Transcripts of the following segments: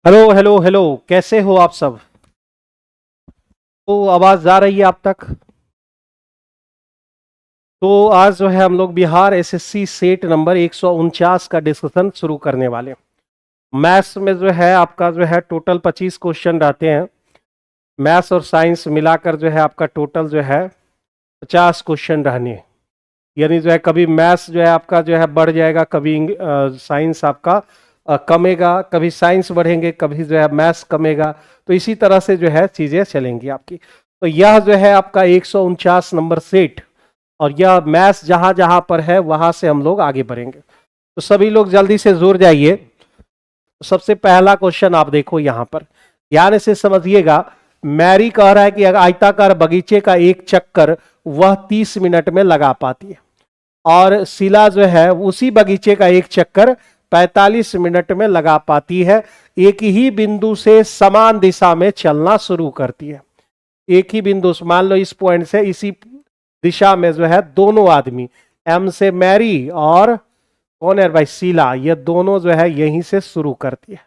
Hello hello hello, कैसे हो आप सब। तो आवाज जा रही है आप तक। तो आज जो है हम लोग बिहार एसएससी सेट नंबर 149 का डिस्कशन शुरू करने वाले हैं। मैथ्स में जो है आपका जो है टोटल 25 क्वेश्चन रहते हैं। मैथ्स और साइंस मिलाकर जो है आपका टोटल जो है 50 क्वेश्चन रहने हैं। यानी जो है कभी मैथ्स जो है आपका जो है बढ़ जाएगा, कभी साइंस आपका कमेगा, कभी साइंस बढ़ेंगे, कभी जो है मैथ्स कमेगा। तो इसी तरह से जो है चीजें चलेंगी आपकी। तो यह जो है आपका 149 नंबर सेट, और यह मैथ्स जहां जहां पर है वहां से हम लोग आगे बढ़ेंगे। तो सभी लोग जल्दी से जुड़ जाइए। तो सबसे पहला क्वेश्चन आप देखो यहां पर, ध्यान से समझिएगा। मैरी कह रहा है कि अगर आयताकार बगीचे का एक चक्कर वह 30 मिनट में लगा पाती है, और शिला जो है उसी बगीचे का एक चक्कर 45 मिनट में लगा पाती है। एक ही बिंदु से समान दिशा में चलना शुरू करती है। एक ही बिंदु से, मान लो इस पॉइंट से इसी दिशा में जो है दोनों आदमी, एम से मैरी और कौन है भाई शीला, ये दोनों जो है यहीं से शुरू करती है।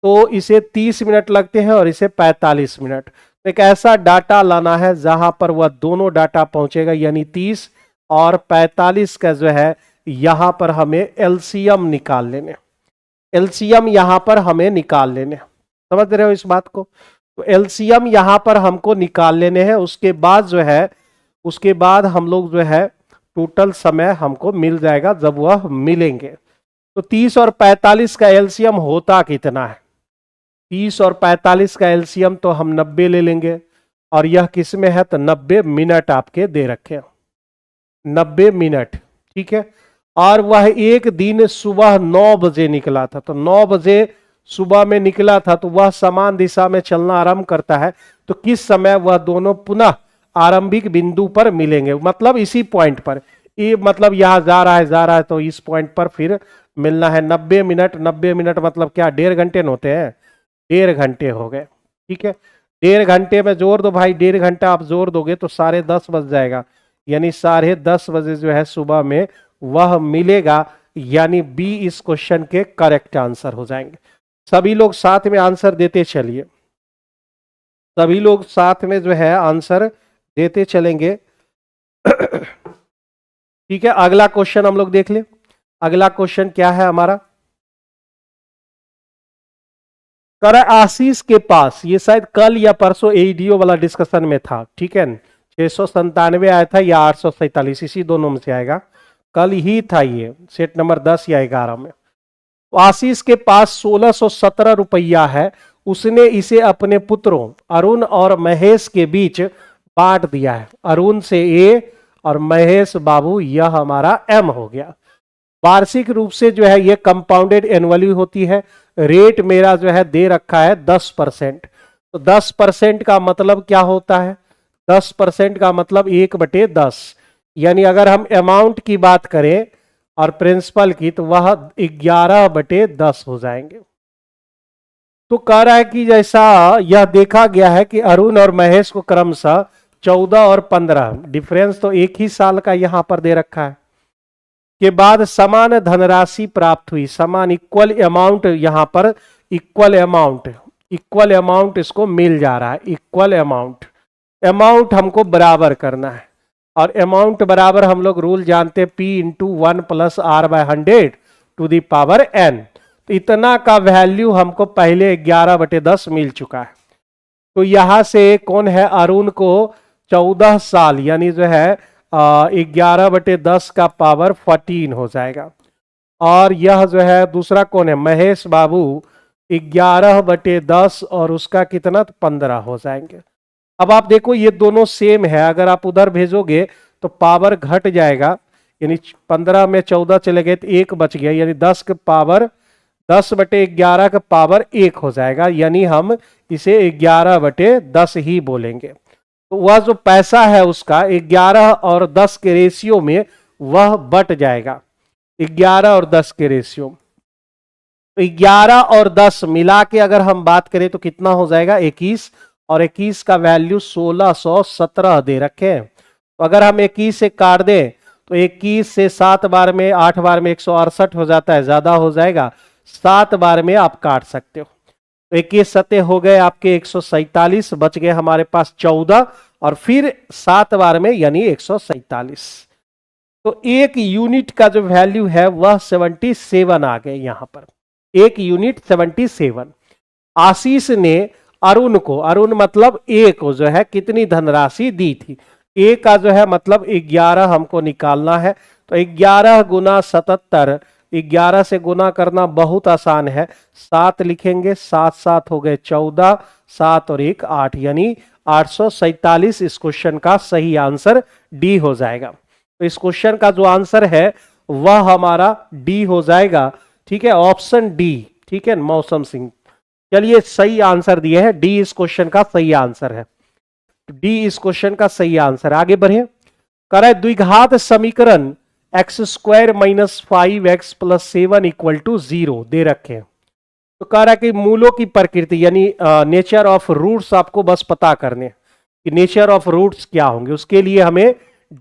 तो इसे 30 मिनट लगते हैं और इसे 45 मिनट। तो एक ऐसा डाटा लाना है जहां पर वह दोनों डाटा पहुंचेगा, यानी 30 और 45 का जो है यहां पर हमें एलसीएम निकाल लेने। एलसीएम यहां पर हमें निकाल लेने, समझ रहे हो इस बात को। तो एलसीएम यहां पर हमको निकाल लेने हैं। उसके बाद जो है, उसके बाद हम लोग जो है टोटल समय हमको मिल जाएगा जब वह मिलेंगे। तो 30 और 45 का एलसीएम होता कितना है। 30 और 45 का एलसीएम तो हम 90 ले लेंगे, और यह किस में है तो 90 मिनट आपके दे रखे हैं, 90 मिनट, ठीक है। और वह एक दिन सुबह 9 बजे निकला था, तो 9 बजे सुबह में निकला था, तो वह समान दिशा में चलना आरंभ करता है। तो किस समय वह दोनों पुनः आरंभिक बिंदु पर मिलेंगे, मतलब इसी पॉइंट पर। ये मतलब यहां जा रहा है, जा रहा है, तो इस पॉइंट पर फिर मिलना है। 90 मिनट, 90 मिनट मतलब क्या, 1.5 घंटे होते हैं, 1.5 घंटे हो गए, ठीक है। 1.5 घंटे में जोड़ दो भाई, 1.5 घंटा आप जोड़ दोगे तो 10:30 बज जाएगा, यानी 10:30 बजे जो है सुबह में वह मिलेगा। यानी बी इस क्वेश्चन के करेक्ट आंसर हो जाएंगे। सभी लोग साथ में आंसर देते चलिए, सभी लोग साथ में जो है आंसर देते चलेंगे। ठीक है, अगला क्वेश्चन हम लोग देख ले। अगला क्वेश्चन क्या है हमारा, कर आशीष के पास, ये शायद कल या परसों एडीओ वाला डिस्कशन में था, ठीक है। 697 आया था या 847, इसी दोनों में से आएगा। कल ही था ये, सेट नंबर 10 या 11 में। आशीष के पास 1617 रुपया है। उसने इसे अपने पुत्रों अरुण और महेश के बीच बांट दिया है। अरुण से ए और महेश बाबू, यह हमारा एम हो गया। वार्षिक रूप से जो है ये कंपाउंडेड एनुअली होती है। रेट मेरा जो है दे रखा है 10%। तो 10% का मतलब क्या होता है, 10% का मतलब 1/10। यानी अगर हम अमाउंट की बात करें और प्रिंसिपल की, तो वह 11/10 हो जाएंगे। तो कह रहा है कि जैसा यह देखा गया है कि अरुण और महेश को क्रमशः 14 और 15, डिफरेंस तो एक ही साल का यहां पर दे रखा है, के बाद समान धनराशि प्राप्त हुई। समान इक्वल अमाउंट, यहां पर इक्वल अमाउंट, इक्वल अमाउंट इसको मिल जा रहा है। इक्वल अमाउंट, अमाउंट हमको बराबर करना है, और अमाउंट बराबर हम लोग रूल जानते हैं, P into 1 plus R/100 to the power n। तो इतना का वैल्यू हमको पहले 11/10 मिल चुका है। तो यहां से कौन है, अरुण को 14 साल, यानी जो है 11/10 का पावर 14 हो जाएगा। और यह जो है दूसरा कौन है, महेश बाबू, 11/10 और उसका कितना, 15 हो जाएंगे। अब आप देखो ये दोनों सेम है, अगर आप उधर भेजोगे तो पावर घट जाएगा, यानी 15 में 14 चले गए तो 1 बच गया, यानी 10 के पावर 10/11 का पावर 1 हो जाएगा। यानी हम इसे 11/10 ही बोलेंगे। तो वह जो पैसा है उसका 11 और 10 के रेशियो में वह बट जाएगा, 11 और 10 के रेशियो। तो 11 और 10 मिला के अगर हम बात करें तो कितना हो जाएगा, 21, और 21 का वैल्यू 1617 दे रखे हैं। तो अगर हम 21 से काट दें तो 21 से 7 बार में, 8 बार में 168 हो जाता है, ज्यादा हो जाएगा, 7 बार में आप काट सकते हो। तो 21 सत्ते हो गए आपके 147, बच गए हमारे पास 14 और फिर 7 बार में यानी 147। तो एक यूनिट का जो वैल्यू है वह 77 आ गए यहां पर, एक यूनिट 77। आशीष ने अरुण को, अरुण मतलब ए को जो है कितनी धनराशि दी थी, ए का जो है मतलब 11 हमको निकालना है। तो 11 गुना 77, 11 से गुना करना बहुत आसान है, 7 लिखेंगे, 7 7 हो गए 14, 7 और 1 8, यानी 847 इस क्वेश्चन का सही आंसर डी हो जाएगा। तो इस क्वेश्चन का जो आंसर है वह हमारा डी हो जाएगा, ठीक है, ऑप्शन डी, ठीक है, मौसम सिंह। चलिए सही आंसर दिए हैं, डी इस क्वेश्चन का सही आंसर है, डी इस क्वेश्चन का सही आंसर। आगे बढ़े, करे द्विघात समीकरण X square minus 5x plus 7 equal to 0 दे रखे हैं। तो कह रहा है कि मूलों की प्रकृति यानी नेचर ऑफ रूट्स आपको बस पता करने कि नेचर ऑफ रूट्स क्या होंगे, उसके लिए हमें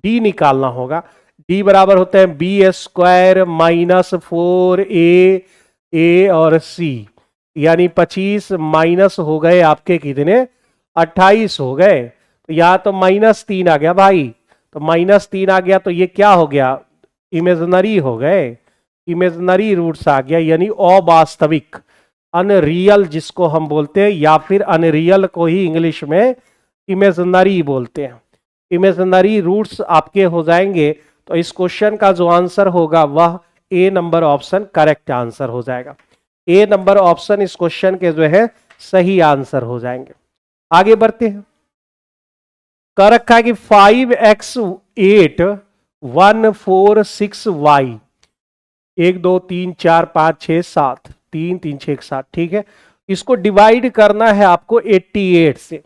डी निकालना होगा। डी बराबर होते हैं बी स्क्वायर माइनस 4a और सी, यानी 25 माइनस हो गए आपके कितने 28 हो गए। तो यहां तो -3 आ गया भाई, तो -3 आ गया, तो ये क्या हो गया, इमेजनरी हो गए, इमेजनरी रूट्स आ गया, यानी अवास्तविक, अनरियल जिसको हम बोलते हैं, या फिर अनरियल को ही इंग्लिश में इमेजनरी बोलते हैं। इमेजनरी रूट्स आपके हो जाएंगे। तो इस क्वेश्चन का जो आंसर होगा वह ए नंबर ऑप्शन करेक्ट आंसर हो जाएगा। ए नंबर ऑप्शन इस क्वेश्चन के जो है सही आंसर हो जाएंगे। आगे बढ़ते हैं, कर रखा है कि 5x 8 1 4 6y 1 2 3 4 5 6 7 3 3 6 7, ठीक है। इसको डिवाइड करना है आपको 88 से।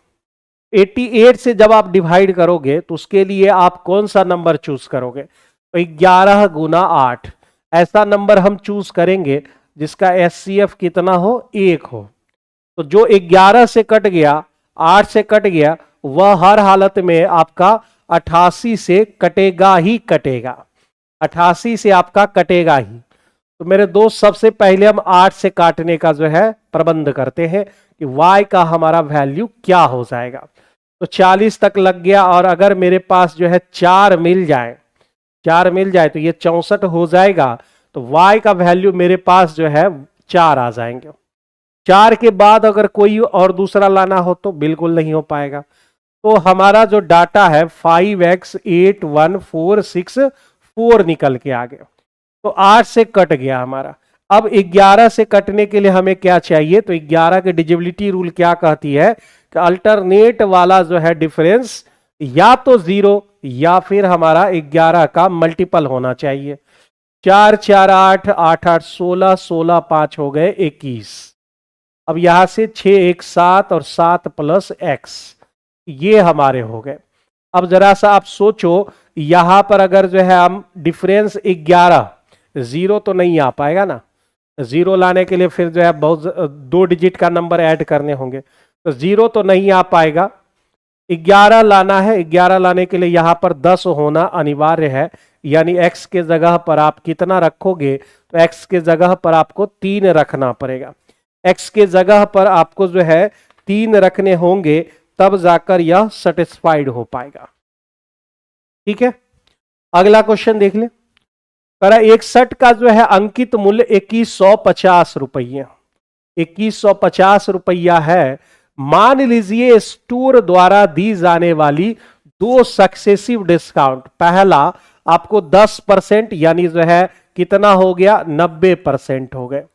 88 से जब आप डिवाइड करोगे तो उसके लिए आप कौन सा नंबर चूज करोगे, तो 11 गुना 8 ऐसा नंबर हम चूज करेंगे जिसका एचसीएफ कितना हो, 1 हो। तो जो 11 से कट गया, 8 से कट गया, वह हर हालत में आपका 88 से कटेगा ही कटेगा, 88 से आपका कटेगा ही। तो मेरे दोस्त सबसे पहले हम 8 से काटने का जो है प्रबंध करते हैं कि y का हमारा वैल्यू क्या हो जाएगा। तो 40 तक लग गया, और अगर मेरे पास जो है 4 मिल जाए, 4 मिल जाए तो ये 64 हो जाएगा। तो y का वैल्यू मेरे पास जो है 4 आ जाएंगे। 4 के बाद अगर कोई और दूसरा लाना हो तो बिल्कुल नहीं हो पाएगा। तो हमारा जो डाटा है 5x 8 1 4 6 4 निकल के आ गया। तो 8 से कट गया हमारा। अब 11 से कटने के लिए हमें क्या चाहिए, तो 11 के डिजिबिलिटी रूल क्या कहती है कि अल्टरनेट वाला जो है डिफरेंस या तो 0 या फिर हमारा 11 का मल्टीपल होना चाहिए। 4 4 8 8 8 16 16 5 हो गए 21। अब यहां से 6 1 7 और 7 प्लस x, ये हमारे हो गए। अब जरा सा आप सोचो, यहां पर अगर जो है हम डिफरेंस 11, 0 तो नहीं आ पाएगा ना, 0 लाने के लिए फिर जो है बहुत 2 डिजिट का नंबर ऐड करने होंगे, तो 0 तो नहीं आ पाएगा। 11 लाना है, 11 लाने के लिए यहां पर 10 होना अनिवार्य है, यानी x के जगह पर आप कितना रखोगे, तो x के जगह पर आपको 3 रखना पड़ेगा। x के जगह पर आपको जो है 3 रखने होंगे, तब जाकर यह सेटिस्फाइड हो पाएगा। ठीक है, अगला क्वेश्चन देख ले। करा 61 का जो है अंकित मूल्य 2150 रुपया, 2150 रुपया है। मान लीजिए स्टोर द्वारा दी जाने वाली 2 सक्सेसिव डिस्काउंट, पहला आपको 10% यानी जो है कितना हो गया 90% हो गए,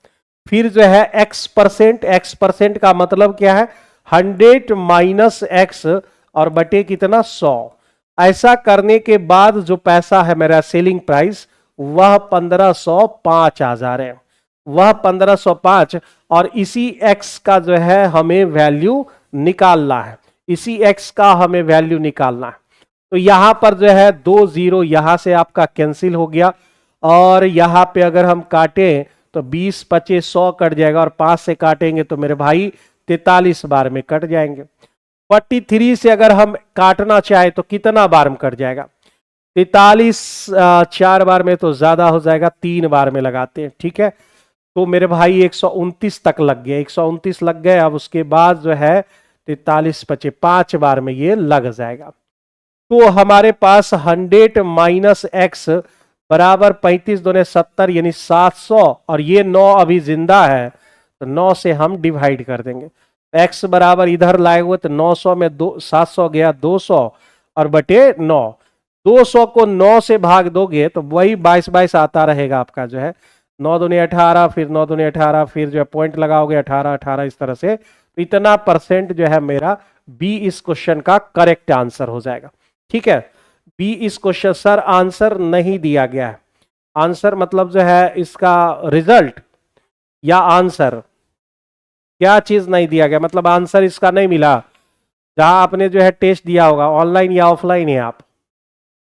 फिर जो है x%, x% का मतलब क्या है 100 माइनस x और बटे कितना 100। ऐसा करने के बाद जो पैसा है मेरा सेलिंग प्राइस वह 1505 आ जा रहे हैं, वह 1505, और इसी x का जो है हमें वैल्यू निकालना है, इसी x का हमें वैल्यू निकालना है। तो यहां पर जो है 2 0 यहां से आपका कैंसिल हो गया, और यहां पे अगर हम काटें तो 20 25 100 कट जाएगा, और 5 से काटेंगे तो मेरे भाई 43 बार में कट जाएंगे। 43 से अगर हम काटना चाहे तो कितना बार में कट जाएगा, 43 4 बार में तो ज्यादा हो जाएगा, 3 बार में लगाते हैं। ठीक है, तो मेरे भाई 129 तक लग गया, 129 लग गए। अब उसके बाद जो है 43 बचे, 5 बार में ये लग जाएगा। तो हमारे पास 100 माइनस एक्स बराबर 35 दूने 70 यानी 700, और ये 9 अभी जिंदा है तो 9 से हम डिवाइड कर देंगे। एक्स बराबर इधर लाए हुए तो 900 में 700 गया 200 और बटे 9। 200 को 9 से भाग दोगे तो वही 22 आता रहेगा आपका जो है। 9 दूनी 18, फिर 9 दूनी 18, फिर जो है पॉइंट लगाओगे 18 18, इस तरह से। तो इतना परसेंट जो है मेरा बी इस क्वेश्चन का करेक्ट आंसर हो जाएगा। ठीक है, बी इस क्वेश्चन, सर आंसर नहीं दिया गया है। आंसर मतलब जो है इसका रिजल्ट या आंसर, क्या चीज नहीं दिया गया, मतलब आंसर इसका नहीं मिला। जहां आपने जो है टेस्ट दिया होगा, ऑनलाइन या ऑफलाइन है आप,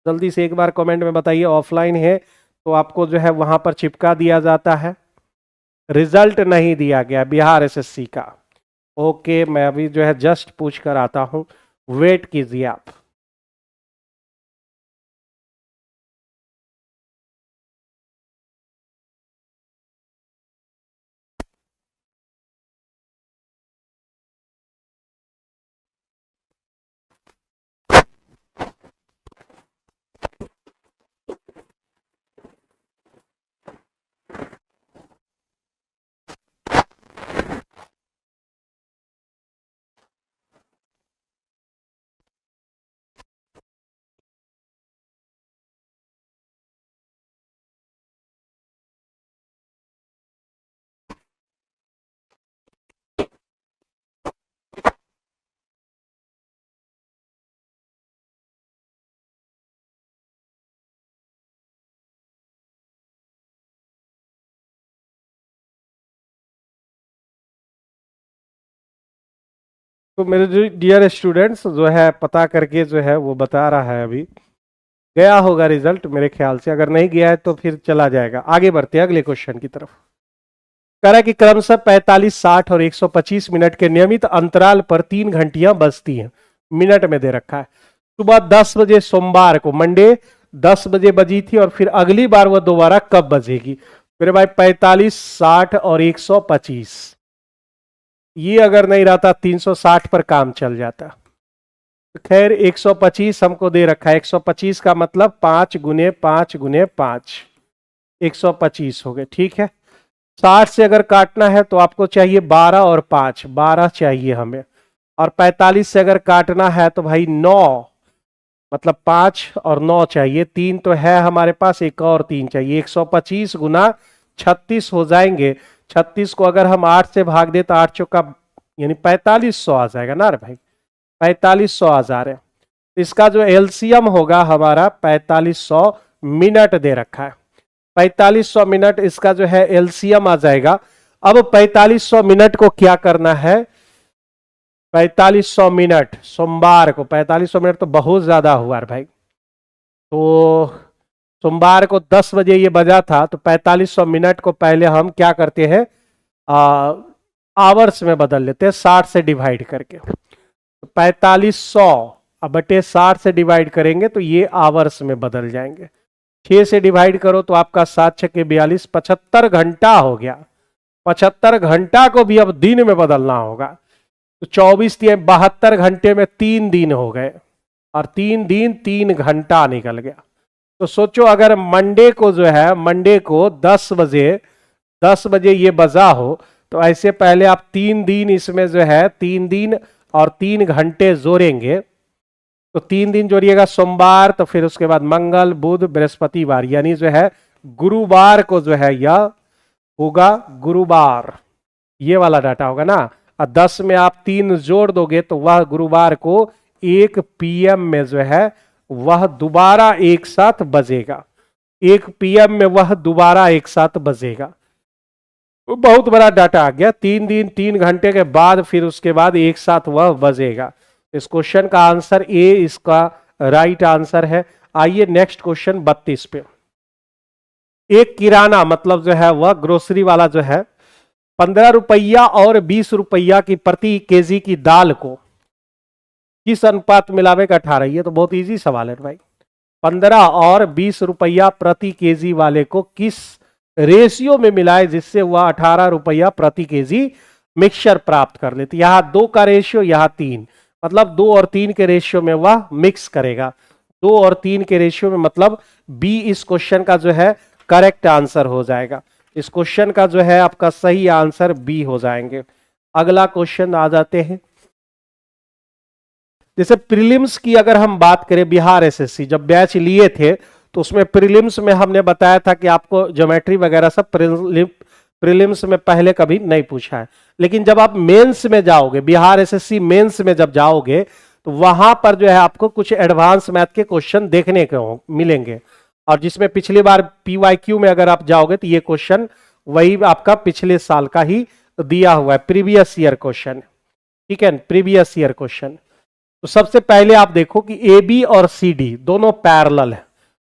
जल्दी से एक बार कमेंट में बताइए। ऑफलाइन है तो आपको जो है वहां पर चिपका दिया जाता है। रिजल्ट नहीं दिया गया बिहार एसएससी का। ओके, मैं अभी जो है जस्ट पूछ कर आता हूं, वेट कीजिए आप। तो मेरे जो डियर स्टूडेंट्स जो है पता करके जो है वो बता रहा है, अभी गया होगा रिजल्ट मेरे ख्याल से। अगर नहीं गया है तो फिर चला जाएगा। आगे बढ़ते हैं अगले क्वेश्चन की तरफ। कह रहा है कि क्रमशः 45, 60 और 125 मिनट के नियमित अंतराल पर 3 घंटियां बजती हैं। मिनट में दे रखा है। सुबह 10 बजे सोमवार को, मंडे 10 बजे बजी थी, और फिर अगली बार वह दोबारा कब बजेगी? मेरे भाई 45, 60 और 125, ये अगर नहीं रहता 360 पर काम चल जाता। तो खैर 125 हमको दे रखा है। 125 का मतलब 5 गुने 5 गुने 5, 125 हो गए। ठीक है, 60 से अगर काटना है तो आपको चाहिए 12 और 5, 12 चाहिए हमें। और 45 से अगर काटना है तो भाई 9, मतलब 5 और 9 चाहिए। 3 तो है हमारे पास, एक और 3 चाहिए। 125 गुना 36 हो जाएंगे। 36 को अगर हम 8 से भाग दे तो 8 चौका यानी 4500 आ जाएगा ना रे भाई, 4500 आ जा रहे हैं। इसका जो एलसीएम होगा हमारा 4500 मिनट दे रखा है। 4500 मिनट इसका जो है एलसीएम आ जाएगा। अब 4500 मिनट को क्या करना है? 4500 मिनट सोमवार को, 4500 मिनट तो बहुत ज्यादा हुआ भाई। तो सोमवार को 10 बजे ये बजा था, तो 4500 मिनट को पहले हम क्या करते हैं, आवर्स में बदल लेते हैं 60 से डिवाइड करके। तो 4500 अब बटे 60 से डिवाइड करेंगे तो ये आवर्स में बदल जाएंगे। 6 से डिवाइड करो तो आपका 7 छके 42, 75 घंटा हो गया। 75 घंटा को भी अब दिन में बदलना होगा। तो 24 72 घंटे में 3 दिन हो गए, और 3 दिन 3 घंटा निकल गया। तो सोचो अगर मंडे को जो है, मंडे को 10 बजे ये बजा हो, तो ऐसे पहले आप 3 दिन इसमें जो है 3 दिन और 3 घंटे जोड़ेंगे। तो 3 दिन जोड़िएगा सोमवार, तो फिर उसके बाद मंगल बुध बृहस्पतिवार, यानी जो है गुरुवार को जो है यह होगा गुरुवार, ये वाला डाटा होगा ना। और 10 में आप 3 जोड़ दोगे तो वह गुरुवार को 1 PM में जो है वह दोबारा एक साथ बजेगा। 1 PM में वह दोबारा एक साथ बजेगा। बहुत बड़ा डाटा आ गया। 3 दिन 3 घंटे के बाद फिर उसके बाद एक साथ वह बजेगा। इस क्वेश्चन का आंसर ए इसका राइट आंसर है। आइए नेक्स्ट क्वेश्चन 32 पे। एक किराना मतलब जो है वह ग्रोसरी वाला जो है 15 रुपया और 20 रुपया की प्रति केजी की दाल को किस अनुपात मिलावेगा? 18। ये तो बहुत इजी सवाल है भाई। 15 और 20 रुपया प्रति केजी वाले को किस रेशियो में मिलाए जिससे वह 18 रुपया प्रति केजी मिक्सचर प्राप्त कर लेती। यहां 2 का रेशियो, यहां 3, मतलब 2 और 3 के रेशियो में वह मिक्स करेगा। 2 और 3 के रेशियो में, मतलब बी इस क्वेश्चन का जो है करेक्ट आंसर हो जाएगा। इस क्वेश्चन का जो है आपका सही आंसर बी हो जाएंगे। अगला क्वेश्चन आ जाते हैं। जैसे प्रीलिम्स की अगर हम बात करें, बिहार एसएससी जब बैच लिए थे तो उसमें प्रीलिम्स में हमने बताया था कि आपको ज्योमेट्री वगैरह सब प्रीलिम्स में पहले कभी नहीं पूछा है, लेकिन जब आप मेंस में जाओगे, बिहार एसएससी मेंस में जब जाओगे तो वहां पर जो है आपको कुछ एडवांस मैथ के क्वेश्चन देखने को मिलेंगे। और जिसमें पिछली बार पीवाईक्यू में अगर आप जाओगे तो ये क्वेश्चन वही आपका पिछले साल का ही दिया हुआ है, प्रीवियस ईयर क्वेश्चन। ठीक है, प्रीवियस ईयर क्वेश्चन। तो सबसे पहले आप देखो कि ए बी और सी डी दोनों पैरेलल है।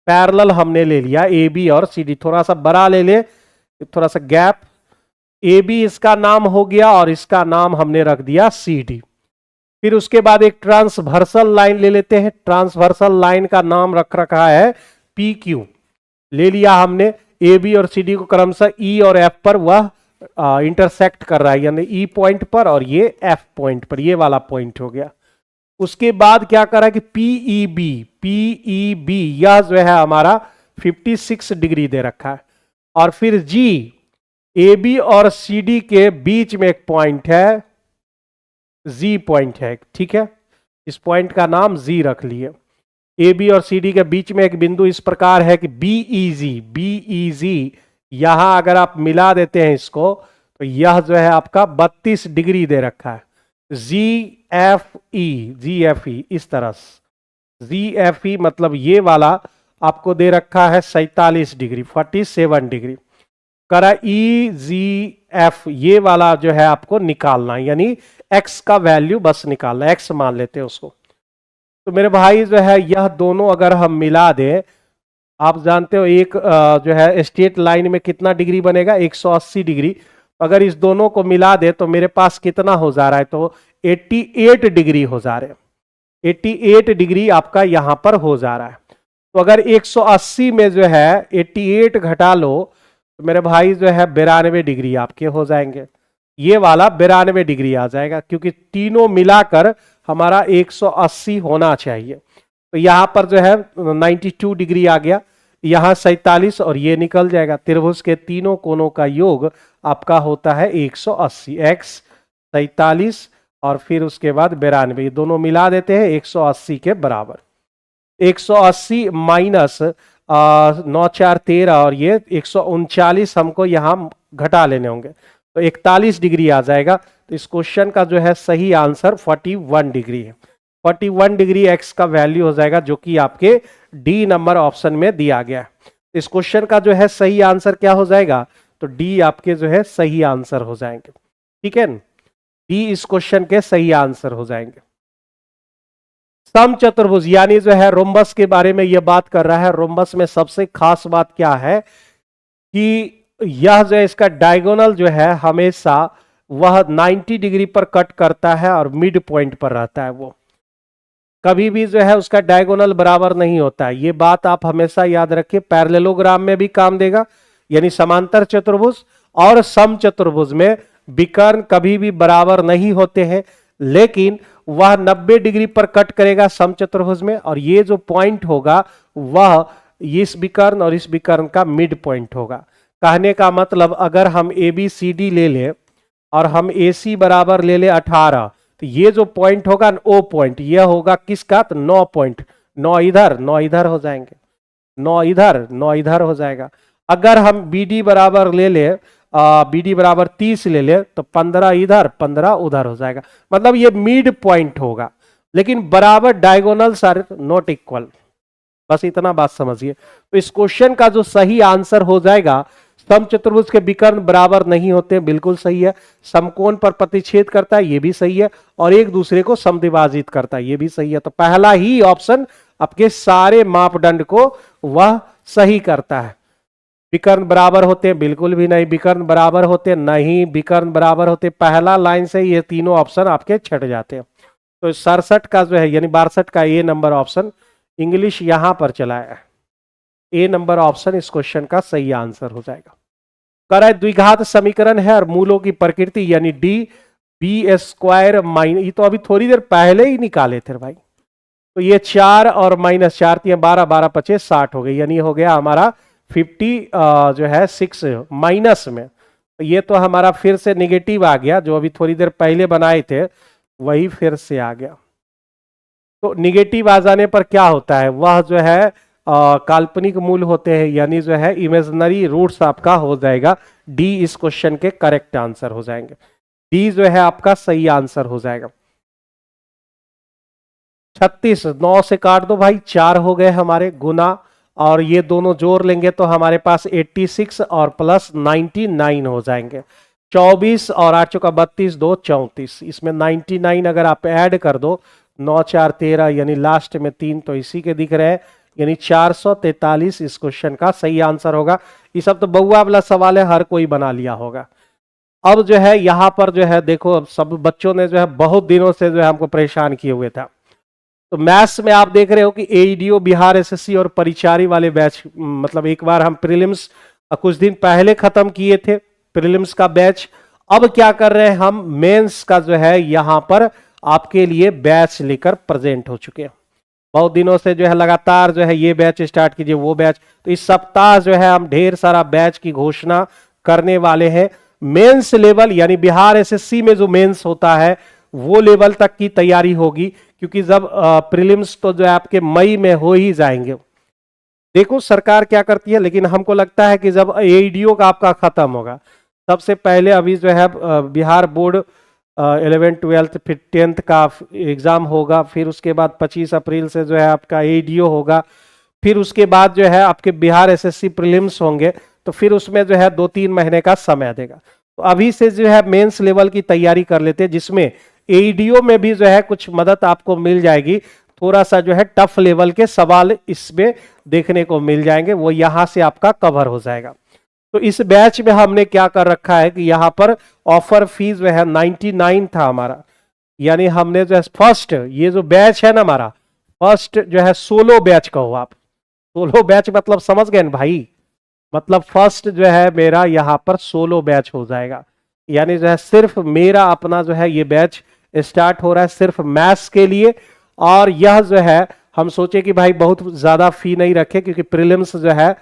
पैरेलल हमने ले लिया ए बी और सी डी, थोड़ा सा बड़ा ले ले, थोड़ा सा गैप। ए बी इसका नाम हो गया और इसका नाम हमने रख दिया सी डी। फिर उसके बाद एक ट्रांसवर्सल लाइन ले लेते हैं। ट्रांसवर्सल लाइन का नाम रख रखा है पी क्यू। ले लिया हमने। ए बी और सी डी को क्रमशः ई और एफ पर वह इंटरसेक्ट कर रहा है, यानी ई पॉइंट पर और ये एफ पॉइंट पर, ये वाला पॉइंट हो गया। उसके बाद क्या करा कि पीईबी यह जो है हमारा 56 डिग्री दे रखा है। और फिर जी, ए बी और सी डी के बीच में एक पॉइंट है, जी पॉइंट है। ठीक है, इस पॉइंट का नाम जी रख लिए। ए बी और सी डी के बीच में एक बिंदु इस प्रकार है कि बीईजी, यहां अगर आप मिला देते हैं इसको तो यह जो है आपका 32 डिग्री दे रखा है। जी एफ ई इस तरह से, जी एफ ई मतलब ये वाला आपको दे रखा है 47 डिग्री, 47 डिग्री। करा ई जी एफ, ये वाला जो है आपको निकालना है, यानी एक्स का वैल्यू बस निकालना, एक्स मान लेते हैं उसको। तो मेरे भाई जो है यह दोनों अगर हम मिला दें, आप जानते हो एक जो है स्ट्रेट लाइन में कितना डिग्री बनेगा, 180 डिग्री। अगर इस दोनों को मिला दे तो मेरे पास कितना हो जा रहा है, तो 88 डिग्री हो जा रहे हैं। 88 डिग्री आपका यहां पर हो जा रहा है। तो अगर 180 में जो है 88 घटा लो तो मेरे भाई जो है 92 डिग्री आपके हो जाएंगे। ये वाला 92 डिग्री आ जाएगा, क्योंकि तीनों मिलाकर हमारा 180 होना चाहिए। तो यहां पर जो है 92 डिग्री आ गया, यहां 47 और ये निकल जाएगा। त्रिभुज के तीनों कोनों का योग आपका होता है 180, एक्स 47 और फिर उसके बाद 92, ये दोनों मिला देते हैं 180 के बराबर। 180 माइनस 9 4 13 और ये 139 हमको यहां घटा लेने होंगे, तो 41 डिग्री आ जाएगा। तो इस क्वेश्चन का जो है सही आंसर 41 डिग्री है। 41 डिग्री एक्स का वैल्यू हो जाएगा, जो कि आपके डी नंबर ऑप्शन में दिया गया है। इस क्वेश्चन का जो है सही आंसर क्या हो जाएगा, तो डी आपके जो है सही आंसर हो जाएंगे। ठीक है, डी इस क्वेश्चन के सही आंसर हो जाएंगे। समचतुर्भुज यानी जो है रोम्बस के बारे में यह बात कर रहा है। रोम्बस में सबसे खास बात क्या है कि यह जो है इसका डायगोनल जो है हमेशा वह 90 डिग्री पर कट करता है और मिड पॉइंट पर रहता है। वो कभी भी जो है उसका डायगोनल बराबर नहीं होता है। ये बात आप हमेशा याद रखिए। पैरेललोग्राम में भी काम देगा, यानी समांतर चतुर्भुज और समचतुर्भुज में विकर्ण कभी भी बराबर नहीं होते हैं, लेकिन वह 90 डिग्री पर कट करेगा समचतुर्भुज में, और ये जो पॉइंट होगा वह इस विकर्ण और इस विकर्ण का मिड पॉइंट होगा। कहने का मतलब अगर हम ए बी सी डी ले ले और हम ए सी बराबर ले ले 18, तो ये जो पॉइंट होगा ओ पॉइंट, यह होगा किसका, तो 9 पॉइंट। 9 इधर 9 इधर हो जाएंगे, 9 इधर 9 इधर हो जाएगा। अगर हम बी डी बराबर ले ले, बी डी बराबर 30 ले ले, तो 15 इधर 15 उधर हो जाएगा। मतलब ये मिड पॉइंट होगा, लेकिन बराबर डायगोनल्स आर नॉट इक्वल। बस इतना बात समझिए। तो इस क्वेश्चन का जो सही आंसर हो जाएगा, समचतुर्भुज के विकर्ण बराबर नहीं होते, बिल्कुल सही है। समकोण पर प्रतिच्छेद करता है, ये भी सही है, और एक दूसरे को समद्विभाजित करता है, ये भी सही है। तो पहला ही ऑप्शन आपके सारे मापदंड को वह सही करता है। विकर्ण बराबर होते हैं, बिल्कुल भी नहीं। विकर्ण बराबर होते नहीं, विकर्ण बराबर होते, पहला लाइन से ये तीनों ऑप्शन आपके छट जाते हैं। तो 67 का जो है यानी 62 का ए नंबर ऑप्शन इंग्लिश यहां पर चला है। ए नंबर ऑप्शन इस क्वेश्चन का सही आंसर हो जाएगा। कह रहा है द्विघात समीकरण है और मूलों की प्रकृति यानी डी बी स्क्वायर माइनस, ये तो अभी थोड़ी देर पहले ही निकाले थे भाई। तो ये 4 और -4 12 12 25 60 हो गई, यानी हो गया हमारा 50 जो है 6 माइनस में। तो ये तो हमारा फिर से निगेटिव आ गया, जो अभी थोड़ी देर पहले बनाए थे वही फिर से आ गया। तो निगेटिव आ जाने पर क्या होता है, वह जो है काल्पनिक मूल होते हैं, यानी जो है इमेजिनरी रूट्स आपका हो जाएगा। डी इस क्वेश्चन के करेक्ट आंसर हो जाएंगे। डी जो है आपका सही आंसर हो जाएगा। 36 9 से काट दो भाई, 4 हो गए हमारे गुना, और ये दोनों जोड़ लेंगे तो हमारे पास 86 और प्लस 99 हो जाएंगे। 24 और 8 चौका 32 2 34, इसमें 99 अगर आप ऐड कर दो 9 4 13, यानी लास्ट में 3 तो इसी के दिख रहे हैं, यानी 443 इस क्वेश्चन का सही आंसर होगा। ये सब तो बउआ वाला सवाल है, हर कोई बना लिया होगा। अब जो है यहां पर जो है देखो, अब सब बच्चों ने जो है बहुत दिनों से जो है हमको परेशान किए हुए था। तो मैथ्स में आप देख रहे हो कि एईडीओ बिहार एसएससी और परिचारी वाले बैच, मतलब एक बार हम प्रीलिम्स कुछ दिन पहले खत्म किए थे प्रीलिम्स का बैच। अब क्या कर रहे हैं हम, मेंस का जो है यहां पर आपके लिए बैच लेकर प्रेजेंट हो चुके हैं। बहुत दिनों से जो है लगातार जो है ये बैच स्टार्ट कीजिए वो बैच, तो इस सप्ताह जो है हम ढेर सारा बैच की घोषणा करने वाले हैं। मेंस लेवल यानी बिहार एसएससी में जो मेंस होता है वो लेवल तक की तैयारी होगी, क्योंकि जब प्रीलिम्स तो जो है आपके मई में हो ही जाएंगे। देखो सरकार क्या करती है, लेकिन हमको लगता है कि जब एईडीओ का आपका खत्म होगा, सबसे पहले अभी जो है बिहार बोर्ड 11th 12th फिर 10th का एग्जाम होगा, फिर उसके बाद 25 अप्रैल से जो है आपका एईडीओ होगा, फिर उसके बाद जो है आपके बिहार एसएससी प्रीलिम्स होंगे, तो फिर उसमें जो है 2-3 महीने का समय देगा। तो अभी से जो है मेंस लेवल की तैयारी कर लेते हैं, जिसमें एईडीओ में भी जो है कुछ मदद आपको मिल जाएगी। थोड़ा सा जो है टफ लेवल के सवाल इसमें देखने को मिल जाएंगे, वो यहां से आपका कवर हो जाएगा। तो इस बैच में हमने क्या कर रखा है कि यहां पर ऑफर फीस जो है 99 था हमारा, यानी हमने जो है फर्स्ट ये जो बैच है ना हमारा, फर्स्ट जो है सोलो बैच कहो आप, सोलो बैच मतलब समझ गए ना भाई, मतलब फर्स्ट जो है मेरा यहां पर सोलो बैच हो जाएगा। यानी जो है सिर्फ मेरा अपना जो है ये बैच स्टार्ट हो रहा है सिर्फ मैथ्स के लिए। और यह जो है हम सोचे कि भाई बहुत ज्यादा फी नहीं रखे, क्योंकि प्रीलिम्स जो है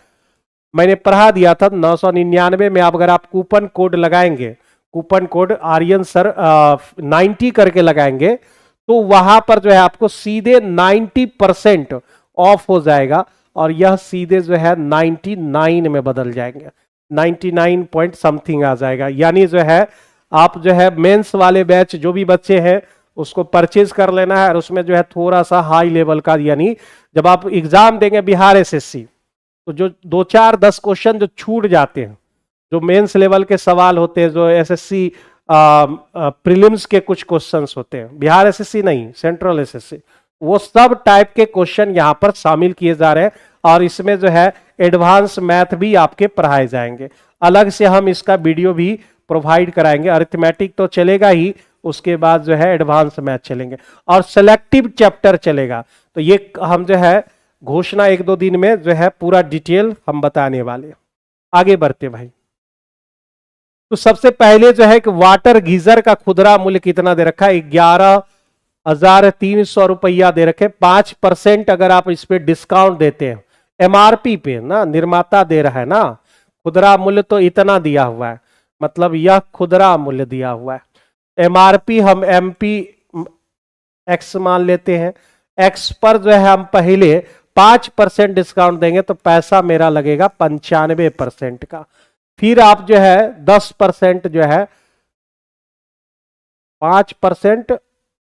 मैंने पढ़ा दिया था 999 में। अब अगर आप कूपन कोड लगाएंगे, कूपन कोड आर्यन सर 90 करके लगाएंगे, तो वहां पर जो है आपको सीधे 90% ऑफ हो जाएगा, और यह सीधे जो है 99 में बदल जाएंगे, 99 पॉइंट समथिंग आ जाएगा। यानी जो है आप जो है मेंस वाले बैच जो भी बच्चे हैं उसको परचेज कर लेना है, और उसमें जो है थोड़ा सा हाई लेवल का, यानी जब आप एग्जाम देंगे बिहार एसएससी, तो जो 2-4-10 क्वेश्चन जो छूट जाते हैं, जो मेंस लेवल के सवाल होते हैं, जो एसएससी प्रीलिम्स के कुछ क्वेश्चंस होते हैं, बिहार एसएससी नहीं सेंट्रल एसएससी, वो सब टाइप के क्वेश्चन यहां पर शामिल किए जा रहे हैं। और इसमें जो है एडवांस मैथ भी आपके पढ़ाए जाएंगे, अलग से हम इसका वीडियो भी प्रोवाइड कराएंगे। अरिथमेटिक तो चलेगा ही, उसके बाद जो है एडवांस मैथ चलेंगे और सिलेक्टिव चैप्टर चलेगा। तो ये हम जो है घोषणा 1-2 दिन में जो है पूरा डिटेल हम बताने वाले। आगे बढ़ते भाई। तो सबसे पहले जो है कि वाटर गीजर का खुदरा मूल्य कितना दे रखा है, 11,300 रुपया दे रखे। 5% अगर आप इस पे डिस्काउंट देते हैं एमआरपी पे ना, निर्माता दे रहा है ना, खुदरा मूल्य तो इतना दिया हुआ है, मतलब यह खुदरा मूल्य दिया हुआ है। एमआरपी हम एमपी एक्स मान लेते हैं, एक्स पर जो है हम पहले 5% डिस्काउंट देंगे, तो पैसा मेरा लगेगा 95% का। फिर आप जो है 10% जो है 5%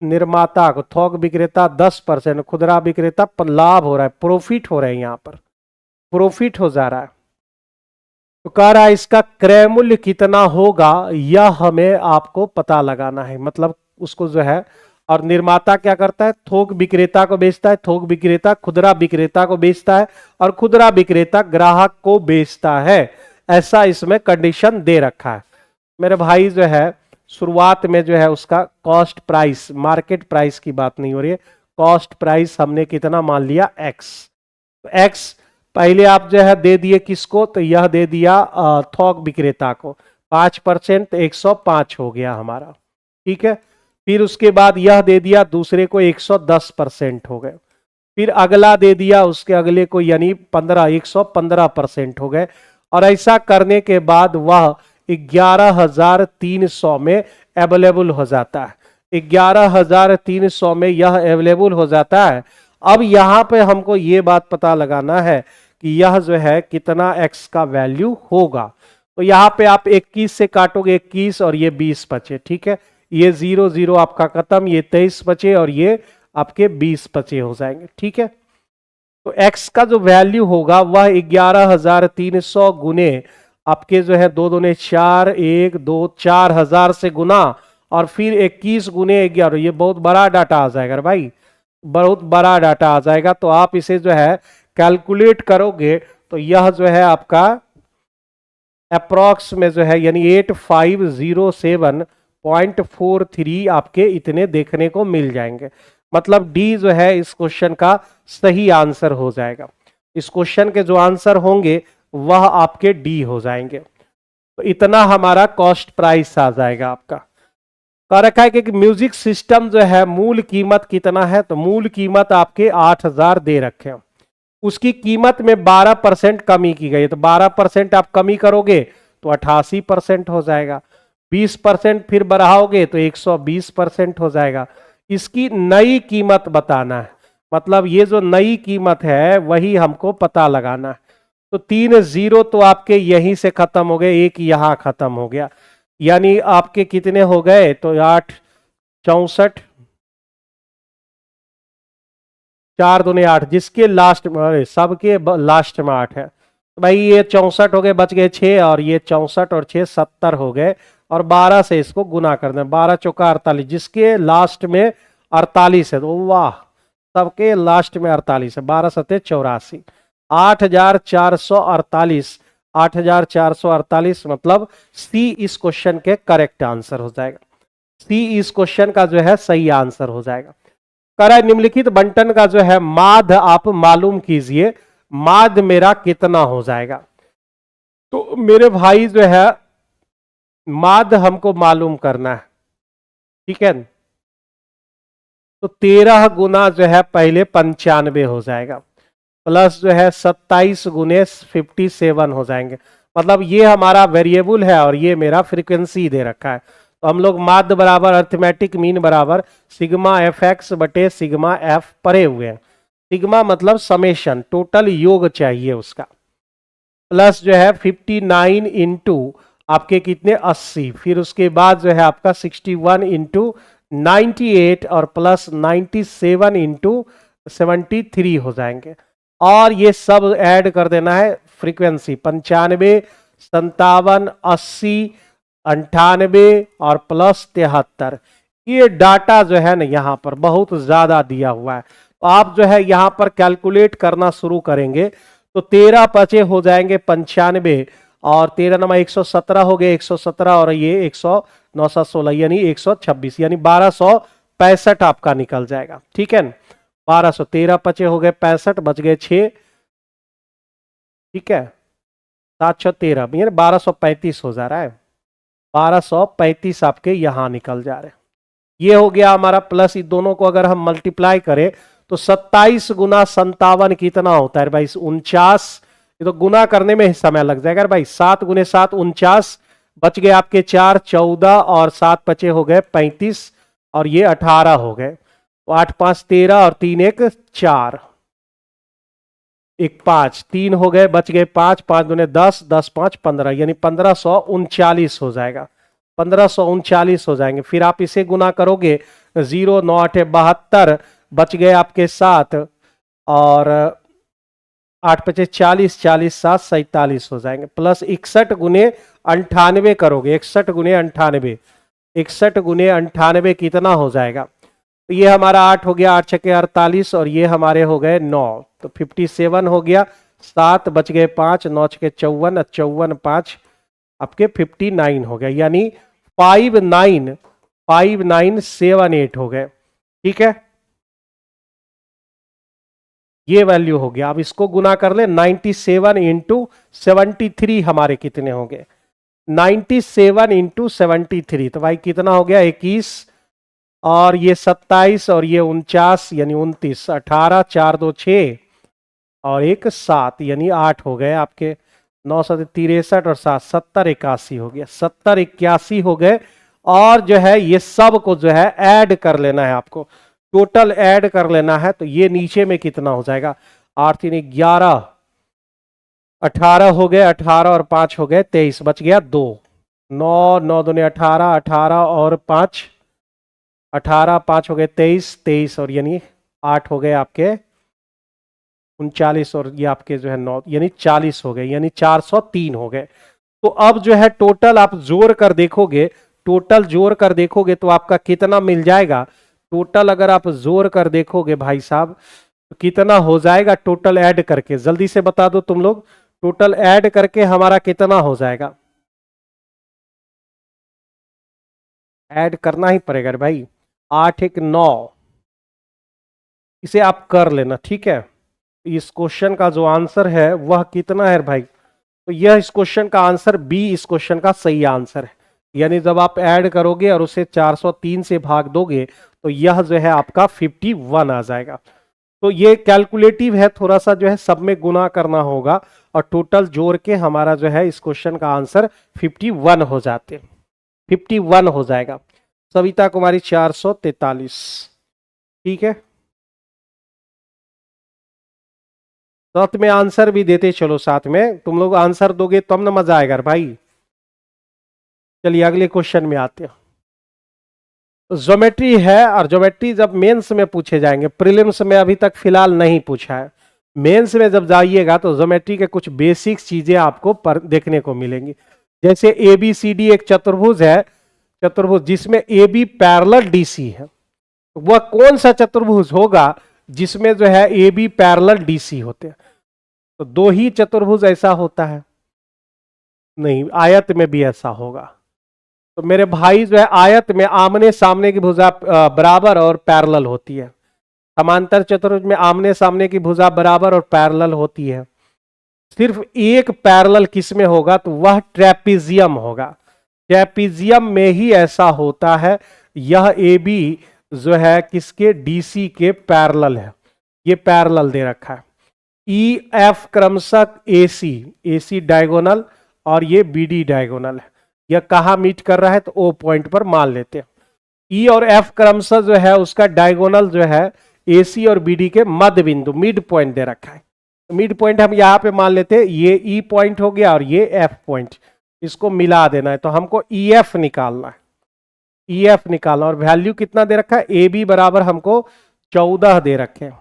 निर्माता को, थोक विक्रेता 10%, खुदरा विक्रेता पर लाभ हो रहा है, प्रॉफिट हो रहा है, यहां पर प्रॉफिट हो जा रहा है। तो कह रहा है इसका क्रय मूल्य कितना होगा, यह हमें आपको पता लगाना है, मतलब उसको जो है। और निर्माता क्या करता है, थोक विक्रेता को बेचता है, थोक विक्रेता खुदरा विक्रेता को बेचता है, और खुदरा विक्रेता ग्राहक को बेचता है। ऐसा इसमें कंडीशन दे रखा है मेरे भाई। जो है शुरुआत में जो है उसका कॉस्ट प्राइस, मार्केट प्राइस की बात नहीं हो रही है, कॉस्ट प्राइस हमने कितना मान लिया, एक्स। एक्स पहले आप जो है दे दिए किसको, तो यह दे दिया थोक विक्रेता को 5%, 105 हो गया हमारा, ठीक है। फिर उसके बाद यह दे दिया दूसरे को 110% हो गए। फिर अगला दे दिया उसके अगले को, यानी 115% हो गए। और ऐसा करने के बाद वह 11,300 में अवेलेबल हो जाता है। 11,300 में यह अवेलेबल हो जाता है। अब यहां पे हमको ये बात पता लगाना है कि यह जो है कितना x का वैल्यू होगा। तो यहां पे आप 21 से काटोगे 21 और ये 20 बचे, ठीक है। ये 0 0 आपका खत्म, ये 23 बचे और ये आपके 20 बचे हो जाएंगे, ठीक है। तो x का जो वैल्यू होगा वह 11,300 गुने आपके जो है 2 दूने 4, 1 2 4,000 से गुना और फिर 21 गुने 11। ये बहुत बड़ा डाटा आ जाएगा भाई, बहुत बड़ा डाटा आ जाएगा। तो आप इसे जो है कैलकुलेट करोगे तो यह जो है आपका अप्रॉक्स में जो है यानी 8507.43 आपके इतने देखने को मिल जाएंगे। मतलब डी जो है इस क्वेश्चन का सही आंसर हो जाएगा। इस क्वेश्चन के जो आंसर होंगे वह आपके डी हो जाएंगे। तो इतना हमारा कॉस्ट प्राइस आ जाएगा आपका। कह रखा है कि म्यूजिक सिस्टम जो है मूल कीमत कितना है, तो मूल कीमत आपके 8,000 दे रखे हैं। उसकी कीमत में 12% कमी की गई है, तो 12% आप कमी करोगे तो 88% हो जाएगा। 20% फिर बढ़ाओगे तो 120% हो जाएगा। इसकी नई कीमत बताना है, मतलब ये जो नई कीमत है वही हमको पता लगाना है। तो 3 0 तो आपके यहीं से खत्म हो गए, एक यहां खत्म हो गया, यानी आपके कितने हो गए, तो 8 64 4 दूने 8, जिसके लास्ट में सबके लास्ट में 8 है। तो भाई ये 64 हो गए, बच गए 6 और ये 64 और 6 70 हो गए और 12 से इसको गुना कर दें, 12 चौका 48, जिसके लास्ट में 48 है। तो वाह, सबके लास्ट में 48 है। 12 सत्ते 84, 8,448, 8,448 मतलब सी इस क्वेश्चन के करेक्ट आंसर हो जाएगा। सी इस क्वेश्चन का जो है सही आंसर हो जाएगा। कह रहा है निम्नलिखित बंटन का जो है माध्य आप मालूम कीजिए, माध्य मेरा कितना हो जाएगा। तो मेरे भाई जो है माध्य हमको मालूम करना है, ठीक है। तो 13 गुना जो है पहले 95 हो जाएगा, प्लस जो है 27 गुने 57 हो जाएंगे। मतलब ये हमारा वेरिएबल है और ये मेरा फ्रीक्वेंसी दे रखा है। तो हम लोग माध्य बराबर अर्थमेटिक मीन बराबर सिग्मा एफ एक्स बटे सिग्मा एफ पढ़े हुए हैं। सिग्मा मतलब समेशन, टोटल योग चाहिए उसका। प्लस जो है 59 इंटू आपके कितने 80, फिर उसके बाद जो है आपका 61 इंटू 98 और प्लस 97 इंटू 73 हो जाएंगे। और ये सब ऐड कर देना है फ्रीक्वेंसी 95, 57, 80, 98 और प्लस 73। ये डाटा जो है ना यहाँ पर बहुत ज्यादा दिया हुआ है। तो आप जो है यहाँ पर कैलकुलेट करना शुरू करेंगे तो 13 पचे हो जाएंगे 95 और 13 नमा 117 हो गए 117 और ये 100 916 यानी 126 यानी 1265 आपका निकल जाएगा, ठीक है। 1213 पचे हो गए 65, बच गए 6, ठीक है। 713 यानी 1235 हो जा रहा है, 1235 आपके यहां निकल जा रहे हैं। ये हो गया हमारा प्लस। इन दोनों को अगर हम मल्टीप्लाई करें तो 27 गुना 57 कितना होता है भाई 49। ये तो गुना करने में ही समय लग जाएगा भाई। 7 गुने 7 49, बच गए आपके 4 14 और 7 बचे हो गए 35 और ये 18 हो गए। तो 8 5 13 और 3 1 4, 1 5 3 हो गए, बच गए 5 5 दूने 10 10 5 15 यानी 1539 हो जाएगा। 1539 हो जाएंगे। फिर आप इसे गुना करोगे 0 9 8 72, बच गए आपके 7 और 8 25 40 40 7 47 हो जाएंगे। प्लस 61 गुने 98 करोगे, 61 गुने 98, 61 गुने 98 कितना हो जाएगा। तो ये हमारा 8 हो गया, 8 छके 48 और ये हमारे हो गए 9, तो 57 हो गया। 7 बच गए 5, 9 छके 54, 54 5 आपके 59 हो गया, यानी 5978 हो गए, ठीक है। ये वैल्यू हो गया। अब इसको गुना कर ले, 97 इंटू 73 हमारे कितने होंगे, 97 इंटू 73, तो भाई कितना हो गया 21, और ये 27 और ये 49 यानी 29, 18, 4 2 6 और एक 7 यानी 8 हो गए आपके, 9 7 63 और 7 70 81 हो गया, 70 81 हो गए। और जो है ये सब को जो है ऐड कर लेना है आपको, टोटल ऐड कर लेना है। तो ये नीचे में कितना हो जाएगा, 8 3 11, 18 हो गए, 18 और 5 हो गए 23, बच गया 2, 9 9 दूनी 18, 18 और 5, 18 5 हो गए 23, 23 और यानी 8 हो गए आपके 39, और ये आपके जो है 9 यानी 40 हो गए, यानी 403 हो गए। तो अब जो है टोटल आप जोड़ कर देखोगे, टोटल जोड़ कर देखोगे तो आपका कितना मिल जाएगा, टोटल अगर आप जोड़ कर देखोगे भाई साहब तो कितना हो जाएगा, टोटल ऐड करके जल्दी से बता दो तुम लोग, टोटल ऐड करके हमारा कितना हो जाएगा, ऐड करना ही पड़ेगा भाई, 8 1 9, इसे आप कर लेना, ठीक है। इस क्वेश्चन का जो आंसर है वह कितना है भाई, तो यह इस क्वेश्चन का आंसर बी इस क्वेश्चन का सही आंसर है। यानी जब आप ऐड करोगे और उसे 403 से भाग दोगे तो यह जो है आपका 51 आ जाएगा। तो ये कैलकुलेटिव है, थोड़ा सा जो है सब में गुना करना होगा और टोटल जोड़ के हमारा जो है इस क्वेश्चन का आंसर 51 हो जाते, 51 हो जाएगा। सविता कुमारी 443, ठीक है। साथ में आंसर भी देते चलो, साथ में तुम लोग आंसर दोगे तब ना मजा आएगा भाई। चलिए अगले क्वेश्चन में आते हैं। ज्योमेट्री है, और ज्योमेट्री जब मेंस में पूछे जाएंगे, प्रीलिम्स में अभी तक फिलहाल नहीं पूछा है, मेंस में जब जाइएगा तो ज्योमेट्री के कुछ बेसिक चीजें आपको देखने को मिलेंगी। जैसे ए बी सी डी एक चतुर्भुज है, चतुर्भुज जिसमें ए बी पैरेलल डीसी है, वह कौन सा चतुर्भुज होगा जिसमें जो है ए बी पैरेलल डीसी होते हैं। तो दो ही चतुर्भुज ऐसा होता है, नहीं आयत में भी ऐसा होगा। तो मेरे भाई जो है आयत में आमने सामने की भुजा बराबर और पैरेलल होती है, समांतर चतुर्भुज में आमने सामने की भुजा बराबर और पैरेलल होती है। सिर्फ एक पैरेलल किस में होगा, तो वह ट्रेपीजियम होगा, ट्रेपीजियम में ही ऐसा होता है। यह ए बी जो है किसके, डीसी के पैरेलल है, ये पैरेलल दे रखा है। ई एफ क्रमशः एसी, एसी डायगोनल और ये बीडी डायगोनल है। यह कहाँ मीट कर रहा है, तो ओ पॉइंट पर मान लेते हैं। ई और एफ क्रमशः जो है उसका डायगोनल जो है एसी और बीडी के मध्य बिंदु मिड पॉइंट दे रखा है। मिड पॉइंट हम यहाँ पे मान लेते हैं, ये ई पॉइंट हो गया और ये एफ पॉइंट, इसको मिला देना है। तो हमको ई एफ निकालना है, ई एफ निकालना, और वैल्यू कितना दे रखा है, ए बी बराबर हमको 14 दे रखे हैं,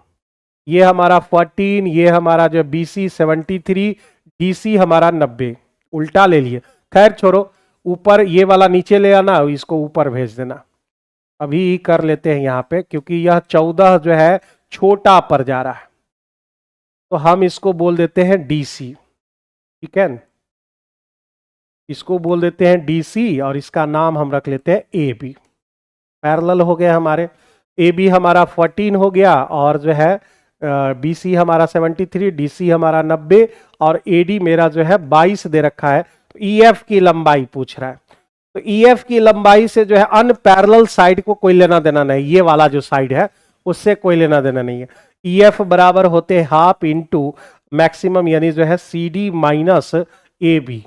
ये हमारा 14, ये हमारा जो बीसी 73, डीसी हमारा 90, उल्टा ले लिए, खैर छोड़ो, ऊपर ये वाला नीचे ले आना, इसको ऊपर भेज देना। अभी कर लेते हैं यहाँ पे, क्योंकि यह 14 जो है छोटा पर जा रहा है, तो हम इसको बोल देते हैं डीसी, ठीक है, इसको बोल देते हैं डीसी और इसका नाम हम रख लेते हैं ए बी। पैरेलल हो गया हमारे, ए बी हमारा 14 हो गया और जो है बीसी हमारा 73, डीसी हमारा 90 और एडी मेरा जो है 22 दे रखा है। तो ईएफ की लंबाई पूछ रहा है, तो ईएफ की लंबाई से जो है अनपैरेलल साइड को कोई लेना देना नहीं, ये वाला जो साइड है उससे कोई लेना देना नहीं है। ईएफ बराबर होते हाफ इंटू मैक्सिमम, यानी जो है C D minus A B,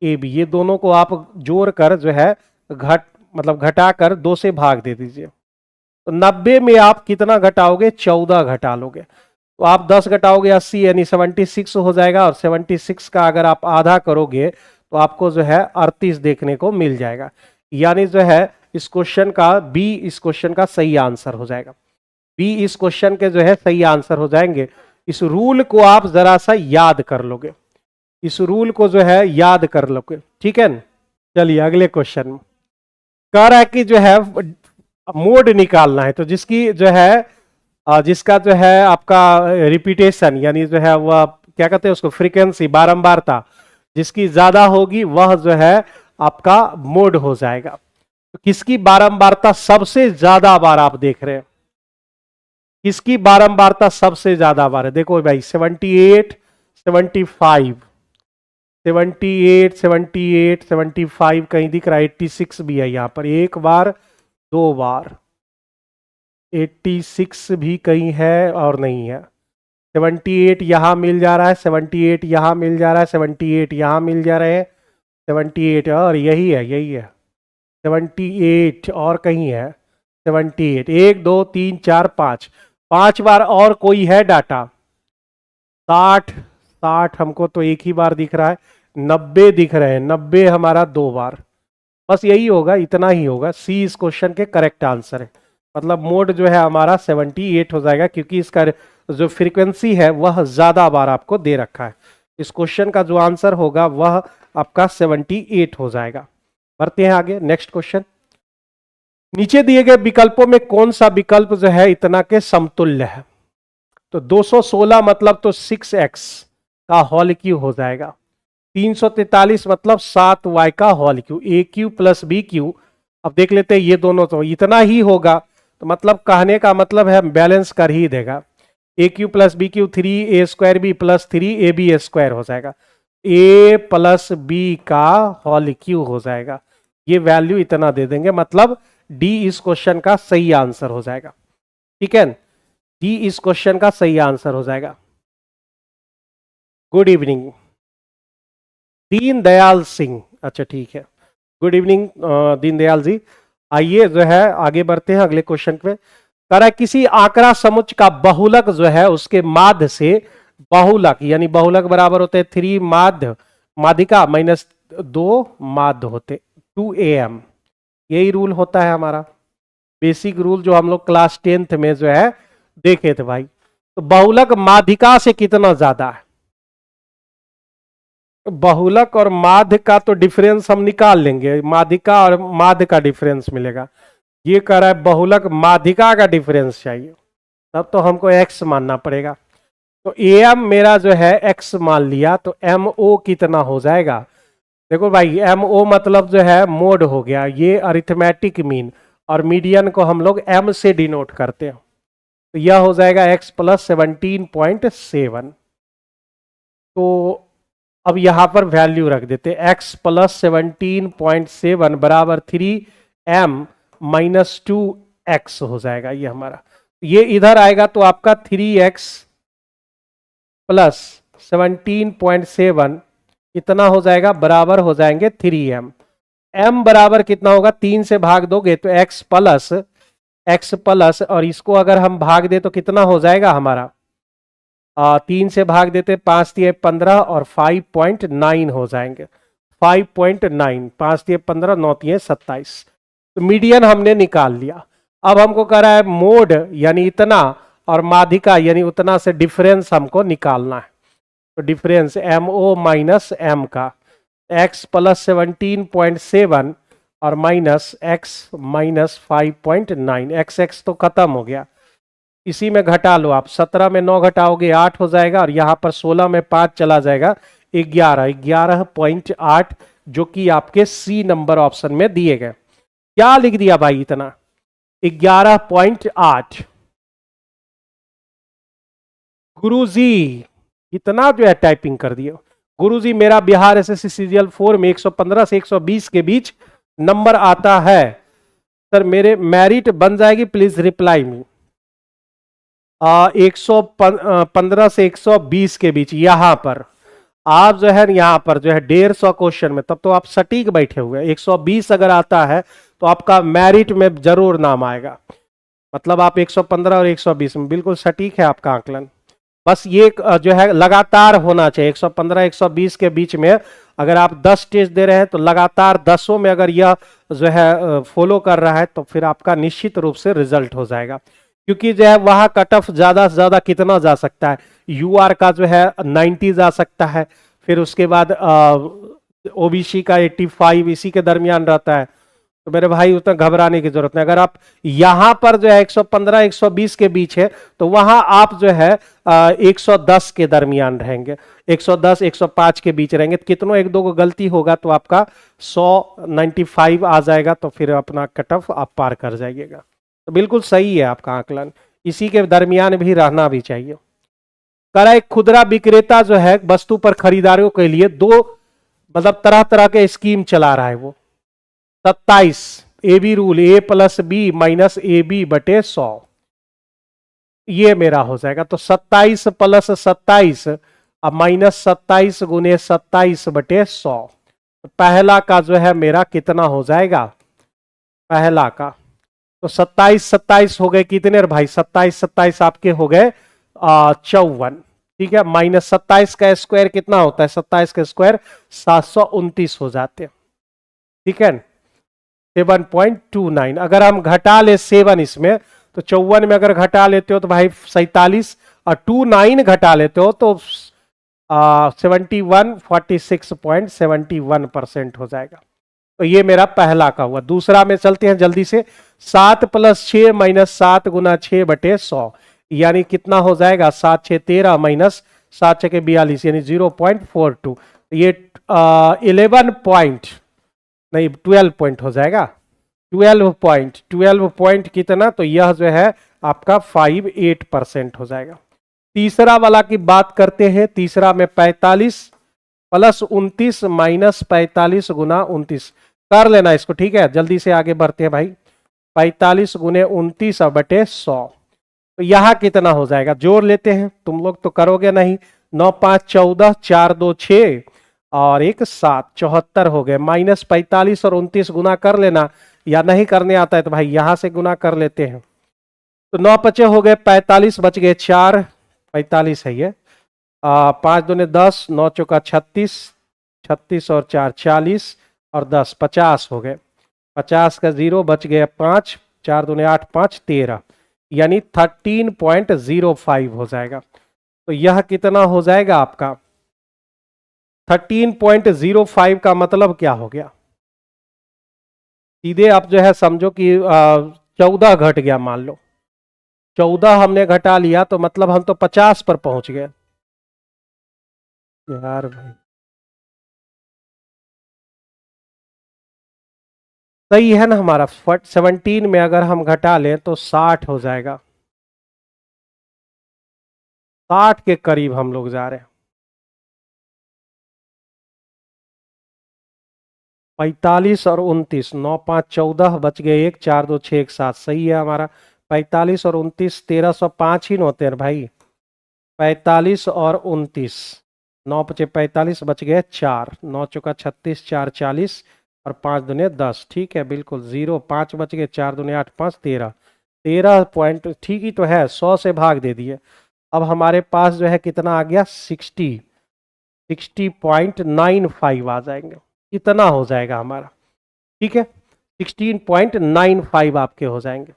A B, ये दोनों को आप जोड़ कर जो है घटा कर 2 से भाग दे दीजिए। तो 90 में आप कितना घटाओगे, 14 घटा लोगे, तो आप 10 घटाओगे 80 यानी 76 हो जाएगा, और 76 का अगर आप आधा करोगे तो आपको जो है 38 देखने को मिल जाएगा। यानी जो है इस क्वेश्चन का बी इस क्वेश्चन का सही आंसर हो जाएगा, बी इस क्वेश्चन के जो है सही आंसर हो जाएंगे। इस रूल को आप जरा सा याद कर लोगे, इस रूल को जो है याद कर लोगे, ठीक है। चलिए अगले क्वेश्चन कह रहा है कि जो है मोड निकालना है, तो जिसकी जो है जिसका जो है आपका रिपीटेशन यानी जो है वह क्या कहते हैं उसको, फ्रीक्वेंसी, बारंबारता जिसकी ज्यादा होगी वह जो है आपका मोड हो जाएगा। तो किसकी बारंबारता सबसे ज्यादा बार आप देख रहे हैं, किसकी बारंबारता सबसे ज्यादा बार है? देखो भाई 78, 75, 78, 78, 75 कहीं दिख रहा है, 86 भी है यहां पर, एक बार, दो बार, 86 भी कहीं है और नहीं है। 78 यहां मिल जा रहा है, 78 यहां मिल जा रहा है, 78 यहां मिल जा रहे हैं, 78 और यही है, यही है 78 और कहीं है 78, 1 2 3 4 5, 5 बार और कोई है डाटा? 60, 60 हमको तो एक ही बार दिख रहा है, 90 दिख रहे हैं, 90 हमारा दो बार। बस यही होगा, इतना ही होगा। सी इस क्वेश्चन के करेक्ट आंसर है। मतलब मोड जो है हमारा 78 हो जाएगा, क्योंकि इसका जो फ्रीक्वेंसी है वह ज्यादा बार आपको दे रखा है। इस क्वेश्चन का जो आंसर होगा वह आपका 78 हो जाएगा। बढ़ते हैं आगे, नेक्स्ट क्वेश्चन। नीचे दिए गए विकल्पों में कौन सा विकल्प जो है इतना के समतुल्य है? तो 216 मतलब तो 6x का होल क्यू हो जाएगा। 343 मतलब 7y का होल क्यू, ए क्यू प्लस बी क्यू। अब देख लेते हैं ये दोनों, तो इतना ही होगा, तो मतलब कहने का मतलब है बैलेंस कर ही देगा। A cube plus b cube 3a² b plus 3ab² हो जाएगा। ए प्लस बी का होल क्यू हो जाएगा। ये वैल्यू इतना दे देंगे, मतलब डी इस क्वेश्चन का सही आंसर हो जाएगा। ठीक है, डी इस क्वेश्चन का सही आंसर हो जाएगा। गुड इवनिंग दीनदयाल सिंह, अच्छा ठीक है, गुड इवनिंग दीनदयाल जी। आइए जो है आगे बढ़ते हैं अगले क्वेश्चन पे। कह रहा है किसी आंकड़ा समुच्च का बहुलक जो है उसके माध्य से बहुलक, यानी बहुलक बराबर होते 3 माध्य माध्यिका माइनस 2 माध्य होते 2am। यही रूल होता है हमारा बेसिक रूल, जो हम लोग क्लास 10th में जो है देखे थे भाई। तो बहुलक माध्यिका से कितना ज्यादा है? बहुलक और माध्य का तो डिफरेंस हम निकाल लेंगे, माध्यिका और माध्य का डिफरेंस मिलेगा। ये कह रहा है बहुलक माध्यिका का डिफरेंस चाहिए, तब तो हमको x मानना पड़ेगा। तो am मेरा जो है x मान लिया, तो mo कितना हो जाएगा? देखो भाई mo मतलब जो है मोड हो गया, ये अरिथमेटिक मीन, और मीडियन को हम लोग m से डिनोट करते हैं। तो यह हो जाएगा x प्लस 17.7। तो अब यहां पर वैल्यू रख देते, x प्लस 17.7 बराबर 3m माइनस 2x हो जाएगा ये हमारा। ये इधर आएगा तो आपका 3x प्लस 17.7 कितना हो जाएगा? बराबर हो जाएंगे 3m। m बराबर कितना होगा? 3 से भाग दोगे तो x प्लस और इसको अगर हम भाग दे तो कितना हो जाएगा हमारा? 3 से भाग देते, 5 दिए 15 और 5.9 हो जाएंगे। 5.9, 5 दिए 15, 9 दिए 27। तो मीडियन हमने निकाल लिया। अब हमको कह रहा है मोड यानी इतना और माध्यिका यानी उतना से डिफरेंस हमको निकालना है। तो डिफरेंस MO माइनस M का, x प्लस 17.7 और माइनस x माइनस 5.9। x तो खत्म हो गया, इसी में घटा लो आप, 17 में 9 घटाओगे 8 हो जाएगा, और यहां पर 16 में 5 चला जाएगा 11.8, जो कि आपके सी नंबर ऑप्शन में दिए गए। क्या लिख दिया भाई इतना? 11.8। गुरुजी इतना जो है टाइपिंग कर दिया। गुरुजी मेरा बिहार एसएससी सीरियल 4 में 115 से 120 के बीच नंबर आता है सर, मेरे मेरिट बन जाएगी, प्लीज रिप्लाई मी। 115 से 120 के बीच यहां पर आप जो है यहां पर जो है 150 क्वेश्चन में, तब तो आप सटीक बैठे हुए। 120 अगर आता है तो आपका मेरिट में जरूर नाम आएगा, मतलब आप 115 और 120 में बिल्कुल सटीक है आपका आंकलन। बस ये जो है लगातार होना चाहिए, 115 120 के बीच में अगर आप 10 टेस्ट दे रहे हैं तो लगातार 10 में अगर यह जो है फॉलो कर रहा है तो फिर आपका निश्चित रूप से रिजल्ट हो जाएगा। क्योंकि जो है वहां कट ऑफ ज्यादा से ज्यादा कितना जा सकता है? यूआर का जो है 90 जा सकता है, फिर उसके बाद ओबीसी का 85 इसी के दरमियान रहता है। तो मेरे भाई उतना घबराने की जरूरत नहीं। अगर आप यहां पर जो है 115 120 के बीच है तो वहां आप जो है 110 के दरमियान रहेंगे, 110 105 के बीच रहेंगे। तो कितनों एक दो को गलती होगा तो आपका 195 आ जाएगा, तो फिर अपना कट ऑफ आप पार कर जाइएगा। तो बिल्कुल सही है आपका आकलन। इसी के दरमियान भी रहना भी चाहिए। करा एक खुदरा विक्रेता जो है वस्तु पर खरीदारों के लिए दो मतलब तरह तरह के स्कीम चला रहा है वो। 27 A B rule, A plus B minus A B बटे 100, ये मेरा हो जाएगा। तो 27 प्लस 27 अब माइनस 27 गुने 27 बटे 100। पहला का जो है मेरा कितना हो जाएगा, पहला का तो 27 हो गए कितने भाई, 27 आपके हो गए 54, ठीक है। माइनस 27 का स्क्वायर कितना होता है, 27 का स्क्वायर 729 हो जाते हैं, ठीक है। 7.29 अगर हम घटा ले 7 इसमें तो 54 में अगर घटा लेते हो तो भाई 47 और 29 घटा लेते हो तो 46.71% हो जाएगा। तो ये मेरा पहला का हुआ। दूसरा में चलते हैं जल्दी से। 7 प्लस 6 माइनस 7 गुना 6 बटे 100 यानी कितना हो जाएगा, 7 6 13 माइनस 7 6 42 यानी 0.42। ये 11 पॉइंट नहीं 12 पॉइंट हो जाएगा, 12 पॉइंट कितना, तो यह जो है आपका 58% हो जाएगा। तीसरा वाला की बात करते हैं। तीसरा में 45 प्लस 29 माइनस 45 गुना 29 कर लेना इसको, ठीक है। जल्दी से आगे बढ़ते हैं भाई। 45 गुने 29 बटे 100 तो यहां कितना हो जाएगा, जोड़ लेते हैं, तुम लोग तो करोगे नहीं। 9 5 14 4 2 6 और 1 7 74 हो गए। माइनस 45 और 29 गुना कर लेना, या नहीं करने आता है तो भाई यहां से गुना कर लेते हैं। तो 9 5 हो गए 45 बच गए 4, 45 है ये। 5 दूने 10, 9 चौका 36, 36 और 4 40 और 10 50 हो गए। 50 का 0 बच गए 5, 4 दूने 8 5 13 यानी 13.05 हो जाएगा। तो यह कितना हो जाएगा आपका 13.05 का मतलब क्या हो गया, सीधे आप जो है समझो कि 14 घट गया। मान लो 14 हमने घटा लिया तो मतलब हम तो 50 पर पहुंच गए यार भाई। सही है ना हमारा। 17 में अगर हम घटा लें तो 60 हो जाएगा, 60 के करीब हम लोग जा रहे हैं। 45 और 29, 9 5 14 बच गए 1 4 2 6 1 7 सही है हमारा। 45 और 29 1305 ही होते हैं भाई। 45 और 29 9 5 45 बच गए 4, 9 चौका 36 4 40 और 5 दूने 10, ठीक है बिल्कुल। 0 5 बच गए 4 दूने 8 5 13 पॉइंट, ठीक ही तो है। 100 से भाग दे दिए। अब हमारे पास जो है कितना आ गया 60.95 आ जाएंगे, इतना हो जाएगा हमारा, ठीक है। 16.95 आपके हो जाएंगे।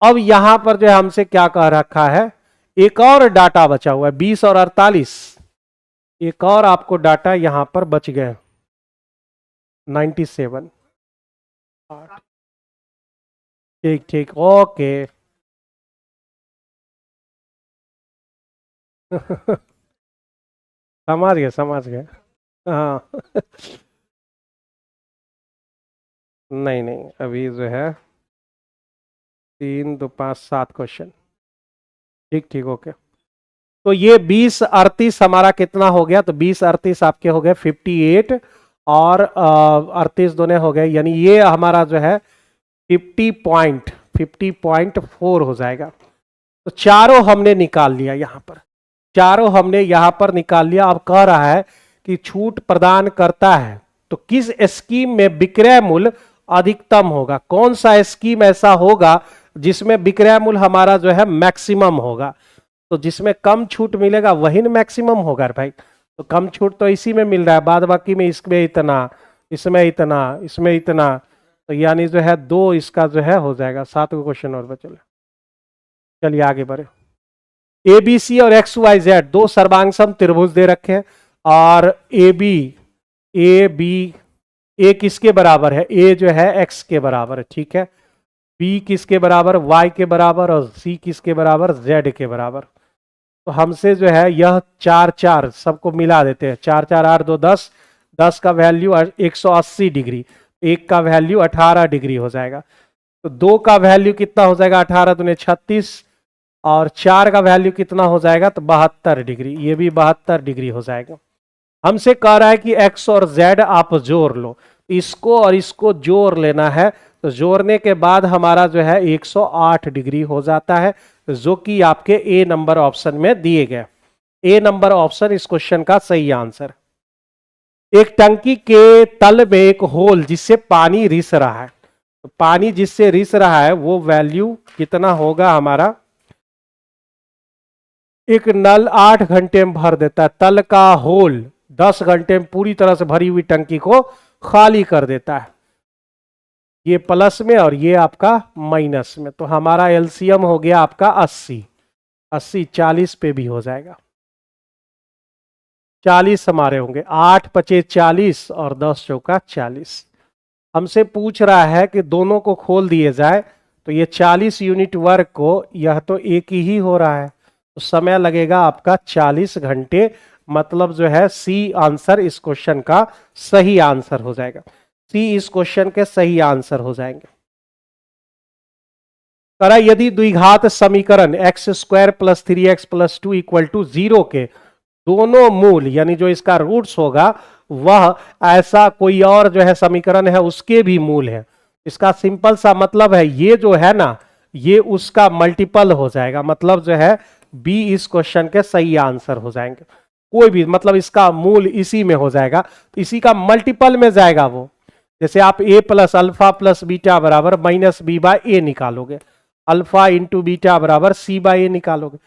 अब यहां पर जो है हमसे क्या कह रखा है, एक और डाटा बचा हुआ है 20 और 48, एक और आपको डाटा यहां पर बच गए 97। ठीक ठीक ओके। समझ गए हाँ। नहीं नहीं अभी जो है 3 2 5 7 क्वेश्चन, ठीक ठीक ओके। तो ये 20 38 हमारा कितना हो गया, तो 20 38 आपके हो गए 58 और 38 दोनों हो गए, यानी ये हमारा जो है 50.4 हो जाएगा। तो चारों हमने निकाल लिया यहां पर, चारों हमने यहां पर निकाल लिया। अब कह रहा है कि छूट प्रदान करता है तो किस स्कीम में विक्रय मूल्य अधिकतम होगा, कौन सा स्कीम ऐसा होगा जिसमें विक्रय मूल्य हमारा जो है मैक्सिमम होगा। तो जिसमें कम छूट मिलेगा वही ना मैक्सिमम होगा भाई। तो कम छूट तो इसी में मिल रहा है, बाद बाकी में इसमें इतना, इसमें इतना, इसमें इतना, तो यानी जो है 2 इसका जो है हो जाएगा। 7 क्वेश्चन और बचे। चलिए आगे बढ़े। ए बी सी और एक्स वाई जेड दो सर्वांगसम त्रिभुज दे रखे हैं और ए बी ए किसके बराबर है, ए जो है एक्स के बराबर है, ठीक है। बी किसके बराबर, वाई के बराबर, और सी किसके बराबर, जेड के बराबर। तो हमसे जो है यह 4 4 सबको मिला देते हैं। 4 4 8 2 10, 10 का वैल्यू 180 डिग्री, 1 का वैल्यू 18 डिग्री हो जाएगा। तो 2 का वैल्यू कितना हो जाएगा, 18 दूने 36, और 4 का वैल्यू कितना हो जाएगा, तो 72 डिग्री, ये भी 72 डिग्री हो जाएगा। हमसे कह रहा है कि x और z आप जोड़ लो, इसको और इसको जोड़ लेना है, तो जोड़ने के बाद हमारा जो है 108 डिग्री हो जाता है, जो कि आपके ए नंबर ऑप्शन में दिए गए। ए नंबर ऑप्शन इस क्वेश्चन का सही आंसर। एक टंकी के तल में एक होल जिससे पानी रिस रहा है, तो पानी जिससे रिस रहा है वो वैल्यू कितना होगा हमारा। एक नल 8 घंटे में भर देता है, तल का होल 10 घंटे में पूरी तरह से भरी हुई टंकी को खाली कर देता है, ये प्लस में और ये आपका माइनस में। तो हमारा एलसीएम हो गया आपका 80, 80 40 पे भी हो जाएगा, 40 हमारे होंगे, 8 पचे 40 और 10 चौका 40। हमसे पूछ रहा है कि दोनों को खोल दिए जाए, तो ये 40 यूनिट वर्क को, यह तो एक ही हो रहा है, तो समय लगेगा आपका 40 घंटे, मतलब जो है सी आंसर इस क्वेश्चन का सही आंसर हो जाएगा। सी इस क्वेश्चन के सही आंसर हो जाएंगे। करा यदि द्विघात समीकरण x square plus 3x plus 2 equal to 0 के दोनों मूल, यानी जो इसका रूट्स होगा वह ऐसा कोई और जो है समीकरण है उसके भी मूल है, इसका सिंपल सा मतलब है ये जो है ना, ये उसका मल्टीपल हो जाएगा, मतलब जो है बी इस क्वेश्चन के सही आंसर हो जाएंगे। कोई भी मतलब इसका मूल इसी में हो जाएगा, तो इसी का मल्टीपल में जाएगा वो। जैसे आप a plus alpha plus beta बराबर माइनस बी बाय ए निकालोगे, अल्फा इंटू बीटा बराबर सी बाय ए निकालोगे,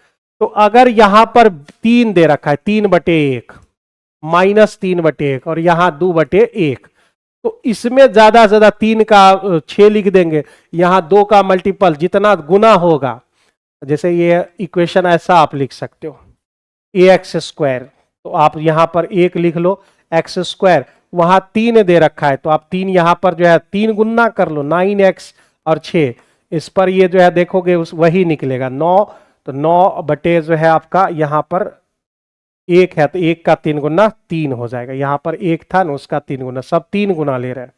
तो अगर यहां पर 3 दे रखा है, 3/1 माइनस 3/1 और यहां 2/1, तो इसमें ज्यादा से ज्यादा 3 का 6 लिख देंगे, यहां 2 का मल्टीपल जितना गुना होगा, जैसे ये इक्वेशन ऐसा आप लिख सकते हो ax स्क्वायर, तो आप यहां पर 1 लिख लो, एक्स स्क्वायर, वहां 3 दे रखा है तो आप 3 यहां पर जो है 3 गुना कर लो, 9x और 6, इस पर ये जो है देखोगे उस वही निकलेगा 9, तो 9 बटे जो है आपका यहां पर 1 है, तो 1 का 3 गुना 3 हो जाएगा, यहां पर 1 था ना उसका 3 गुना, सब 3 गुना ले रहे हैं।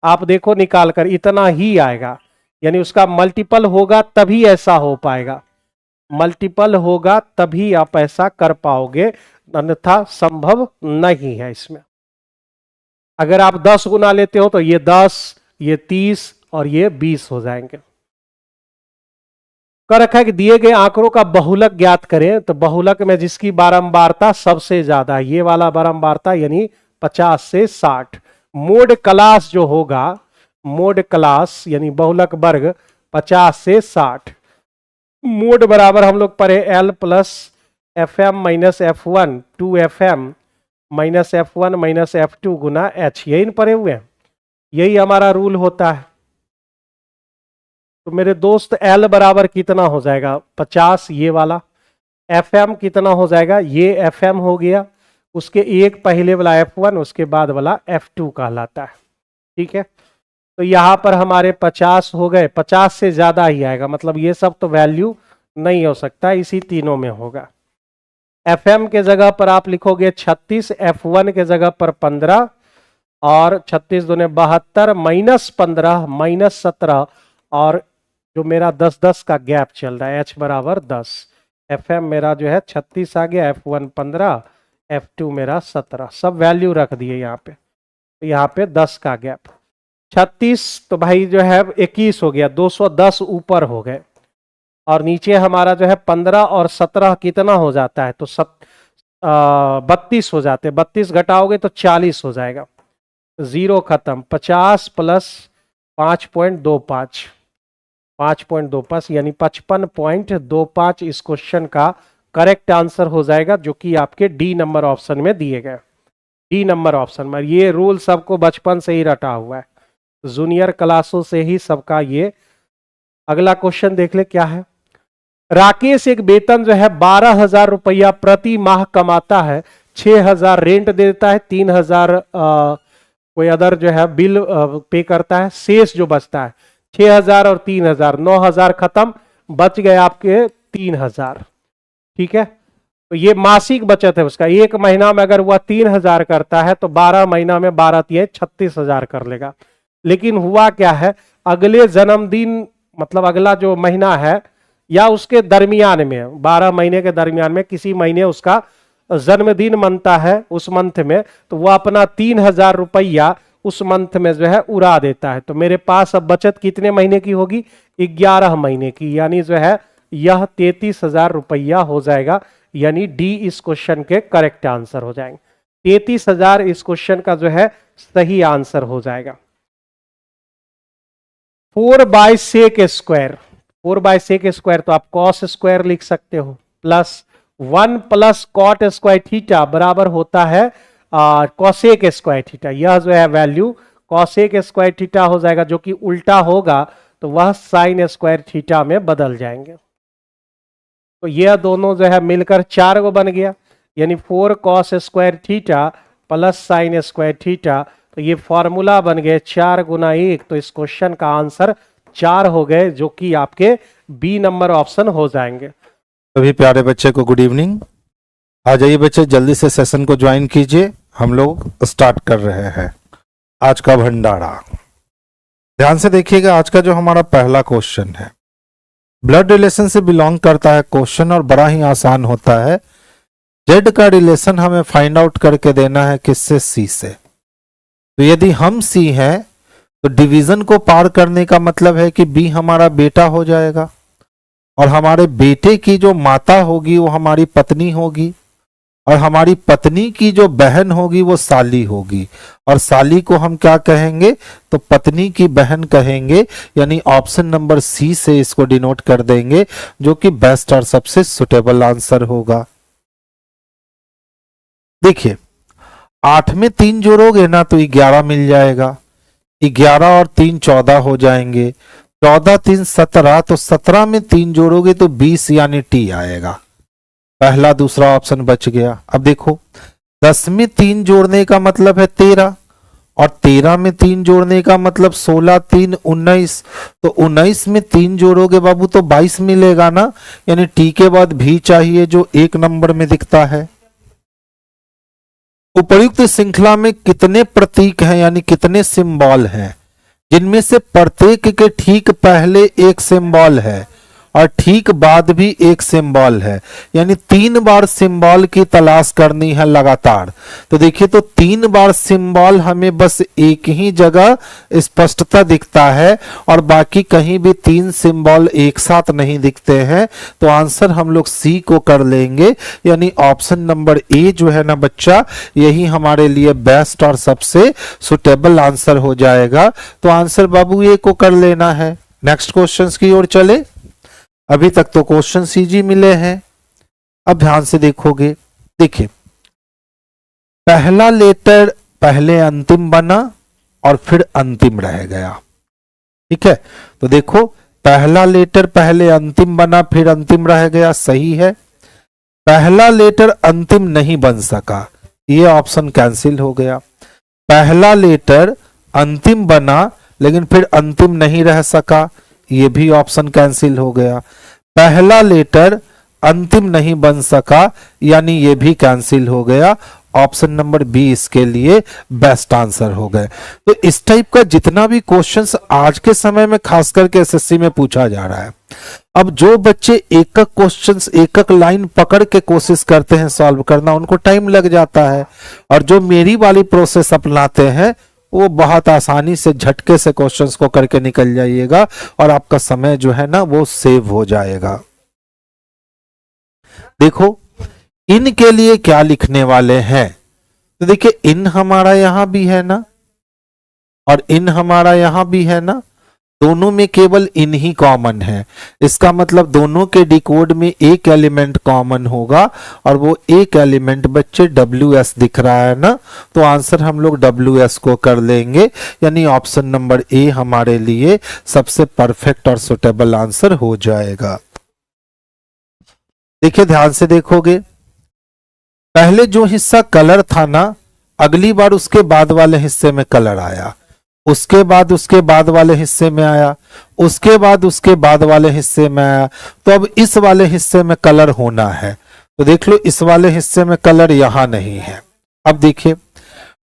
आप देखो निकाल कर इतना ही आएगा, यानी उसका मल्टीपल होगा तभी ऐसा हो पाएगा, मल्टीपल होगा तभी आप ऐसा कर पाओगे, अन्यथा संभव नहीं है इसमें। अगर आप 10 गुना लेते हो तो ये 10, ये 30 और ये 20 हो जाएंगे। कर रखा है कि दिए गए आंकड़ों का बहुलक ज्ञात करें, तो बहुलक में जिसकी बारंबारता सबसे ज्यादा, ये वाला बारंबारता यानी 50 से 60, मोड क्लास जो होगा, मोड क्लास यानी बहुलक वर्ग 50 से 60, मोड बराबर हम लोग पढ़े L plus FM minus F1 2FM minus F1 minus F2 गुना H, यही पढ़े हुए हैं, यही हमारा रूल होता है। तो मेरे दोस्त L बराबर कितना हो जाएगा 50, ये वाला, FM कितना हो जाएगा, ये FM हो गया, उसके एक पहले वाला F1 उसके बाद वाला F2 कहलाता है, ठीक है। तो यहां पर हमारे 50 हो गए, 50 से ज्यादा ही आएगा, मतलब ये सब तो वैल्यू नहीं हो सकता, इसी तीनों में होगा। FM के जगह पर आप लिखोगे 36, F1 के जगह पर 15 और 36 दूने 72 माइनस 15 माइनस 17, और जो मेरा 10-10 का गैप चल रहा है H बराबर 10, FM मेरा जो है 36 आ गया, F1 15, F2 मेरा 17, सब वैल्यू रख दिए यहाँ पे, तो यहाँ पे 10 का गैप, 36 तो भाई जो है 21 हो गया, 210 ऊपर हो गए, और नीचे हमारा जो है 15 और 17 कितना हो जाता है, तो 32 हो जाते, 32 घटाओगे तो 40 हो जाएगा, जीरो खत्म, 50 प्लस 5.25 5.25 यानी 55.25 इस क्वेश्चन का करेक्ट आंसर हो जाएगा, जो कि आपके डी नंबर ऑप्शन में दिए गए, डी नंबर ऑप्शन में। ये रूल सबको बचपन से ही रटा हुआ है, जूनियर क्लासों से ही सबका ये। अगला क्वेश्चन देख ले क्या है। राकेश एक वेतन जो है 12,000 रुपया प्रति माह कमाता है, 6,000 रेंट देता है, 3,000 कोई अदर जो है बिल पे करता है, शेष जो बचता है 6,000 और 3,000, 9,000 खत्म, बच गए आपके 3,000, ठीक है। तो ये मासिक बचत है उसका, एक महीना में अगर वह 3,000 करता है तो 12 महीना में 12 36,000 कर लेगा। लेकिन हुआ क्या है, अगले जन्मदिन मतलब अगला जो महीना है या उसके दरमियान में 12 महीने के दरमियान में किसी महीने उसका जन्मदिन मनता है उस मंथ में, तो वो अपना 3,000 रुपया उस मंथ में जो है उड़ा देता है। तो मेरे पास अब बचत कितने महीने की होगी? 11 महीने की, यानी जो है यह 33,000 रुपया हो जाएगा, यानी डी इस क्वेश्चन के करेक्ट आंसर हो जाएंगे। 33,000 इस क्वेश्चन का जो है सही आंसर हो जाएगा। 4/sec², 4/sec² तो आप cos स्क्वायर लिख सकते हो, प्लस 1 + cot² बराबर होता है cosec²। यह जो है वैल्यू cosec² हो जाएगा, जो कि उल्टा होगा तो वह sin² में बदल जाएंगे। तो यह दोनों जो है मिलकर 4 को बन गया, यानी 4 cos² प्लस sin²। तो ये फॉर्मूला बन गए 4 × 1। तो इस क्वेश्चन का आंसर 4 हो गए, जो कि आपके बी नंबर ऑप्शन हो जाएंगे। सभी प्यारे बच्चे को गुड इवनिंग। आ जाइए बच्चे, जल्दी से सेशन को ज्वाइन कीजिए। हम लोग स्टार्ट कर रहे हैं आज का भंडारा। ध्यान से देखिएगा, आज का जो हमारा पहला क्वेश्चन है ब्लड रिलेशन से बिलोंग करता है क्वेश्चन, और बड़ा ही आसान होता है। जेड का रिलेशन हमें फाइंड आउट करके देना है किससे? सी से। तो यदि हम सी हैं तो डिवीजन को पार करने का मतलब है कि बी हमारा बेटा हो जाएगा, और हमारे बेटे की जो माता होगी वो हमारी पत्नी होगी, और हमारी पत्नी की जो बहन होगी वो साली होगी, और साली को हम क्या कहेंगे? तो पत्नी की बहन कहेंगे। यानी ऑप्शन नंबर सी से इसको डिनोट कर देंगे, जो कि बेस्ट और सबसे सुटेबल आंसर होगा। देखिए 8 में 3 जोड़ोगे ना तो 11 मिल जाएगा, 11 और 3 14 हो जाएंगे, 14 3 17, तो 17 में 3 जोड़ोगे तो 20, यानी टी आएगा। पहला दूसरा ऑप्शन बच गया। अब देखो 10 में 3 जोड़ने का मतलब है 13, और 13 में 3 जोड़ने का मतलब 16 3 19, तो 19 में 3 जोड़ोगे बाबू तो 22 मिलेगा ना, यानी टी के बाद भी चाहिए जो 1 नंबर में दिखता है। उपर्युक्त श्रृंखला में कितने प्रतीक हैं, यानी कितने सिंबल हैं, जिनमें से प्रत्येक के ठीक पहले एक सिंबल है और ठीक बाद भी एक सिंबल है, यानी 3 बार सिंबल की तलाश करनी है लगातार। तो देखिए, तो 3 बार सिंबल हमें बस एक ही जगह स्पष्टता दिखता है, और बाकी कहीं भी 3 सिंबल एक साथ नहीं दिखते हैं। तो आंसर हम लोग सी को कर लेंगे, यानी ऑप्शन नंबर ए जो है ना बच्चा, यही हमारे लिए बेस्ट और सबसे सुटेबल आंसर हो जाएगा। तो आंसर बाबू ए को कर लेना है। नेक्स्ट क्वेश्चन की ओर चले। अभी तक तो क्वेश्चन सीजी मिले हैं, अब ध्यान से देखोगे। देखिए पहला लेटर पहले अंतिम बना और फिर अंतिम रह गया, ठीक है। तो देखो पहला लेटर पहले अंतिम बना फिर अंतिम रह गया, सही है। पहला लेटर अंतिम नहीं बन सका, ये ऑप्शन कैंसिल हो गया। पहला लेटर अंतिम बना लेकिन फिर अंतिम नहीं रह सका, ये भी ऑप्शन कैंसिल हो गया। पहला लेटर अंतिम नहीं बन सका, यानी ये भी कैंसिल हो गया। ऑप्शन नंबर बी इसके लिए बेस्ट आंसर हो गए। तो इस टाइप का जितना भी क्वेश्चंस आज के समय में खास करके एसएससी में पूछा जा रहा है, अब जो बच्चे एक एक क्वेश्चंस एक एक लाइन पकड़ के कोशिश करते हैं सॉल्व करना, उनको टाइम लग जाता है, और जो मेरी वाली प्रोसेस अपनाते हैं वो बहुत आसानी से झटके से क्वेश्चंस को करके निकल जाइएगा, और आपका समय जो है ना वो सेव हो जाएगा। देखो इन के लिए क्या लिखने वाले हैं, तो देखिए इन हमारा यहां भी है ना, और इन हमारा यहां भी है ना, दोनों में केवल इन ही कॉमन है। इसका मतलब दोनों के डिकोड में एक एलिमेंट कॉमन होगा, और वो एक एलिमेंट बच्चे WS दिख रहा है ना, तो आंसर हम लोग WS को कर लेंगे, यानी ऑप्शन नंबर ए हमारे लिए सबसे परफेक्ट और सुटेबल आंसर हो जाएगा। देखिए ध्यान से देखोगे, पहले जो हिस्सा कलर था ना, अगली बार उसके बाद वाले हिस्से में कलर आया, उसके बाद उसके बाद वाले हिस्से में आया, उसके बाद उसके बाद वाले हिस्से में आया। तो अब इस वाले हिस्से में कलर होना है, तो देख लो इस वाले हिस्से में कलर यहां नहीं है। अब देखिए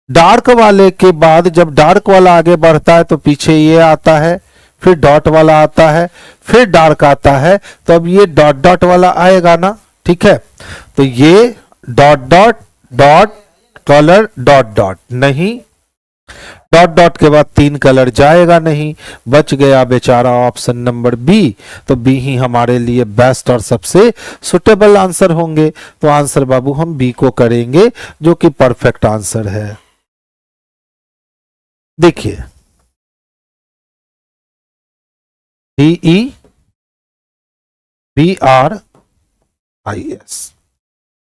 डार्क वाले के बाद जब डार्क वाला आगे बढ़ता है तो पीछे ये आता है, फिर डॉट वाला आता है, फिर डार्क आता है, तो अब ये डॉट डॉट वाला आएगा ना, ठीक है। तो ये dot dot dot colour dot dot नहीं, डॉट डॉट के बाद 3 कलर जाएगा नहीं, बच गया बेचारा ऑप्शन नंबर बी। तो बी ही हमारे लिए बेस्ट और सबसे सुटेबल आंसर होंगे। तो आंसर बाबू हम बी को करेंगे, जो कि परफेक्ट आंसर है। देखिए DEBRIS,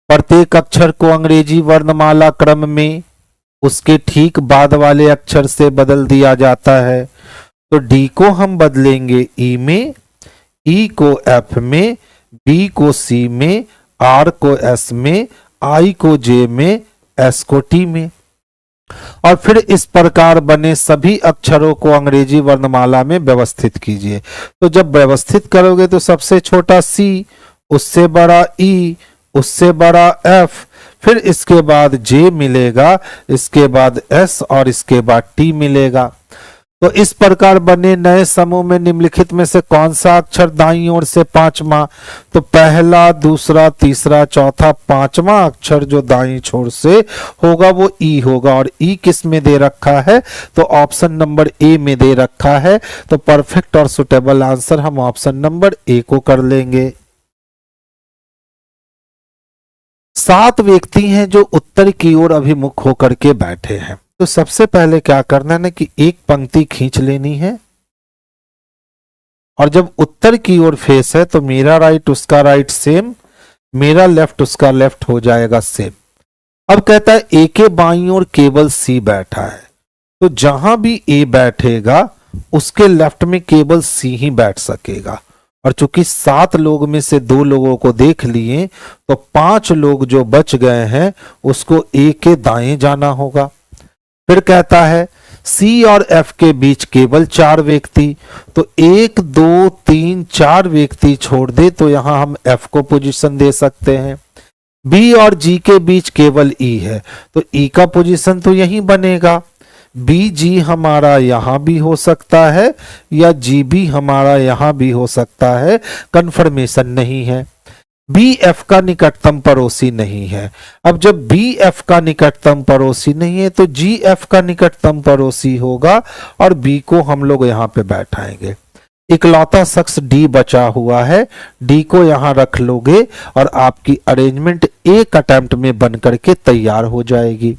प्रत्येक अक्षर को अंग्रेजी वर्णमाला क्रम में उसके ठीक बाद वाले अक्षर से बदल दिया जाता है। तो डी को हम बदलेंगे ई में, ई को एफ में, बी को सी में, आर को एस में, आई को जे में, एस को टी में। और फिर इस प्रकार बने सभी अक्षरों को अंग्रेजी वर्णमाला में व्यवस्थित कीजिए। तो जब व्यवस्थित करोगे तो सबसे छोटा सी, उससे बड़ा ई, उससे बड़ा एफ, फिर इसके बाद जे मिलेगा, इसके बाद एस और इसके बाद टी मिलेगा। तो इस प्रकार बने नए समूह में निम्नलिखित में से कौन सा अक्षर दाईं ओर से पांचवा? तो पहला, दूसरा, तीसरा, चौथा, पांचवा अक्षर जो दाईं छोर से होगा वो ई होगा। और ई किस में दे रखा है? तो ऑप्शन नंबर ए में दे रखा है। तो परफेक्ट और सुटेबल आंसर हम ऑप्शन नंबर ए को कर लेंगे। 7 व्यक्ति हैं जो उत्तर की ओर अभिमुख होकर के बैठे हैं। तो सबसे पहले क्या करना है ना कि एक पंक्ति खींच लेनी है, और जब उत्तर की ओर फेस है तो मेरा राइट उसका राइट सेम, मेरा लेफ्ट उसका लेफ्ट हो जाएगा सेम। अब कहता है ए के बाईं ओर केवल सी बैठा है, तो जहां भी ए बैठेगा उसके लेफ्ट में केवल सी ही बैठ सकेगा। और चूंकि 7 लोग में से 2 लोगों को देख लिए तो 5 लोग जो बच गए हैं उसको ए के दाएं जाना होगा। फिर कहता है सी और एफ के बीच केवल 4 व्यक्ति, तो 1 2 3 4 व्यक्ति छोड़ दे तो यहां हम एफ को पोजीशन दे सकते हैं। बी और जी के बीच केवल ई है, तो ई का पोजीशन तो यही बनेगा। बी जी हमारा यहां भी हो सकता है या जी भी हमारा यहां भी हो सकता है, कंफर्मेशन नहीं है। बी एफ का निकटतम पड़ोसी नहीं है। अब जब बी एफ का निकटतम पड़ोसी नहीं है तो जी एफ का निकटतम पड़ोसी होगा, और बी को हम लोग यहां पे बैठाएंगे। इकलौता शख्स डी बचा हुआ है, डी को यहां रख लोगे और आपकी अरेंजमेंट एक अटेम्प्ट में बन करके तैयार हो जाएगी।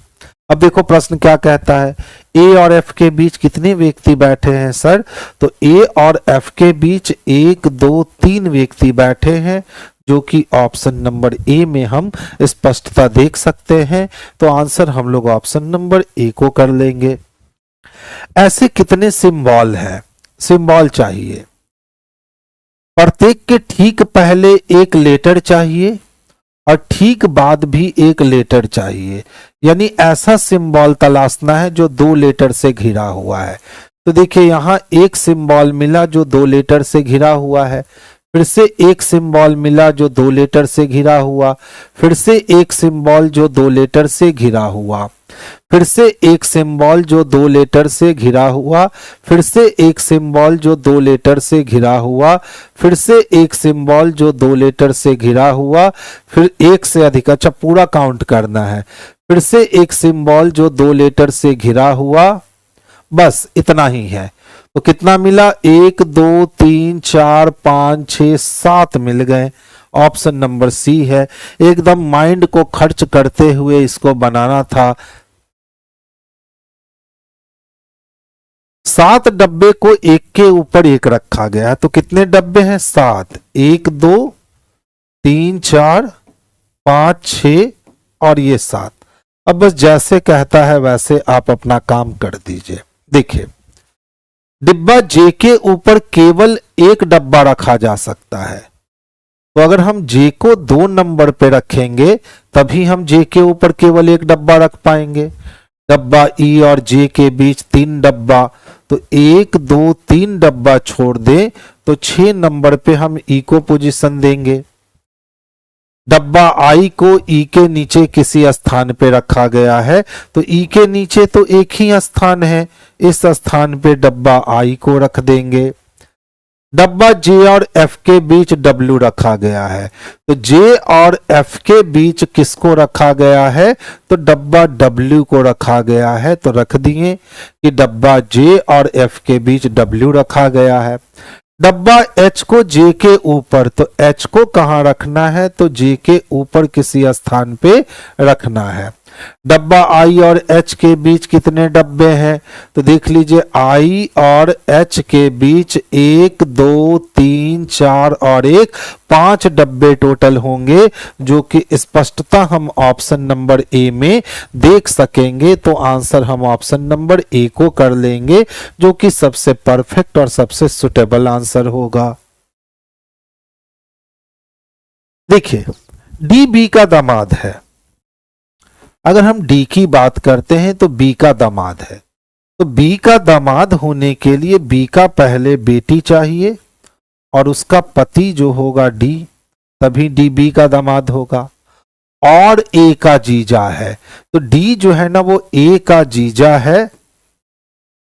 अब देखो प्रश्न क्या कहता है, ए और एफ के बीच कितने व्यक्ति बैठे हैं सर? तो ए और एफ के बीच 1 2 3 व्यक्ति बैठे हैं, जो कि ऑप्शन नंबर ए में हम स्पष्टता देख सकते हैं। तो आंसर हम लोग ऑप्शन नंबर ए को कर लेंगे। ऐसे कितने सिंबल हैं? सिंबल चाहिए, प्रत्येक के ठीक पहले एक लेटर चाहिए और ठीक बाद भी एक लेटर चाहिए, यानी ऐसा सिंबल तलाशना है जो 2 लेटर से घिरा हुआ है। तो देखिए यहां एक सिंबल मिला जो 2 लेटर से घिरा हुआ है, फिर से एक सिंबल मिला जो 2 लेटर से घिरा हुआ, फिर से एक सिंबल जो 2 लेटर से घिरा हुआ, फिर से एक सिंबल जो 2 लेटर से घिरा हुआ, फिर से एक सिंबल जो 2 लेटर से घिरा हुआ, फिर से एक सिंबल जो 2 लेटर से घिरा हुआ, फिर एक से अधिक, अच्छा पूरा काउंट करना है, फिर से एक सिंबल जो 2 लेटर से घिरा हुआ, बस इतना ही है। तो कितना मिला? 1 2 3 4 5 6 7 मिल गए। ऑप्शन नंबर सी है। एकदम माइंड को खर्च करते हुए इसको बनाना था। 7 डब्बे को एक के ऊपर एक रखा गया है, तो कितने डब्बे हैं? 7, 1 2 3 4 5 6 और ये 7। अब बस जैसे कहता है वैसे आप अपना काम कर दीजिए। देखिए डिब्बा जे के ऊपर केवल एक डब्बा रखा जा सकता है, तो अगर हम जे को 2 नंबर पे रखेंगे तभी हम जे के ऊपर केवल एक डब्बा रख पाएंगे। डब्बा ई और जे के बीच 3 डब्बा, तो 1 2 3 डब्बा छोड़ दें तो 6 नंबर पे हम ई को पोजीशन देंगे। डब्बा आई को ई के नीचे किसी स्थान पे रखा गया है, तो ई के नीचे तो एक ही स्थान है, इस स्थान पे डब्बा आई को रख देंगे। डब्बा जे और एफ के बीच डब्ल्यू रखा गया है, तो जे और एफ के बीच किसको रखा गया है, तो डब्बा डब्ल्यू को रखा गया है। तो रख दिए कि डब्बा जे और एफ के बीच डब्ल्यू रखा गया है। डब्बा एच को जे के ऊपर, तो एच को कहां रखना है, तो जे के ऊपर किसी स्थान पे रखना है। डब्बा आई और एच के बीच कितने डब्बे हैं, तो देख लीजिए आई और एच के बीच 1 2 3 4 और 1 5 डब्बे टोटल होंगे, जो कि स्पष्टता हम ऑप्शन नंबर ए में देख सकेंगे। तो आंसर हम ऑप्शन नंबर ए को कर लेंगे, जो कि सबसे परफेक्ट और सबसे सुटेबल आंसर होगा। देखिए डी बी का दामाद है। अगर हम डी की बात करते हैं तो बी का दामाद है, तो बी का दामाद होने के लिए बी का पहले बेटी चाहिए और उसका पति जो होगा डी, तभी डी बी का दामाद होगा। और ए का जीजा है, तो डी जो है ना वो ए का जीजा है,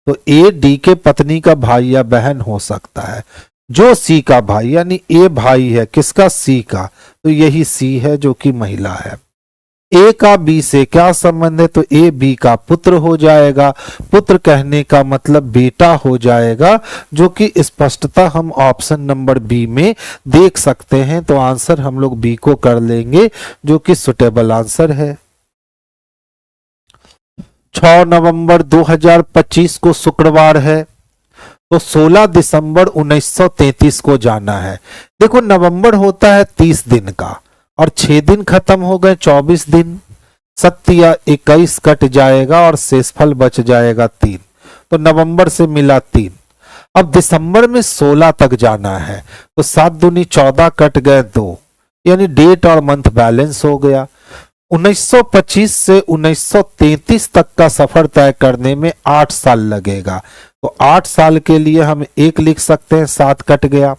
तो ए डी के पत्नी का भाई या बहन हो सकता है। जो सी का भाई, यानी ए भाई है किसका, सी का, तो यही सी है जो कि महिला है। ए का बी से क्या संबंध है, तो ए बी का पुत्र हो जाएगा। पुत्र कहने का मतलब बेटा हो जाएगा, जो कि स्पष्टता हम ऑप्शन नंबर बी में देख सकते हैं। तो आंसर हम लोग बी को कर लेंगे, जो कि सुटेबल आंसर है। 6 नवंबर 2025 को शुक्रवार है, तो 16 दिसंबर 1933 को जाना है। देखो नवंबर होता है 30 दिन का, और 6 दिन खत्म हो गए, 24 दिन, 7 या 21 कट जाएगा और शेषफल बच जाएगा 3, तो नवंबर से मिला 3। अब दिसंबर में 16 तक जाना है, तो 7 दूनी 14 कट गए 2, यानी डेट और मंथ बैलेंस हो गया। 1925 से 1933 तक का सफर तय करने में 8 साल लगेगा, तो 8 साल के लिए हम 1 लिख सकते हैं, 7 कट गया।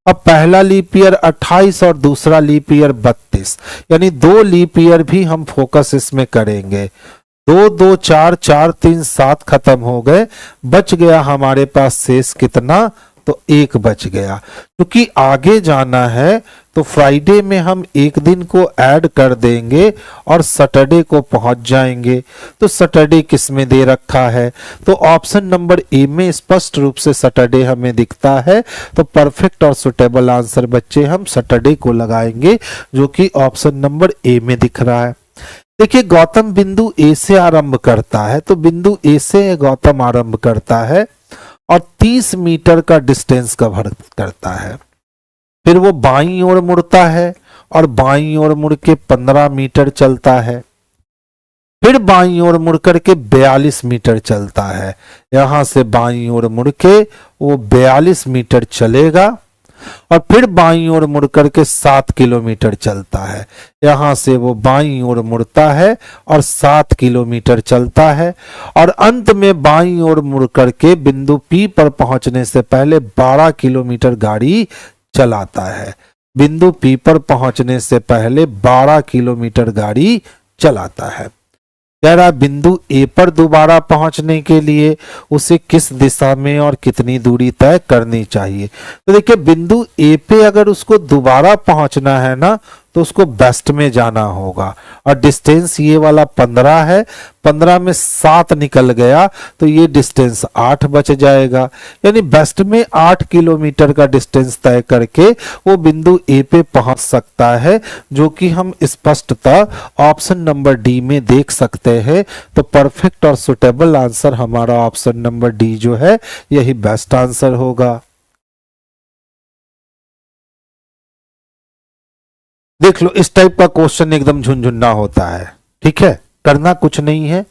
अब पहला लीप ईयर 28 और दूसरा लीप ईयर 32, यानी 2 लीप ईयर भी हम फोकस इसमें करेंगे। 2 2 4 4 3 7 खत्म हो गए, बच गया हमारे पास शेष कितना, तो 1 बच गया। क्योंकि आगे जाना है तो फ्राइडे में हम 1 दिन को ऐड कर देंगे और सैटरडे को पहुंच जाएंगे। तो सैटरडे किस में दे रखा है, तो ऑप्शन नंबर ए में स्पष्ट रूप से सैटरडे हमें दिखता है। तो परफेक्ट और सुटेबल आंसर बच्चे हम सैटरडे को लगाएंगे, जो कि ऑप्शन नंबर ए में दिख रहा है। देखिए गौतम बिंदु ए से आरंभ करता है, तो बिंदु ए से गौतम आरंभ करता है और 30 मीटर का डिस्टेंस कवर करता है। फिर वो बाईं ओर मुड़ता है और बाईं ओर मुड़ के 15 मीटर चलता है। फिर बाईं ओर मुड़ करके 42 मीटर चलता है। यहां से बाईं ओर मुड़ के वो 42 मीटर चलेगा और फिर बाईं ओर मुड़ करके 7 किलोमीटर चलता है। यहां से वो बाईं ओर मुड़ता है और 7 किलोमीटर चलता है और अंत में बाईं ओर मुड़ करके बिंदु पी पर पहुंचने से पहले 12 किलोमीटर गाड़ी चलाता है। बिंदु पी पर पहुंचने से पहले 12 किलोमीटर गाड़ी चलाता है। कह रहा बिंदु ए पर दोबारा पहुंचने के लिए उसे किस दिशा में और कितनी दूरी तय करनी चाहिए। तो देखिए बिंदु ए पे अगर उसको दोबारा पहुंचना है ना, तो उसको वेस्ट में जाना होगा और डिस्टेंस ये वाला 15 है, 15 में 7 निकल गया तो ये डिस्टेंस 8 बच जाएगा। यानी वेस्ट में 8 किलोमीटर का डिस्टेंस तय करके वो बिंदु ए पे पहुंच सकता है, जो कि हम स्पष्टता ऑप्शन नंबर डी में देख सकते हैं। तो परफेक्ट और सुटेबल आंसर हमारा ऑप्शन नंबर डी जो है यही बेस्ट आंसर होगा। देख लो इस टाइप का क्वेश्चन एकदम झुनझुना होता है, ठीक है, करना कुछ नहीं है।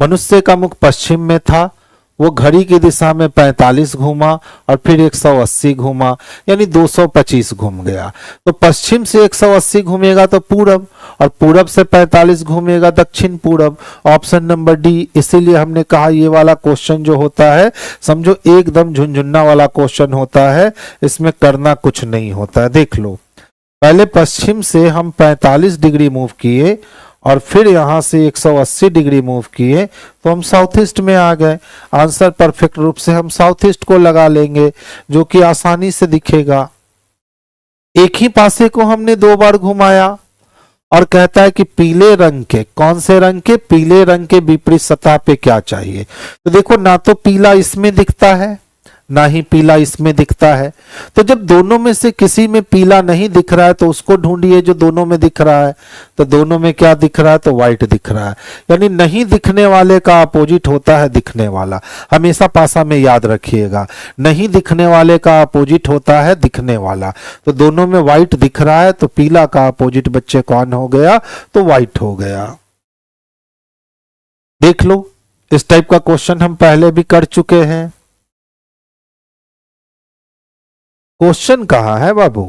मनुष्य का मुख पश्चिम में था, वो घड़ी की दिशा में 45 घूमा और फिर 180 घूमा, यानी 225 घूम गया। तो पश्चिम से 180 घूमेगा तो पूरब, और पूरब से 45 घूमेगा दक्षिण पूरब। Option number D. इसीलिए हमने कहा ये वाला क्वेश्चन जो होता है समझो एकदम झुनझुना वाला क्वेश्चन होता है, इसमें करना कुछ नहीं होता है। देख लो पहले पश्चिम से हम 45 डिग्री मूव किए और फिर यहां से 180 डिग्री मूव किए तो हम साउथ ईस्ट में आ गए। आंसर परफेक्ट रूप से हम साउथ ईस्ट को लगा लेंगे जो कि आसानी से दिखेगा। एक ही पासे को हमने 2 बार घुमाया और कहता है कि पीले रंग के, कौन से रंग के, पीले रंग के विपरीत सतह पे क्या चाहिए। तो देखो ना तो पीला इसमें दिखता है ना ही पीला इसमें दिखता है। तो जब दोनों में से किसी में पीला नहीं दिख रहा है तो उसको ढूंढिए जो दोनों में दिख रहा है। तो दोनों में क्या दिख रहा है, तो व्हाइट दिख रहा है। यानी नहीं दिखने वाले का अपोजिट होता है दिखने वाला। हमेशा पासा में याद रखिएगा, नहीं दिखने वाले का अपोजिट होता है दिखने वाला। तो दोनों में व्हाइट दिख रहा है तो पीला का अपोजिट बच्चे कौन हो गया, तो व्हाइट हो गया। देख लो, इस टाइप का क्वेश्चन हम पहले भी कर चुके हैं। क्वेश्चन कहाँ है बाबू,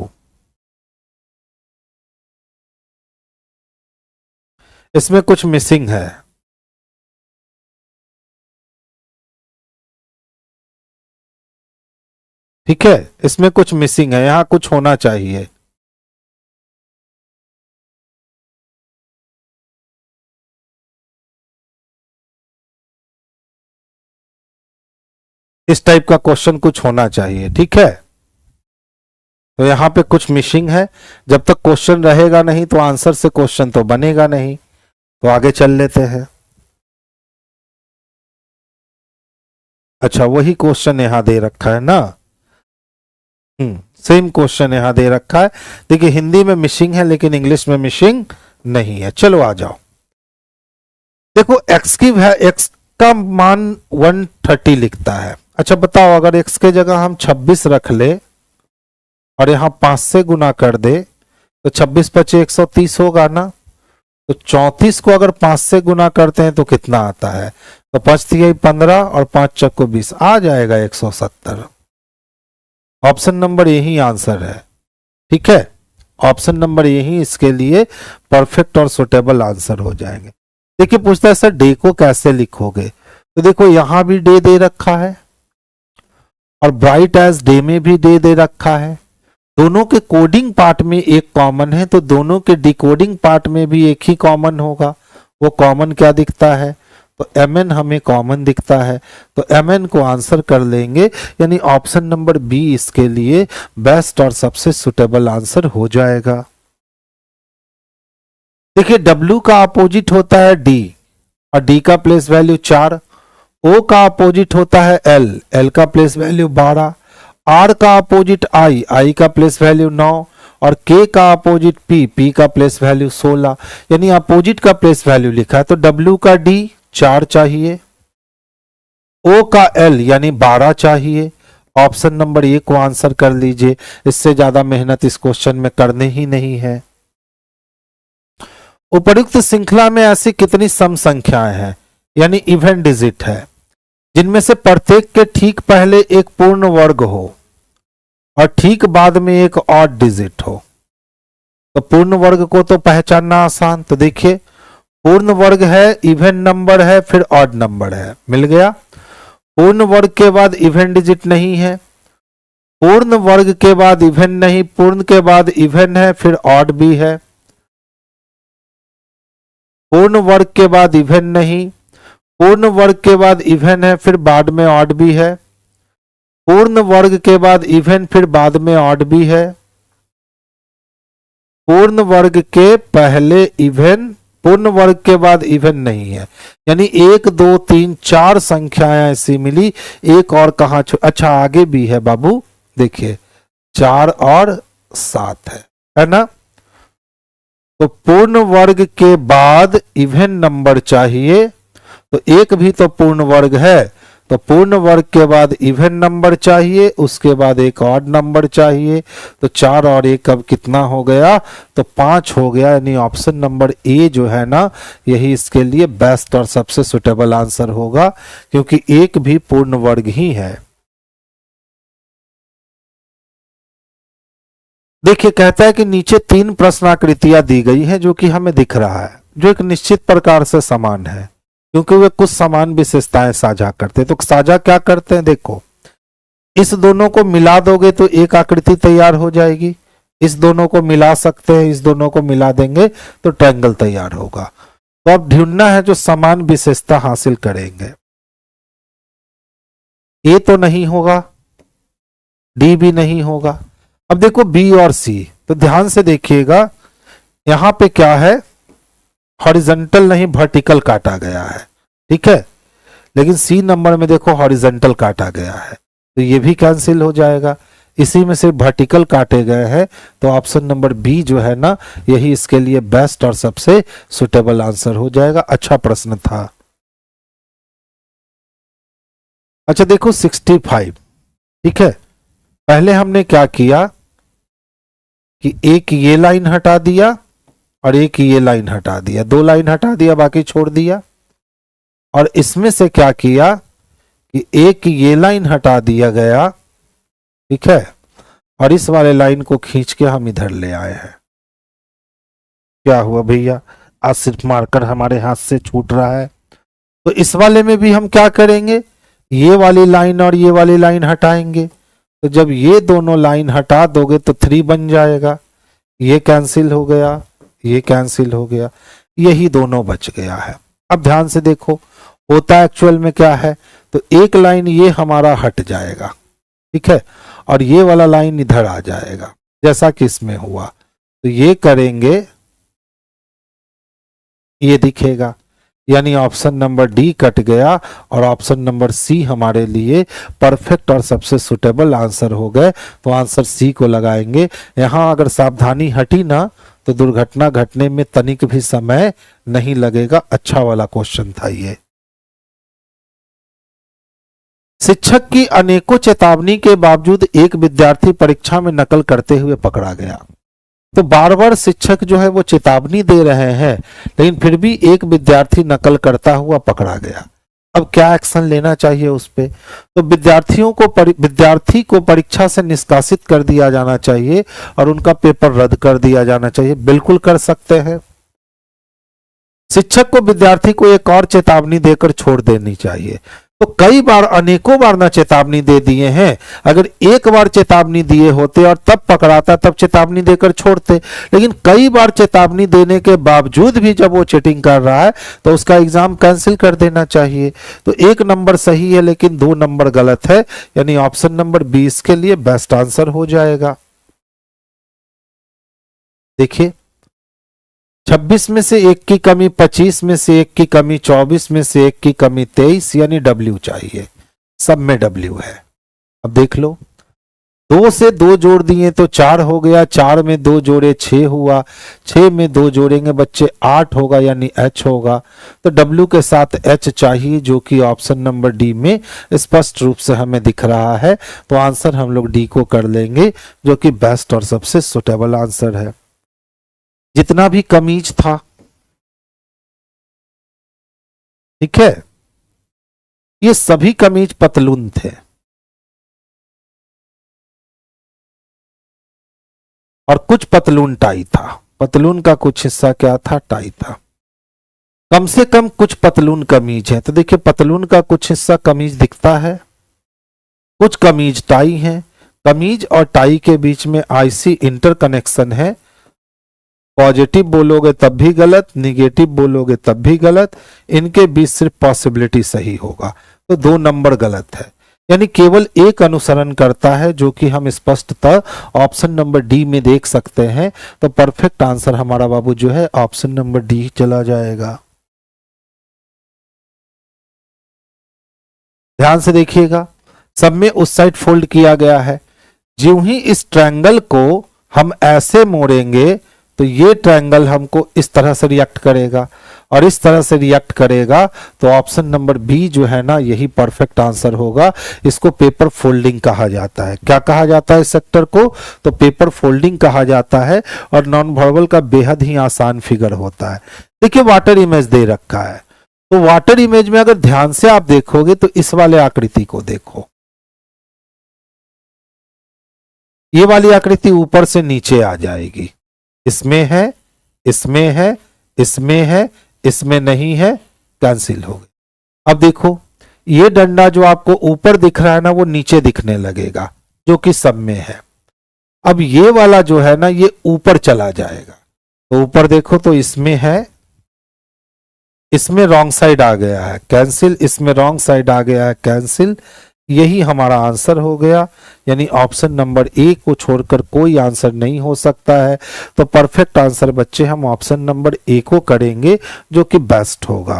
इसमें कुछ मिसिंग है। ठीक है, इसमें कुछ मिसिंग है, यहां कुछ होना चाहिए। इस टाइप का क्वेश्चन कुछ होना चाहिए। ठीक है, तो यहां पे कुछ मिसिंग है। जब तक क्वेश्चन रहेगा नहीं तो आंसर से क्वेश्चन तो बनेगा नहीं। तो आगे चल लेते हैं। अच्छा, वही क्वेश्चन यहां दे रखा है ना। सेम क्वेश्चन यहां दे रखा है। देखिए हिंदी में मिसिंग है लेकिन इंग्लिश में मिसिंग नहीं है। चलो आ जाओ। देखो एक्स की एक्स का मान 130 लिखता है। अच्छा बताओ, अगर एक्स के जगह हम 26 रख ले और यहां 5 से गुना कर दे तो 26 पचे 130 होगा ना। तो 34 को अगर 5 से गुना करते हैं तो कितना आता है, तो 5 3 15 और 5 चक्को 20 आ जाएगा 170। ऑप्शन नंबर यही आंसर है। ठीक है, ऑप्शन नंबर यही इसके लिए परफेक्ट और सुटेबल आंसर हो जाएंगे। देखिए पूछता है सर डे को कैसे लिखोगे। तो देखो यहां भी डे दे रखा है और ब्राइट एज डे में भी डे दे रखा है। दोनों के कोडिंग पार्ट में एक कॉमन है तो दोनों के डिकोडिंग पार्ट में भी एक ही कॉमन होगा। वो कॉमन क्या दिखता है, तो mn हमें कॉमन दिखता है। तो mn को आंसर कर लेंगे, यानी ऑप्शन नंबर बी इसके लिए बेस्ट और सबसे सुटेबल आंसर हो जाएगा। देखिए w का अपोजिट होता है d और d का प्लेस वैल्यू 4। o का अपोजिट होता है l का प्लेस वैल्यू 12। r का अपोजिट i का प्लेस वैल्यू 9 और k का अपोजिट p का प्लेस वैल्यू 16। यानी अपोजिट का प्लेस वैल्यू लिखा है तो w का d 4 चाहिए, o का l यानी 12 चाहिए। ऑप्शन नंबर ए को आंसर कर लीजिए, इससे ज्यादा मेहनत इस क्वेश्चन में करने ही नहीं है। उपर्युक्त श्रृंखला में ऐसी कितनी सम संख्याएं हैं, यानी इवन डिजिट है, जिनमें से प्रत्येक के ठीक पहले एक पूर्ण वर्ग हो और ठीक बाद में एक ऑड डिजिट हो। तो पूर्ण वर्ग को तो पहचानना आसान। तो देखिए पूर्ण वर्ग है, इवन नंबर है, फिर ऑड नंबर है, मिल गया। पूर्ण वर्ग के बाद इवन डिजिट नहीं है, पूर्ण वर्ग के बाद इवन नहीं, पूर्ण के बाद इवन है, फिर ऑड भी है। पूर्ण वर्ग के बाद इवन नहीं, पूर्ण वर्ग के बाद इवन है, फिर बाद में ऑड भी है। पूर्ण वर्ग के बाद इवन, फिर बाद में ऑड भी है। पूर्ण वर्ग के पहले इवन, पूर्ण वर्ग के बाद इवन नहीं है। यानी 1 2 3 4 संख्याएं ऐसी मिली, एक और कहां अच्छा आगे भी है बाबू, देखिए 4 और 7 है ना। तो पूर्ण वर्ग के बाद इवन नंबर चाहिए, तो एक भी तो पूर्ण वर्ग है, तो पूर्ण वर्ग के बाद इवन नंबर चाहिए, उसके बाद एक ऑड नंबर चाहिए। तो 4 और 1 अब कितना हो गया, तो 5 हो गया। यानी ऑप्शन नंबर ए जो है ना, यही इसके लिए बेस्ट और सबसे सुटेबल आंसर होगा, क्योंकि एक भी पूर्ण वर्ग ही है। देखिए कहता है कि नीचे 3 प्रश्नाकृतियां दी गई हैं जो कि हमें दिख रहा है, जो एक निश्चित प्रकार से समान है, क्योंकि वे कुछ समान विशेषताएं साझा करते हैं। तो साझा क्या करते हैं, देखो इस दोनों को मिला दोगे तो एक आकृति तैयार हो जाएगी, इस दोनों को मिला सकते हैं, इस दोनों को मिला देंगे तो ट्रायंगल तैयार होगा। तो अब ढूंढना है जो समान विशेषता हासिल करेंगे। ए तो नहीं होगा, डी भी नहीं होगा। अब देखो बी और सी, तो ध्यान से देखिएगा यहां पे क्या है, हॉरिजॉन्टल नहीं वर्टिकल काटा गया है, ठीक है। लेकिन सी नंबर में देखो हॉरिजॉन्टल काटा गया है, तो ये भी कैंसिल हो जाएगा। इसी में से वर्टिकल काटे गए हैं, तो ऑप्शन नंबर बी जो है ना, यही इसके लिए बेस्ट और सबसे सुटेबल आंसर हो जाएगा। अच्छा प्रश्न था। अच्छा देखो 65, ठीक है। पहले हमने क्या किया कि एक ये लाइन हटा दिया और एक ये लाइन हटा दिया, दो लाइन हटा दिया, बाकी छोड़ दिया। और इसमें से क्या किया कि एक ये लाइन हटा दिया गया, ठीक है, और इस वाले लाइन को खींच के हम इधर ले आए हैं। क्या हुआ भैया, आज सिर्फ मार्कर हमारे हाथ से छूट रहा है। तो इस वाले में भी हम क्या करेंगे, ये वाली लाइन और ये वाली लाइन हटाएंगे। तो जब ये दोनों लाइन हटा दोगे तो 3 बन जाएगा, ये कैंसिल हो गया, ये कैंसिल हो गया, यही दोनों बच गया है। अब ध्यान से देखो होता एक्चुअल में क्या है, तो एक लाइन ये हमारा हट जाएगा, ठीक है, और ये वाला लाइन इधर आ जाएगा, जैसा कि इसमें हुआ। तो ये करेंगे, ये दिखेगा, यानी ऑप्शन नंबर डी कट गया और ऑप्शन नंबर सी हमारे लिए परफेक्ट और सबसे सुटेबल आंसर हो गए। तो आंसर सी को लगाएंगे। यहां अगर सावधानी हटी ना तो दुर्घटना घटने में तनिक भी समय नहीं लगेगा। अच्छा वाला क्वेश्चन था ये। शिक्षक की अनेकों चेतावनी के बावजूद एक विद्यार्थी परीक्षा में नकल करते हुए पकड़ा गया। तो बार बार शिक्षक जो है वो चेतावनी दे रहे हैं, लेकिन फिर भी एक विद्यार्थी नकल करता हुआ पकड़ा गया। अब क्या एक्शन लेना चाहिए उस पे? तो विद्यार्थी को परीक्षा से निष्कासित कर दिया जाना चाहिए और उनका पेपर रद्द कर दिया जाना चाहिए। बिल्कुल कर सकते हैं। शिक्षक को विद्यार्थी को एक और चेतावनी देकर छोड़ देनी चाहिए। तो कई बार, अनेकों बार ना चेतावनी दे दिए हैं। अगर एक बार चेतावनी दिए होते और तब पकड़ाता, तब चेतावनी देकर छोड़ते, लेकिन कई बार चेतावनी देने के बावजूद भी जब वो चीटिंग कर रहा है तो उसका एग्जाम कैंसिल कर देना चाहिए। तो 1 नंबर सही है लेकिन 2 नंबर गलत है, यानी ऑप्शन नंबर 20 के लिए बेस्ट आंसर हो जाएगा। देखिए 26 में से 1 की कमी, 25 में से 1 की कमी, 24 में से 1 की कमी, 23, यानी W चाहिए। सब में W है। अब देख लो 2 से 2 जोड़ दिए तो 4 हो गया, 4 में 2 जोड़े 6 हुआ, 6 में 2 जोड़ेंगे बच्चे 8 होगा, यानी H होगा। तो W के साथ H चाहिए, जो कि ऑप्शन नंबर डी में स्पष्ट रूप से हमें दिख रहा है। तो आंसर हम लोग डी को कर लेंगे, जो कि बेस्ट और सबसे सुटेबल आंसर है। जितना भी कमीज था, ठीक है, ये सभी कमीज पतलून थे और कुछ पतलून टाई था। पतलून का कुछ हिस्सा क्या था, टाई था। कम से कम कुछ पतलून कमीज है। तो देखिए पतलून का कुछ हिस्सा कमीज दिखता है, कुछ कमीज टाई है। कमीज और टाई के बीच में आईसी इंटरकनेक्शन है। पॉजिटिव बोलोगे तब भी गलत, निगेटिव बोलोगे तब भी गलत। इनके बीच सिर्फ पॉसिबिलिटी सही होगा। तो 2 नंबर गलत है, यानी केवल एक अनुसरण करता है, जो कि हम स्पष्टतः ऑप्शन नंबर डी में देख सकते हैं। तो परफेक्ट आंसर हमारा बाबू जो है ऑप्शन नंबर डी चला जाएगा। ध्यान से देखिएगा, सब में उस साइड फोल्ड किया गया है। ज्यों ही इस ट्रायंगल को हम ऐसे मोड़ेंगे तो ये ट्रायंगल हमको इस तरह से रिएक्ट करेगा और इस तरह से रिएक्ट करेगा। तो ऑप्शन नंबर बी जो है ना, यही परफेक्ट आंसर होगा। इसको पेपर फोल्डिंग कहा जाता है। क्या कहा जाता है इस सेक्टर को? तो पेपर फोल्डिंग कहा जाता है। और नॉन वर्बल का बेहद ही आसान फिगर होता है। देखिए वाटर इमेज दे रखा है, तो वाटर इमेज में अगर ध्यान से आप देखोगे तो इस वाले आकृति को देखो, ये वाली आकृति ऊपर से नीचे आ जाएगी। इसमें है, इसमें है, इसमें है, इसमें नहीं है, कैंसिल हो गई। अब देखो ये डंडा जो आपको ऊपर दिख रहा है ना, वो नीचे दिखने लगेगा, जो कि सब में है। अब ये वाला जो है ना ये ऊपर चला जाएगा, तो ऊपर देखो तो इसमें है, इसमें रॉन्ग साइड आ गया है कैंसिल, इसमें रॉन्ग साइड आ गया है कैंसिल। यही हमारा आंसर हो गया, यानी ऑप्शन नंबर ए को छोड़कर कोई आंसर नहीं हो सकता है। तो परफेक्ट आंसर बच्चे हम ऑप्शन नंबर ए को करेंगे, जो कि बेस्ट होगा।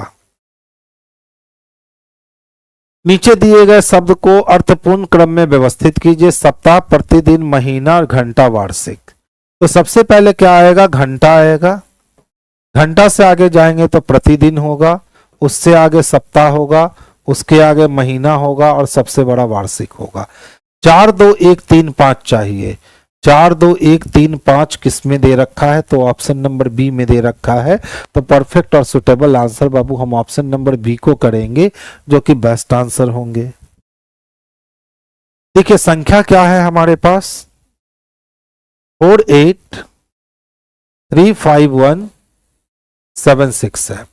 नीचे दिए गए शब्द को अर्थपूर्ण क्रम में व्यवस्थित कीजिए। सप्ताह, प्रतिदिन, महीना और घंटा, वार्षिक। तो सबसे पहले क्या आएगा, घंटा आएगा। घंटा से आगे जाएंगे तो प्रतिदिन होगा, उससे आगे सप्ताह होगा, उसके आगे महीना होगा और सबसे बड़ा वार्षिक होगा। 4 2 1 3 5 चाहिए। 4 2 1 3 5 किस में दे रखा है, तो ऑप्शन नंबर बी में दे रखा है। तो परफेक्ट और सुटेबल आंसर बाबू हम ऑप्शन नंबर बी को करेंगे, जो कि बेस्ट आंसर होंगे। देखिए संख्या क्या है हमारे पास, 4 8 3 5 1 7 6 है।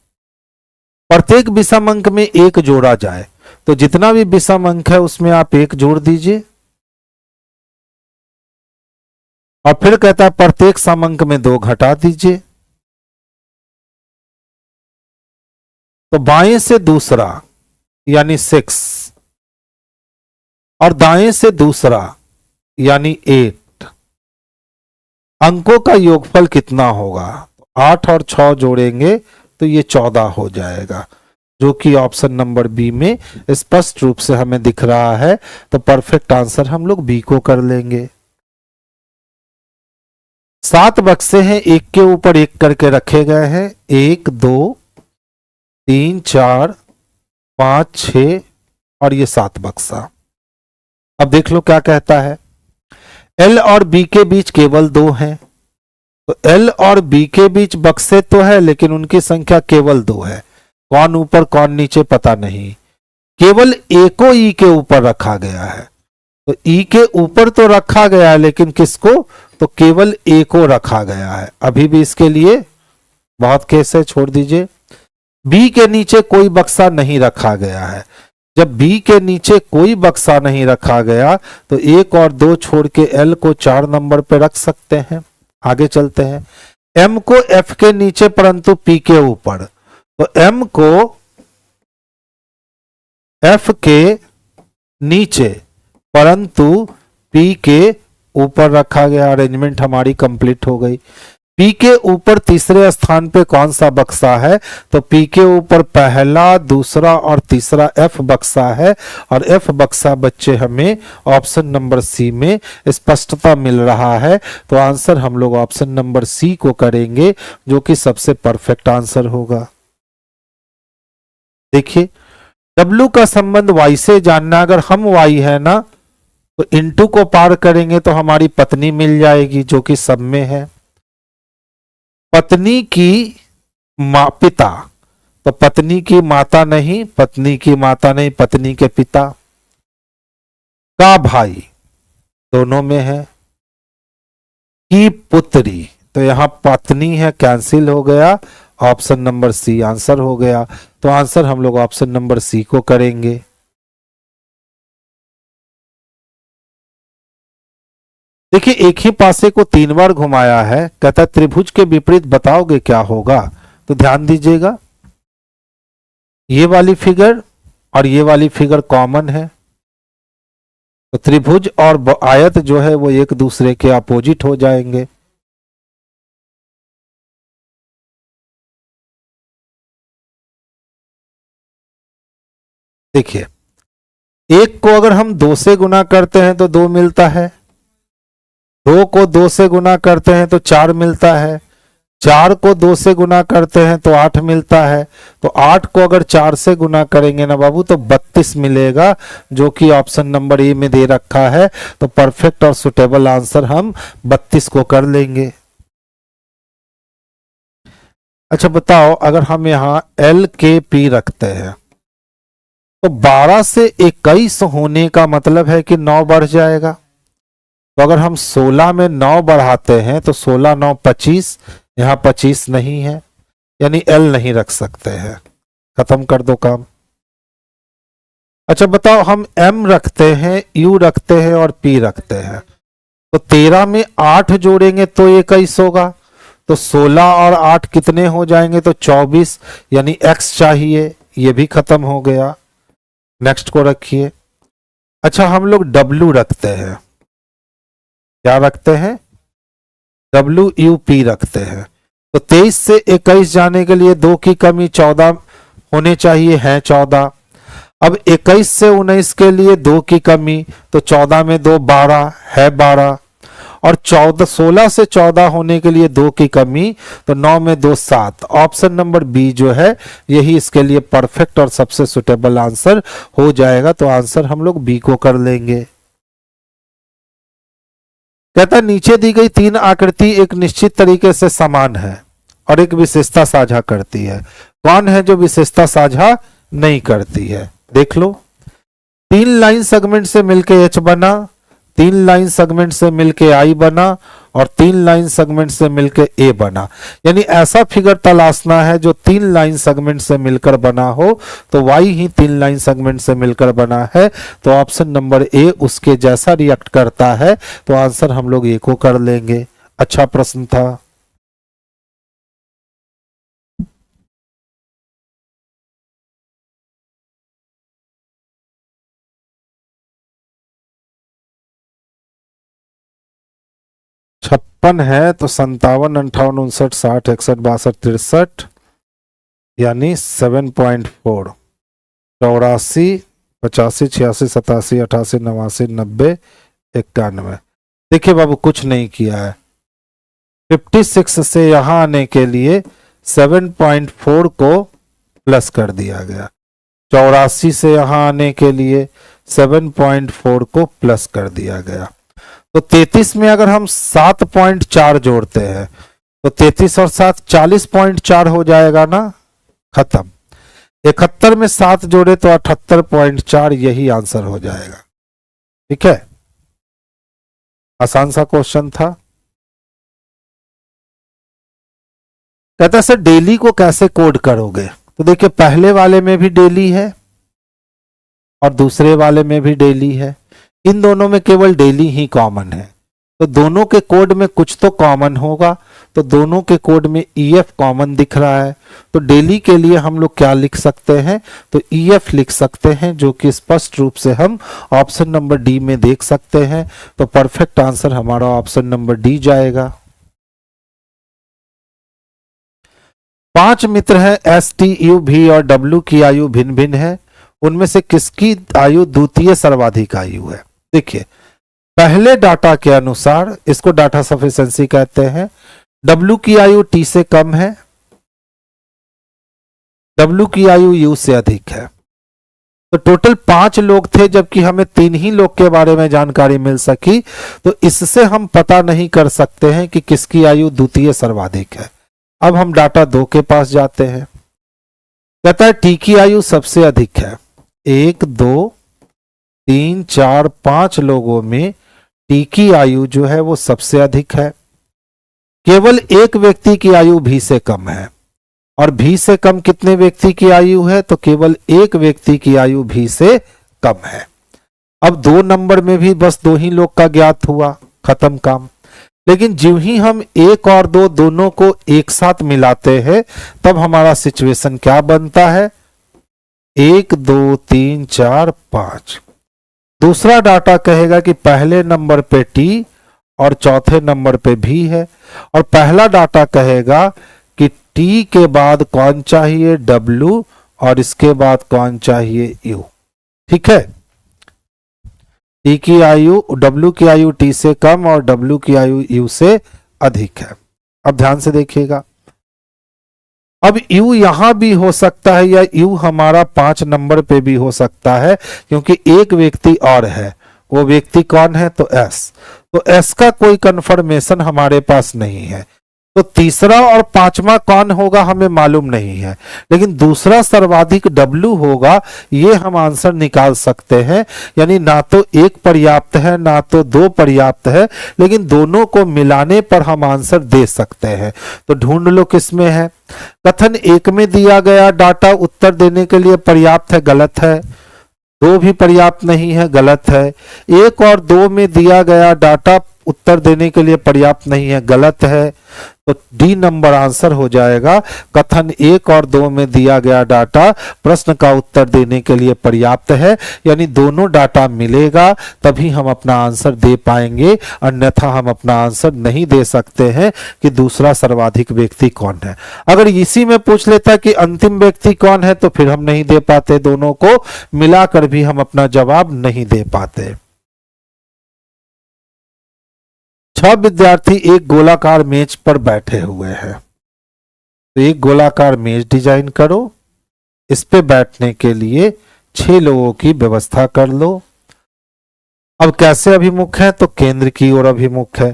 प्रत्येक विषम अंक में एक जोड़ा जाए, तो जितना भी विषम अंक है उसमें आप एक जोड़ दीजिए। और फिर कहता है प्रत्येक सम अंक में 2 घटा दीजिए। तो बाएं से दूसरा यानी 6 और दाएं से दूसरा यानी 8, अंकों का योगफल कितना होगा, 8 और 6 जोड़ेंगे तो ये 14 हो जाएगा, जो कि ऑप्शन नंबर बी में स्पष्ट रूप से हमें दिख रहा है। तो परफेक्ट आंसर हम लोग बी को कर लेंगे। 7 बक्से हैं, एक के ऊपर एक करके रखे गए हैं, 1 2 3 4 5 6 और ये 7 बक्सा। अब देख लो क्या कहता है, एल और बी के बीच केवल 2 हैं। तो एल और बी के बीच बक्से तो है लेकिन उनकी संख्या केवल 2 है, कौन ऊपर कौन नीचे पता नहीं। केवल ए को ई के ऊपर रखा गया है, तो ई के ऊपर तो रखा गया है लेकिन किसको, तो केवल ए को रखा गया है। अभी भी इसके लिए बहुत केस है, छोड़ दीजिए। बी के नीचे कोई बक्सा नहीं रखा गया है। जब बी के नीचे कोई बक्सा नहीं रखा गया तो 1 और 2 छोड़ के एल को 4 नंबर पे रख सकते हैं। आगे चलते हैं, एम को एफ के नीचे परंतु पी के ऊपर, तो एम को एफ के नीचे परंतु पी के ऊपर रखा गया। अरेंजमेंट हमारी कंप्लीट हो गई। पी के ऊपर तीसरे स्थान पे कौन सा बक्सा है, तो पी के ऊपर पहला, दूसरा और तीसरा एफ बक्सा है। और एफ बक्सा बच्चे हमें ऑप्शन नंबर सी में स्पष्टता मिल रहा है। तो आंसर हम लोग ऑप्शन नंबर सी को करेंगे, जो कि सबसे परफेक्ट आंसर होगा। देखिए W का संबंध Y से जानना, अगर हम Y है ना तो इंटू को पार करेंगे तो हमारी पत्नी मिल जाएगी, जो कि सब में है। पत्नी की पिता, तो पत्नी की माता नहीं, पत्नी की माता नहीं, पत्नी के पिता का भाई दोनों में है। की पुत्री, तो यहां पत्नी है, कैंसिल हो गया, ऑप्शन नंबर सी आंसर हो गया। तो आंसर हम लोग ऑप्शन नंबर सी को करेंगे। देखिए एक ही पासे को 3 बार घुमाया है, कहता है त्रिभुज के विपरीत बताओगे क्या होगा। तो ध्यान दीजिएगा, ये वाली फिगर और ये वाली फिगर कॉमन है, तो त्रिभुज और आयत जो है वो एक दूसरे के अपोजिट हो जाएंगे। देखिए एक को अगर हम 2 से गुना करते हैं तो 2 मिलता है, 2 को 2 से गुना करते हैं तो 4 मिलता है, 4 को 2 से गुना करते हैं तो 8 मिलता है। तो 8 को अगर 4 से गुना करेंगे ना बाबू तो 32 मिलेगा, जो कि ऑप्शन नंबर ए में दे रखा है। तो परफेक्ट और सुटेबल आंसर हम 32 को कर लेंगे। अच्छा बताओ, अगर हम यहाँ एल के पी रखते हैं तो 12 से 21 होने का मतलब है कि 9 बढ़ जाएगा। तो अगर हम 16 में 9 बढ़ाते हैं तो 16 9 25, यहां 25 नहीं है, यानी एल नहीं रख सकते हैं। खत्म कर दो काम। अच्छा बताओ, हम एम रखते हैं, यू रखते हैं और पी रखते हैं, तो 13 में 8 जोड़ेंगे तो 21 होगा, तो 16 और 8 कितने हो जाएंगे, तो 24, यानी x चाहिए, ये भी खत्म हो गया। नेक्स्ट को रखिए। अच्छा, हम लोग W रखते हैं, क्या रखते हैं, WUP रखते हैं। तो 23 से 21 जाने के लिए 2 की कमी 14 होने चाहिए, है 14। अब 21 से 19 के लिए 2 की कमी, तो 14 में 2 12 है 12, और 16 से 14 होने के लिए 2 की कमी, तो 9 में 2 7। ऑप्शन नंबर बी जो है यही इसके लिए परफेक्ट और सबसे सुटेबल आंसर हो जाएगा। तो आंसर हम लोग बी को कर लेंगे। कहता है नीचे दी गई 3 आकृति एक निश्चित तरीके से समान है और एक विशेषता साझा करती है, कौन है जो विशेषता साझा नहीं करती है, देख लो। 3 लाइन सेगमेंट से मिलके H बना, 3 लाइन सेगमेंट से मिलके I बना, और 3 लाइन सेगमेंट से मिलके A बना। यानी ऐसा फिगर तलाशना है जो 3 लाइन सेगमेंट से मिलकर बना हो, तो Y ही 3 लाइन सेगमेंट से मिलकर बना है, तो ऑप्शन नंबर A उसके जैसा रिएक्ट करता है, तो आंसर हम लोग A को कर लेंगे। अच्छा प्रश्न था। छप्पन है तो 57, 58, 59, 60, 61, 62, 63, यानी 7.4। 84, 85, 86, 87, 88, 89, 90, 91। देखिए बाबू कुछ नहीं किया है। 56 से यहां आने के लिए 7.4 को प्लस कर दिया गया। 84 से यहां आने के लिए 7.4 को प्लस कर दिया गया। तो 33 में अगर हम 7.4 जोड़ते हैं तो 33 और 7 40.4 हो जाएगा ना, खत्म। 71 में 7 जोड़े तो 78.4, यही आंसर हो जाएगा। ठीक है, आसान सा क्वेश्चन था। कहता है सर डेली को कैसे कोड करोगे, तो देखिए पहले वाले में भी डेली है और दूसरे वाले में भी डेली है, इन दोनों में केवल डेली ही कॉमन है, तो दोनों के कोड में कुछ तो कॉमन होगा, तो दोनों के कोड में EF कॉमन दिख रहा है, तो डेली के लिए हम लोग क्या लिख सकते हैं, तो EF लिख सकते हैं, जो कि स्पष्ट रूप से हम ऑप्शन नंबर डी में देख सकते हैं। तो परफेक्ट आंसर हमारा ऑप्शन नंबर डी जाएगा। 5 मित्र हैं S, T, U, V और W की आयु भिन्न भिन्न है, उनमें से किसकी आयु द्वितीय सर्वाधिक आयु है। देखिए पहले डाटा के अनुसार, इसको डाटा सफिशिएंसी कहते हैं, W की आयु T से कम है, W की आयु U से अधिक है। तो टोटल 5 लोग थे, जबकि हमें 3 ही लोग के बारे में जानकारी मिल सकी, तो इससे हम पता नहीं कर सकते हैं कि किसकी आयु द्वितीय सर्वाधिक है। अब हम डाटा 2 के पास जाते हैं। कहता है T की आयु सबसे अधिक है। 1, 2, 3, 4, 5 लोगों में T की आयु जो है वो सबसे अधिक है। केवल एक व्यक्ति की आयु भी से कम है, और भी से कम कितने व्यक्ति की आयु है, तो केवल एक व्यक्ति की आयु भी से कम है। अब 2 नंबर में भी बस 2 ही लोग का ज्ञात हुआ, खत्म काम। लेकिन जो ही हम 1 और 2 दोनों को एक साथ मिलाते हैं, तब हमारा सिचुएशन क्या बनता है, 1, 2, 3, 4, 5। दूसरा डाटा कहेगा कि पहले नंबर पे T और चौथे नंबर पे भी है, और पहला डाटा कहेगा कि T के बाद कौन चाहिए, W, और इसके बाद कौन चाहिए, U। ठीक है, T की आयु, W की आयु T से कम और W की आयु U से अधिक है। अब ध्यान से देखिएगा, अब U यहां भी हो सकता है, या U हमारा 5 नंबर पे भी हो सकता है, क्योंकि एक व्यक्ति और है, वो व्यक्ति कौन है, तो S। तो S का कोई कंफर्मेशन हमारे पास नहीं है, तो तीसरा और 5वां कौन होगा हमें मालूम नहीं है, लेकिन दूसरा सर्वाधिक W होगा, ये हम आंसर निकाल सकते हैं। यानी ना तो 1 पर्याप्त है ना तो 2 पर्याप्त है, लेकिन दोनों को मिलाने पर हम आंसर दे सकते हैं। तो ढूंढ लो किसमें है। कथन 1 में दिया गया डाटा उत्तर देने के लिए पर्याप्त है, गलत है। 2 भी पर्याप्त नहीं है, गलत है। 1 और 2 में दिया गया डाटा उत्तर देने के लिए पर्याप्त नहीं है, गलत है। तो डी नंबर आंसर हो जाएगा। कथन 1 और 2 में दिया गया डाटा प्रश्न का उत्तर देने के लिए पर्याप्त है, यानी दोनों डाटा मिलेगा तभी हम अपना आंसर दे पाएंगे, अन्यथा हम अपना आंसर नहीं दे सकते हैं कि दूसरा सर्वाधिक व्यक्ति कौन है। अगर इसी में पूछ लेता कि अंतिम व्यक्ति कौन है तो फिर हम नहीं दे पाते, दोनों को मिलाकर भी हम अपना जवाब नहीं दे पाते। 6 विद्यार्थी एक गोलाकार मेज पर बैठे हुए हैं। तो एक गोलाकार मेज डिजाइन करो, इस पे बैठने के लिए 6 लोगों की व्यवस्था कर लो। अब कैसे अभिमुख है, तो केंद्र की ओर अभिमुख है।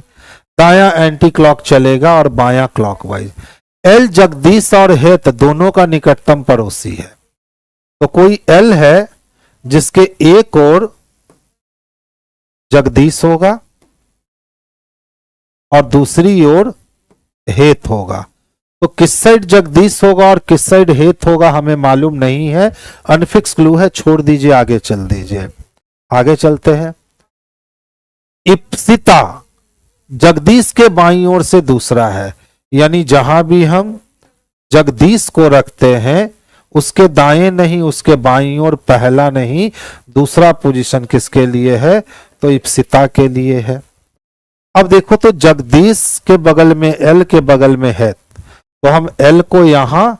दायां एंटी क्लॉक चलेगा और बायां क्लॉकवाइज। एल जगदीश और हेत दोनों का निकटतम पड़ोसी है। तो कोई एल है जिसके एक ओर जगदीश होगा और दूसरी ओर हेत होगा। तो किस साइड जगदीश होगा और किस साइड हेत होगा हमें मालूम नहीं है, अनफिक्स क्लू है, छोड़ दीजिए, आगे चल दीजिए। आगे चलते हैं। इप्सिता जगदीश के बाईं ओर से दूसरा है, यानी जहां भी हम जगदीश को रखते हैं उसके दाएं नहीं उसके बाईं ओर पहला नहीं दूसरा पोजीशन किसके लिए है, तो इप्सिता के लिए है। अब देखो तो जगदीश के बगल में एल के बगल में हेत, तो हम एल को यहां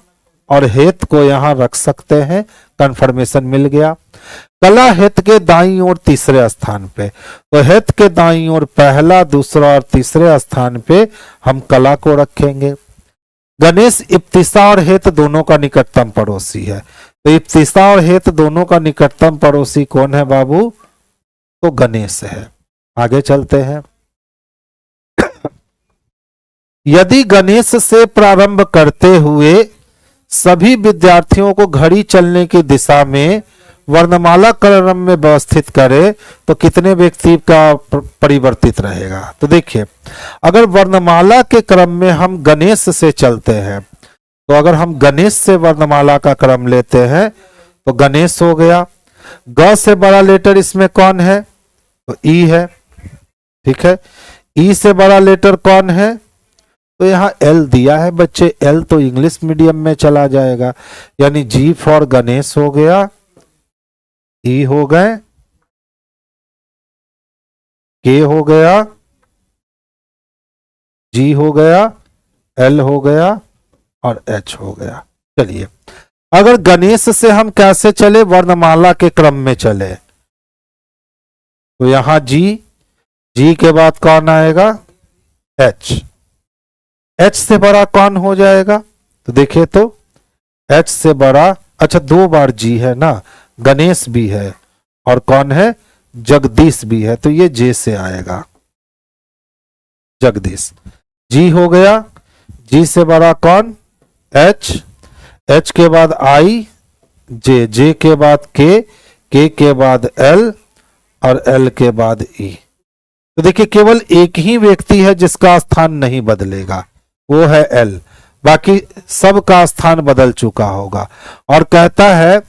और हेत को यहां रख सकते हैं, कंफर्मेशन मिल गया। कला हेत के दाईं ओर तीसरे स्थान पे, तो हेत के दाईं ओर पहला दूसरा और तीसरे स्थान पे हम कला को रखेंगे। गणेश इप्तिसा और हेत दोनों का निकटतम पड़ोसी है, तो इप्तिसा और हेत दोनों का निकटतम पड़ोसी कौन है बाबू, तो गणेश है। आगे चलते हैं। यदि गणेश से प्रारंभ करते हुए सभी विद्यार्थियों को घड़ी चलने की दिशा में वर्णमाला क्रम में व्यवस्थित करें तो कितने व्यक्ति का परिवर्तित रहेगा। तो देखिए, अगर वर्णमाला के क्रम में हम गणेश से चलते हैं, तो अगर हम गणेश से वर्णमाला का क्रम लेते हैं तो गणेश हो गया। ग से बड़ा लेटर इसमें कौन है, तो ई है, ठीक है। ई से बड़ा लेटर कौन है, तो यहां एल दिया है बच्चे, एल तो इंग्लिश मीडियम में चला जाएगा, यानी जी फॉर गणेश हो गया, ई हो गए, के हो गया, जी हो गया, एल हो गया और एच हो गया। चलिए, अगर गणेश से हम कैसे चले, वर्णमाला के क्रम में चले, तो यहां जी, जी के बाद कौन आएगा, एच, एच से बड़ा कौन हो जाएगा, तो देखिए तो एच से बड़ा, अच्छा 2 बार जी है ना, गणेश भी है और कौन है, जगदीश भी है, तो ये जे से आएगा, जगदीश। जी हो गया, जी से बड़ा कौन, एच, एच के बाद आई, जे, जे के बाद के बाद एल और एल के बाद ई। तो देखिए, केवल एक ही व्यक्ति है जिसका स्थान नहीं बदलेगा, वो है एल, बाकी सब का स्थान बदल चुका होगा। और कहता है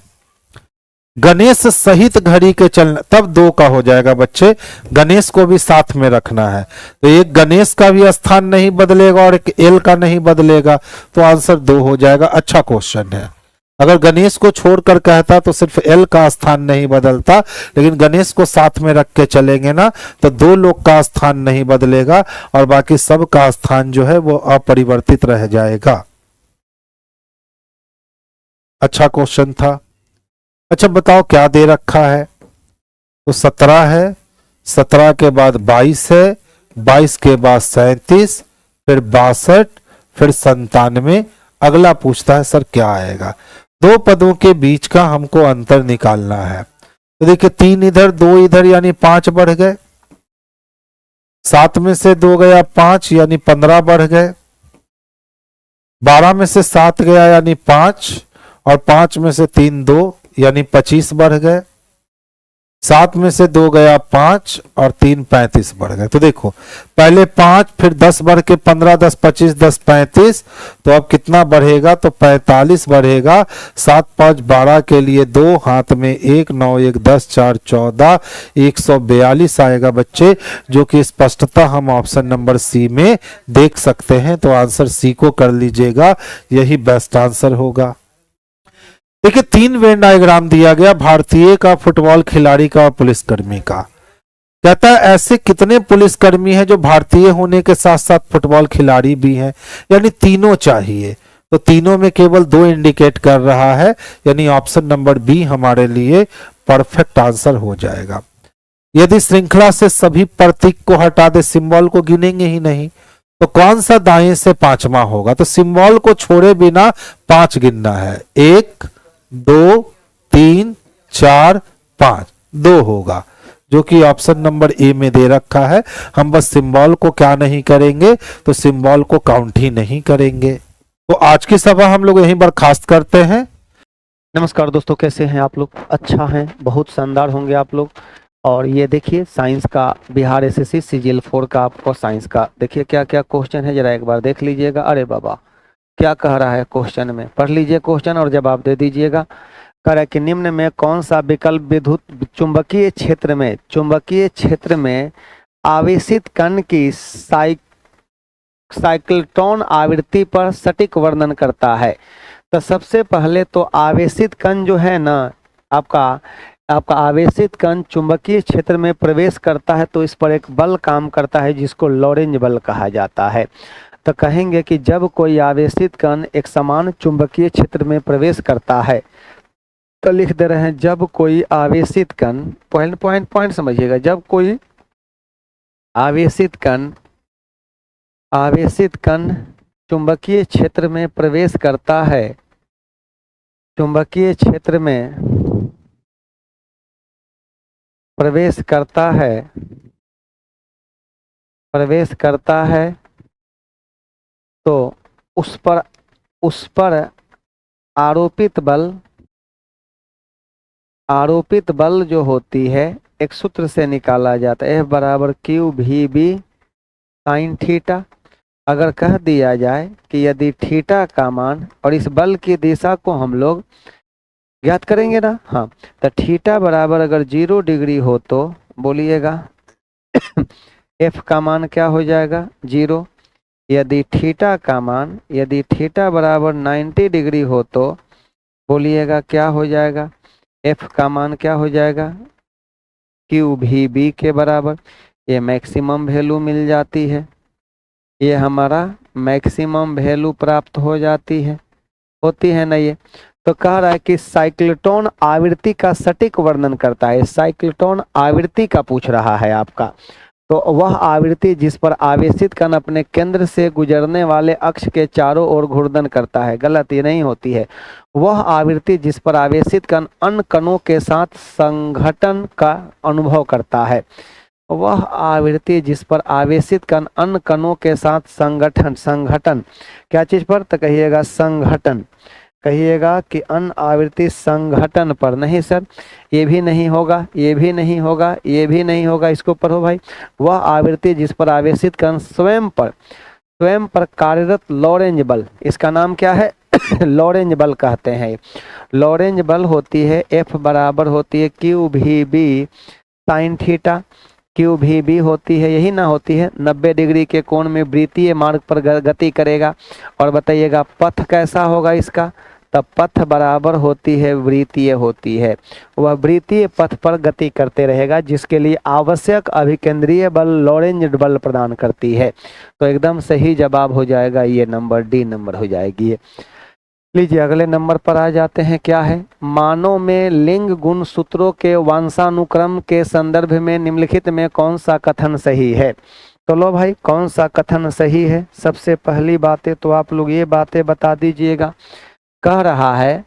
गणेश सहित घड़ी के चलना, तब 2 का हो जाएगा बच्चे, गणेश को भी साथ में रखना है, तो एक गणेश का भी स्थान नहीं बदलेगा और एक एल का नहीं बदलेगा, तो आंसर 2 हो जाएगा। अच्छा क्वेश्चन है। अगर गणेश को छोड़कर कहता तो सिर्फ एल का स्थान नहीं बदलता, लेकिन गणेश को साथ में रख के चलेंगे ना तो 2 लोग का स्थान नहीं बदलेगा और बाकी सब का स्थान जो है वो अपरिवर्तित रह जाएगा। अच्छा क्वेश्चन था। अच्छा बताओ क्या दे रखा है, तो 17 है, 17 के बाद 22 है, 22 के बाद 37, फिर 62, फिर 97। अगला पूछता है सर क्या आएगा, 2 पदों के बीच का हमको अंतर निकालना है। तो देखिए 3 इधर 2 इधर यानी 5 बढ़ गए, 7 में से 2 गया 5 यानी 15 बढ़ गए, 12 में से 7 गया यानी 5 और 5 में से 3 2 यानी 25 बढ़ गए। 7 में से 2 गया 5 और 3 35 बढ़ गए। तो देखो पहले 5 फिर 10 बढ़ के 15 10 25 10 35, तो अब कितना बढ़ेगा तो 45 बढ़ेगा। 7 5 12 के लिए 2 हाथ में 1 9 1 10 4 14 142 आएगा बच्चे, जो कि स्पष्टता हम ऑप्शन नंबर सी में देख सकते हैं। तो आंसर सी को कर लीजिएगा, यही बेस्ट आंसर होगा। देखिए 3 वेन डायग्राम दिया गया, भारतीय का, फुटबॉल खिलाड़ी का और पुलिसकर्मी का। कहता है ऐसे कितने पुलिसकर्मी हैं जो भारतीय होने के साथ साथ फुटबॉल खिलाड़ी भी हैं, यानी तीनों चाहिए। तो तीनों में केवल 2 इंडिकेट कर रहा है, यानी ऑप्शन नंबर बी हमारे लिए परफेक्ट आंसर हो जाएगा। यदि श्रृंखला से सभी प्रतीक को हटा दे, सिंबल को गिनेंगे ही नहीं, तो कौन सा दाएं से 5वां होगा? तो सिंबल को छोड़े बिना 5 गिनना है। 1 2 3 4 5, 2 होगा, जो कि ऑप्शन नंबर ए में दे रखा है। हम बस सिंबल को क्या नहीं करेंगे, तो सिंबल को काउंट ही नहीं करेंगे। तो आज की सभा हम लोग यहीं बर्खास्त करते हैं। नमस्कार दोस्तों, कैसे हैं आप लोग? अच्छा हैं, बहुत शानदार होंगे आप लोग। और ये देखिए साइंस का बिहार एसएससी सीजीएल 4 का आपको साइंस का देखिए क्या क्या क्वेश्चन है, जरा एक बार देख लीजिएगा। अरे बाबा क्या कह रहा है क्वेश्चन में, पढ़ लीजिए क्वेश्चन और जवाब दे दीजिएगा। कह रहा है कि निम्न में कौन सा विकल्प विद्युत चुंबकीय क्षेत्र में आवेशित कण की साइक्लोट्रॉन आवृत्ति पर सटीक वर्णन करता है। तो सबसे पहले तो आवेशित कण जो है ना, आपका आवेशित कण चुंबकीय क्षेत्र में प्रवेश करता है तो इस पर एक बल काम करता है जिसको लॉरेंज बल कहा जाता है। तो कहेंगे कि जब कोई आवेशित कण एक समान चुंबकीय क्षेत्र में प्रवेश करता है, तो लिख दे रहे हैं जब कोई आवेशित कण, पॉइंट समझिएगा, जब कोई आवेशित कण चुंबकीय क्षेत्र में प्रवेश करता है, चुंबकीय क्षेत्र में प्रवेश करता है तो उस पर आरोपित बल जो होती है एक सूत्र से निकाला जाता है, F बराबर Q V B sine theta. अगर कह दिया जाए कि यदि थीटा का मान और इस बल की दिशा को हम लोग ज्ञात करेंगे ना, हाँ, तो थीटा बराबर अगर 0 डिग्री हो तो बोलिएगा F का मान क्या हो जाएगा 0। यदि थीटा बराबर 90 डिग्री हो तो बोलिएगा क्या हो जाएगा, F का मान क्या हो जाएगा क्यू भी बी के बराबर। ये मैक्सिमम वैल्यू मिल जाती है, ये हमारा मैक्सिमम वैल्यू प्राप्त हो जाती है, होती है ना ये। तो कह रहा है कि साइक्लोट्रॉन आवृत्ति का सटीक वर्णन करता है। साइक्लोट्रॉन आवृत्ति का पूछ रहा है आपका, तो वह आवृत्ति जिस पर आवेशित कण अपने केंद्र से गुजरने वाले अक्ष के चारों ओर घूर्णन करता है, गलत ये नहीं होती है। वह आवृत्ति जिस पर आवेशित कण अन्य कणों के साथ संघटन का अनुभव करता है, वह आवृत्ति जिस पर आवेशित कण अन्य कणों के साथ संघटन क्या चीज पर, तो कहिएगा संघटन, कहिएगा कि अन्य आवृत्ति संघटन पर। नहीं सर, ये भी नहीं होगा, ये भी नहीं होगा, ये भी नहीं होगा, इसको पढ़ो भाई। वह आवृत्ति जिस पर आवेशित कण स्वयं पर कार्यरत लॉरेंज बल, इसका नाम क्या है लॉरेंज बल कहते हैं। लॉरेंज बल होती है F बराबर होती है क्यू भी बी साइन थीटा, क्यू भी बी होती है, यही ना होती है 90 डिग्री के कोण में वृत्तीय मार्ग पर गति करेगा। और बताइएगा पथ कैसा होगा इसका, तब पथ बराबर होती है वृत्तीय होती है, वह वृत्तीय पथ पर गति करते रहेगा जिसके लिए आवश्यक अभिकेंद्रीय बल लॉरेंज बल प्रदान करती है। तो एकदम सही जवाब हो जाएगा ये नंबर, डी नंबर हो जाएगी ये। लीजिए अगले नंबर पर आ जाते हैं, क्या है, मानव में लिंग गुण सूत्रों के वंशानुक्रम के संदर्भ में निम्नलिखित में कौन सा कथन सही है। तो लो भाई कौन सा कथन सही है, सबसे पहली बातें तो आप लोग ये बातें बता दीजिएगा। कह रहा है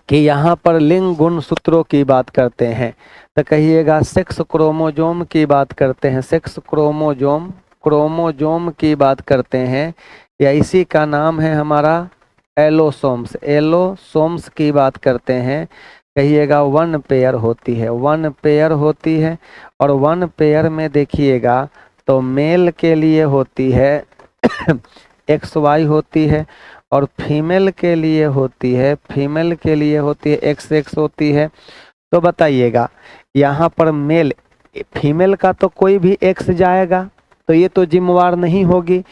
कि यहाँ पर लिंग गुण सूत्रों की बात करते हैं, तो कहिएगा सेक्स क्रोमोजोम की बात करते हैं, सेक्स क्रोमोजोम की बात करते हैं, या इसी का नाम है हमारा एलोसोम्स की बात करते हैं, कहिएगा 1 पेयर होती है, 1 पेयर होती है। और 1 पेयर में देखिएगा तो मेल के लिए होती है एक्स वाई होती है, और फीमेल के लिए होती है, फीमेल के लिए होती है एक्स एक्स होती है। तो बताइएगा यहाँ पर मेल फीमेल का तो कोई भी एक्स जाएगा, तो ये तो जिम्मेवार नहीं होगी।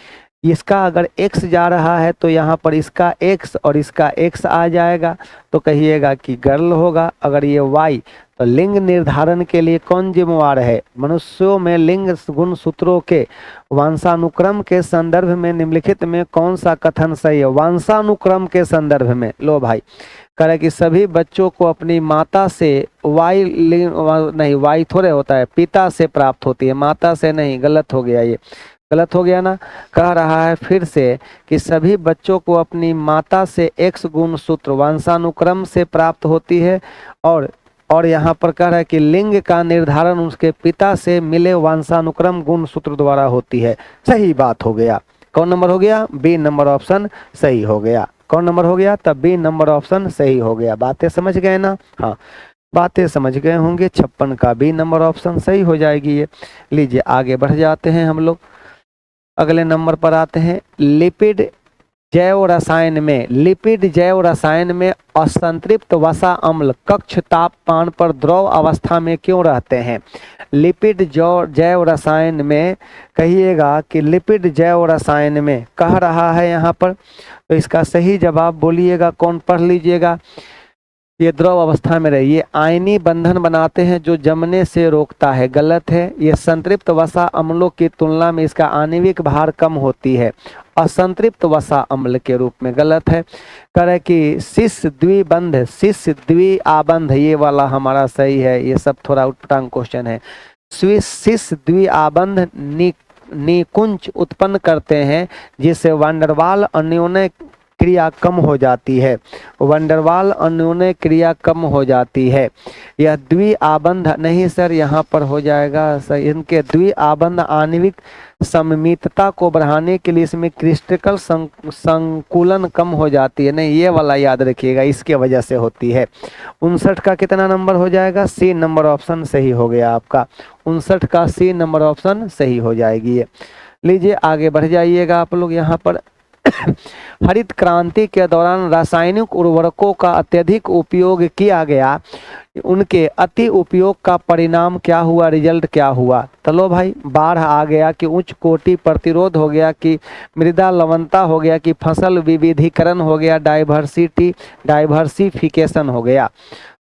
इसका अगर x जा रहा है तो यहाँ पर इसका x और इसका x आ जाएगा, तो कहिएगा कि गर्ल होगा। अगर ये y, तो लिंग निर्धारण के लिए कौन जिम्मेवार है? मनुष्यों में लिंग गुण सूत्रों के वंशानुक्रम के संदर्भ में निम्नलिखित में कौन सा कथन सही है? वंशानुक्रम के संदर्भ में लो भाई, करे कि सभी बच्चों को अपनी माता से वाई नहीं, वाई थोड़े होता है, पिता से प्राप्त होती है, माता से नहीं। गलत हो गया, ये गलत हो गया ना। कह रहा है फिर से कि सभी बच्चों को अपनी माता से एक्स गुण सूत्र वंशानुक्रम से प्राप्त होती है, और यहाँ पर कह रहा है कि लिंग का निर्धारण उसके पिता से मिले वंशानुक्रम गुण सूत्र द्वारा होती है। सही बात हो गया। कौन नंबर हो गया? बी नंबर ऑप्शन सही हो गया। कौन नंबर हो गया? तब बी नंबर ऑप्शन सही हो गया। बातें समझ गए ना? हाँ, बातें समझ गए होंगे। 56 का बी नंबर ऑप्शन सही हो जाएगी ये। लीजिए आगे बढ़ जाते हैं हम लोग, अगले नंबर पर आते हैं। लिपिड जैव रसायन में, लिपिड जैव रसायन में असंतृप्त वसा अम्ल कक्ष तापमान पर द्रव अवस्था में क्यों रहते हैं? लिपिड जैव रसायन में, कहिएगा कि लिपिड जैव रसायन में कह रहा है यहाँ पर, तो इसका सही जवाब बोलिएगा, कौन पढ़ लीजिएगा। ये द्रव अवस्था में रहे, ये आयनी बंधन बनाते हैं जो जमने से रोकता है। गलत है। ये संतृप्त वसा अम्लों की तुलना में इसका आणविक भार कम होती है, असंतृप्त वसा अम्ल के रूप में। गलत है। करे कि सिस द्विबंध, सिस द्विआबंध, ये वाला हमारा सही है। ये सब थोड़ा उटपटांग क्वेश्चन है। सिस द्विआबंध निकुंज उत्पन्न करते हैं, जिससे वंडरवाल अन्योन्य क्रिया कम हो जाती है, वंडरवाल अन्योन्य क्रिया कम हो जाती है। यह द्विआबंध नहीं सर, यहाँ पर हो जाएगा सर, इनके द्विआबंध आणविक सममितता को बढ़ाने के लिए इसमें क्रिस्टल संकुलन कम हो जाती है। नहीं, ये वाला याद रखिएगा, इसके वजह से होती है। 59 का कितना नंबर हो जाएगा? सी नंबर ऑप्शन सही हो गया आपका। 59 का सी नंबर ऑप्शन सही हो जाएगी ये। लीजिए आगे बढ़ जाइएगा आप लोग। यहाँ पर हरित क्रांति के दौरान रासायनिक उर्वरकों का अत्यधिक उपयोग किया गया, उनके अति उपयोग का परिणाम क्या हुआ? रिजल्ट क्या हुआ? तो लो भाई, बाढ़ आ गया कि उच्च कोटि प्रतिरोध हो गया कि मृदा लवणता हो गया कि फसल विविधीकरण हो गया, डाइवर्सिफिकेशन हो गया।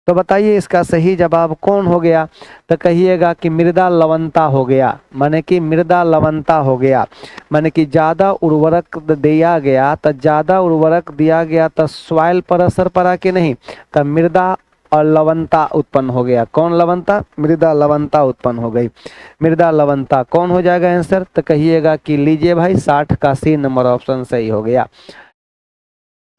तो बताइए इसका सही जवाब कौन हो गया? तो कहिएगा कि मृदा लवणता हो गया, माने कि मृदा लवणता हो गया, माने कि ज़्यादा उर्वरक दिया गया, तो ज़्यादा उर्वरक दिया गया तो सॉइल पर असर पड़ा कि नहीं? तो मृदा और लवणता उत्पन्न हो गया। कौन लवणता? मृदा लवणता उत्पन्न हो गई। मृदा लवणता कौन हो जाएगा आंसर? तो कहिएगा कि लीजिए भाई 60 का सी नंबर ऑप्शन सही हो गया।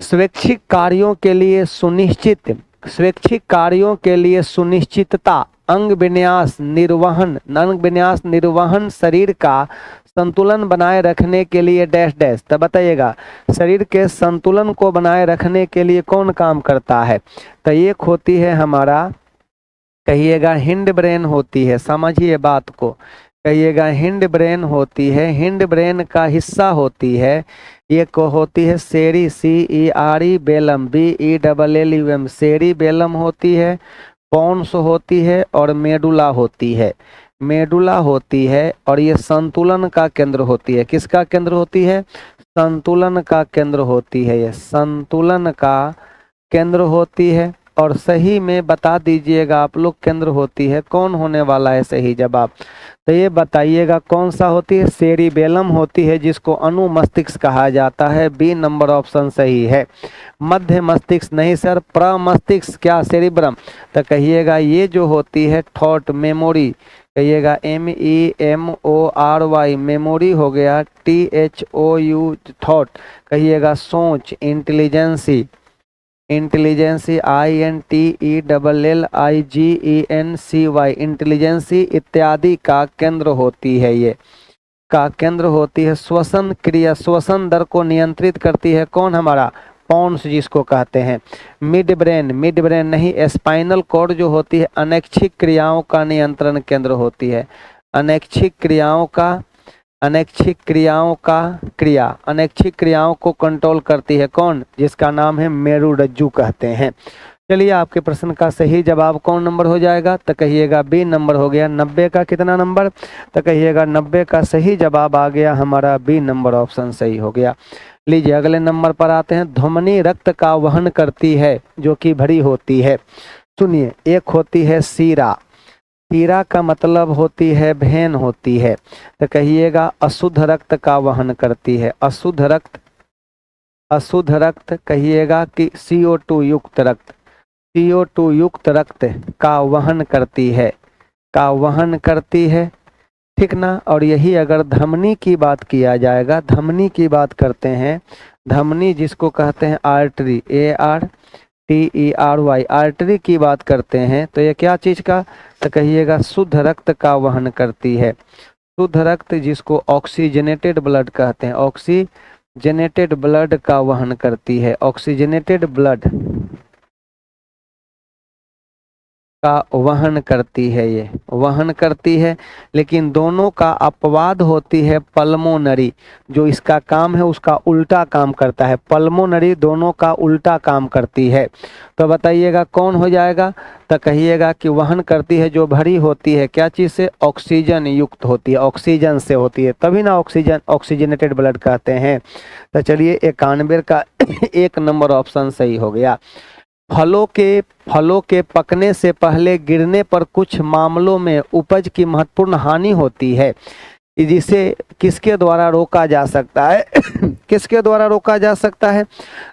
स्वैच्छिक कार्यों के लिए सुनिश्चित, स्वैच्छिक कार्यों के लिए सुनिश्चितता अंग विन्यास निर्वहन शरीर का संतुलन बनाए रखने के लिए डैश डैश। तो बताइएगा शरीर के संतुलन को बनाए रखने के लिए कौन काम करता है? तो एक होती है हमारा, कहिएगा हिंड ब्रेन होती है। समझिए बात को, कहिएगा हिंड ब्रेन होती है, हिंड ब्रेन का हिस्सा होती है। एक होती है सेरी, CERE बेलम, BELLUM, सेरी बेलम होती है, पॉन्स होती है और मेडुला होती है। मेडुला होती है और ये संतुलन का केंद्र होती है। किसका केंद्र होती है? संतुलन का केंद्र होती है। ये संतुलन का केंद्र होती है। और सही में बता दीजिएगा आप लोग केंद्र होती है, कौन होने वाला है सही जवाब? तो ये बताइएगा कौन सा होती है? सेरिबेलम होती है, जिसको अनुमस्तिष्क कहा जाता है। बी नंबर ऑप्शन सही है। मध्य मस्तिष्क नहीं सर, प्रमस्तिष्क क्या? सेरिब्रम। तो कहिएगा ये जो होती है थॉट मेमोरी, कहिएगा MEMORY मेमोरी हो गया, THOU थॉट, कहिएगा सोच, इंटेलिजेंसी, इंटेलिजेंसी INTELLIGENCY इंटेलिजेंसी इत्यादि का केंद्र होती है। ये का केंद्र होती है। श्वसन क्रिया, श्वसन दर को नियंत्रित करती है कौन? हमारा पॉन्स जिसको कहते हैं। मिड ब्रेन नहीं, स्पाइनल कॉर्ड जो होती है अनैच्छिक क्रियाओं का नियंत्रण केंद्र होती है। अनैच्छिक क्रियाओं को कंट्रोल करती है कौन? जिसका नाम है मेरुरज्जु कहते हैं। चलिए आपके प्रश्न का सही जवाब कौन नंबर हो जाएगा? तो कहिएगा बी नंबर हो गया। 90 का कितना नंबर? तो कहिएगा 90 का सही जवाब आ गया हमारा बी नंबर, ऑप्शन सही हो गया। लीजिए अगले नंबर पर आते हैं। ध्वनि रक्त का वहन करती है जो कि भरी होती है। सुनिए, एक होती है सीरा, सीरा का मतलब होती है भेन होती है। तो कहिएगा अशुद्ध रक्त का वहन करती है। अशुद्ध रक्त कहिएगा कि CO2 युक्त रक्त, CO2 युक्त रक्त का वहन करती है, ठीक ना। और यही अगर धमनी की बात किया जाएगा, धमनी की बात करते हैं, धमनी जिसको कहते हैं आर्टरी, ARTERY, आर्टरी की बात करते हैं, तो ये क्या चीज का? तो कहिएगा शुद्ध रक्त का वहन करती है। शुद्ध रक्त जिसको ऑक्सीजनेटेड ब्लड कहते हैं, ऑक्सीजनेटेड ब्लड का वहन करती है। ऑक्सीजनेटेड ब्लड का वहन करती है, ये वहन करती है। लेकिन दोनों का अपवाद होती है पल्मोनरी, जो इसका काम है उसका उल्टा काम करता है। पल्मोनरी दोनों का उल्टा काम करती है। तो बताइएगा कौन हो जाएगा? तो कहिएगा कि वहन करती है जो भरी होती है, क्या चीज़ से? ऑक्सीजन युक्त होती है, ऑक्सीजन से होती है, तभी ना ऑक्सीजनेटेड ब्लड कहते हैं। तो चलिए 91 का 1 नंबर ऑप्शन सही हो गया। फलों के पकने से पहले गिरने पर कुछ मामलों में उपज की महत्वपूर्ण हानि होती है, जिसे किसके द्वारा रोका जा सकता है? किसके द्वारा रोका जा सकता है?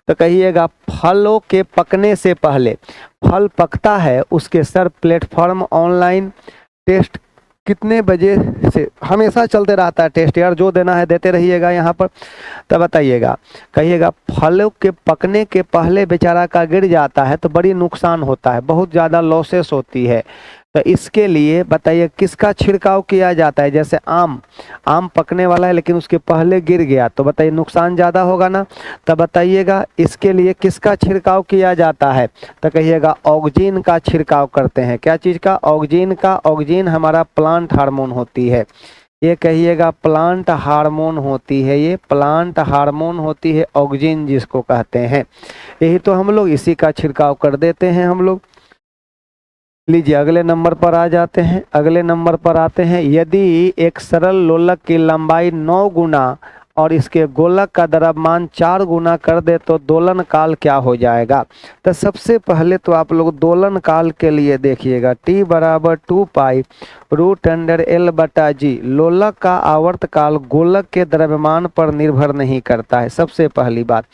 तो कहिएगा फलों के पकने से पहले, फल पकता है उसके सर प्लेटफॉर्म ऑनलाइन टेस्ट कितने बजे से हमेशा चलते रहता है टेस्ट, यार जो देना है देते रहिएगा यहाँ पर। तब बताइएगा, कहिएगा फलों के पकने के पहले बेचारा का गिर जाता है तो बड़ी नुकसान होता है, बहुत ज़्यादा लॉसेस होती है। तो इसके लिए बताइए किसका छिड़काव किया जाता है? जैसे आम पकने वाला है लेकिन उसके पहले गिर गया तो बताइए नुकसान ज़्यादा होगा ना। तब बताइएगा इसके लिए किसका छिड़काव किया जाता है? तो कहिएगा ऑक्सीजन का छिड़काव करते हैं। क्या चीज़ का? ऑक्सीजन का। ऑक्सीजन हमारा प्लांट हार्मोन होती है, ये कहिएगा प्लांट हार्मोन होती है, ये प्लांट हार्मोन होती है ऑक्सीजन जिसको कहते हैं। यही तो हम लोग इसी का छिड़काव कर देते हैं हम लोग। लीजिए अगले नंबर पर आ जाते हैं। अगले नंबर पर आते हैं। यदि एक सरल लोलक की लंबाई 9 गुना और इसके गोलक का द्रव्यमान 4 गुना कर दे तो दोलन काल क्या हो जाएगा? तो सबसे पहले तो आप लोग दोलन काल के लिए देखिएगा, T बराबर 2π√L/G। लोलक का आवर्त काल गोलक के द्रव्यमान पर निर्भर नहीं करता है। सबसे पहली बात,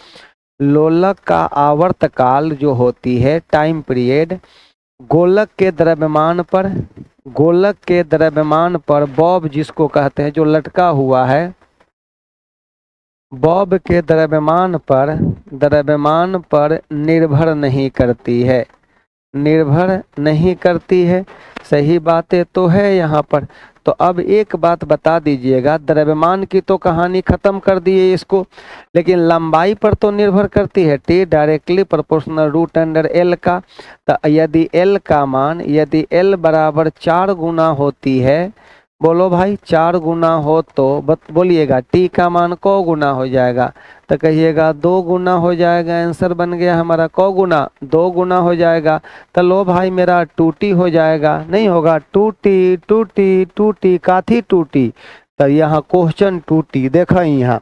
लोलक का आवर्त काल जो होती है, टाइम पीरियड, गोलक के द्रव्यमान पर बॉब जिसको कहते हैं जो लटका हुआ है, बॉब के द्रव्यमान पर निर्भर नहीं करती है। सही बातें तो है यहाँ पर। तो अब एक बात बता दीजिएगा, द्रव्यमान की तो कहानी खत्म कर दिए इसको, लेकिन लंबाई पर तो निर्भर करती है। T डायरेक्टली प्रोपोर्शनल √L का। तो यदि L बराबर 4 गुना होती है, बोलो भाई 4 गुना हो तो बोलिएगा T का मान क गुना हो जाएगा? तो कहिएगा 2 गुना हो जाएगा। आंसर बन गया हमारा क गुना? 2 गुना हो जाएगा। तो लो भाई मेरा 2T हो जाएगा, नहीं होगा? 2T काथी 2T? तो यहाँ क्वेश्चन 2T देखा यहाँ,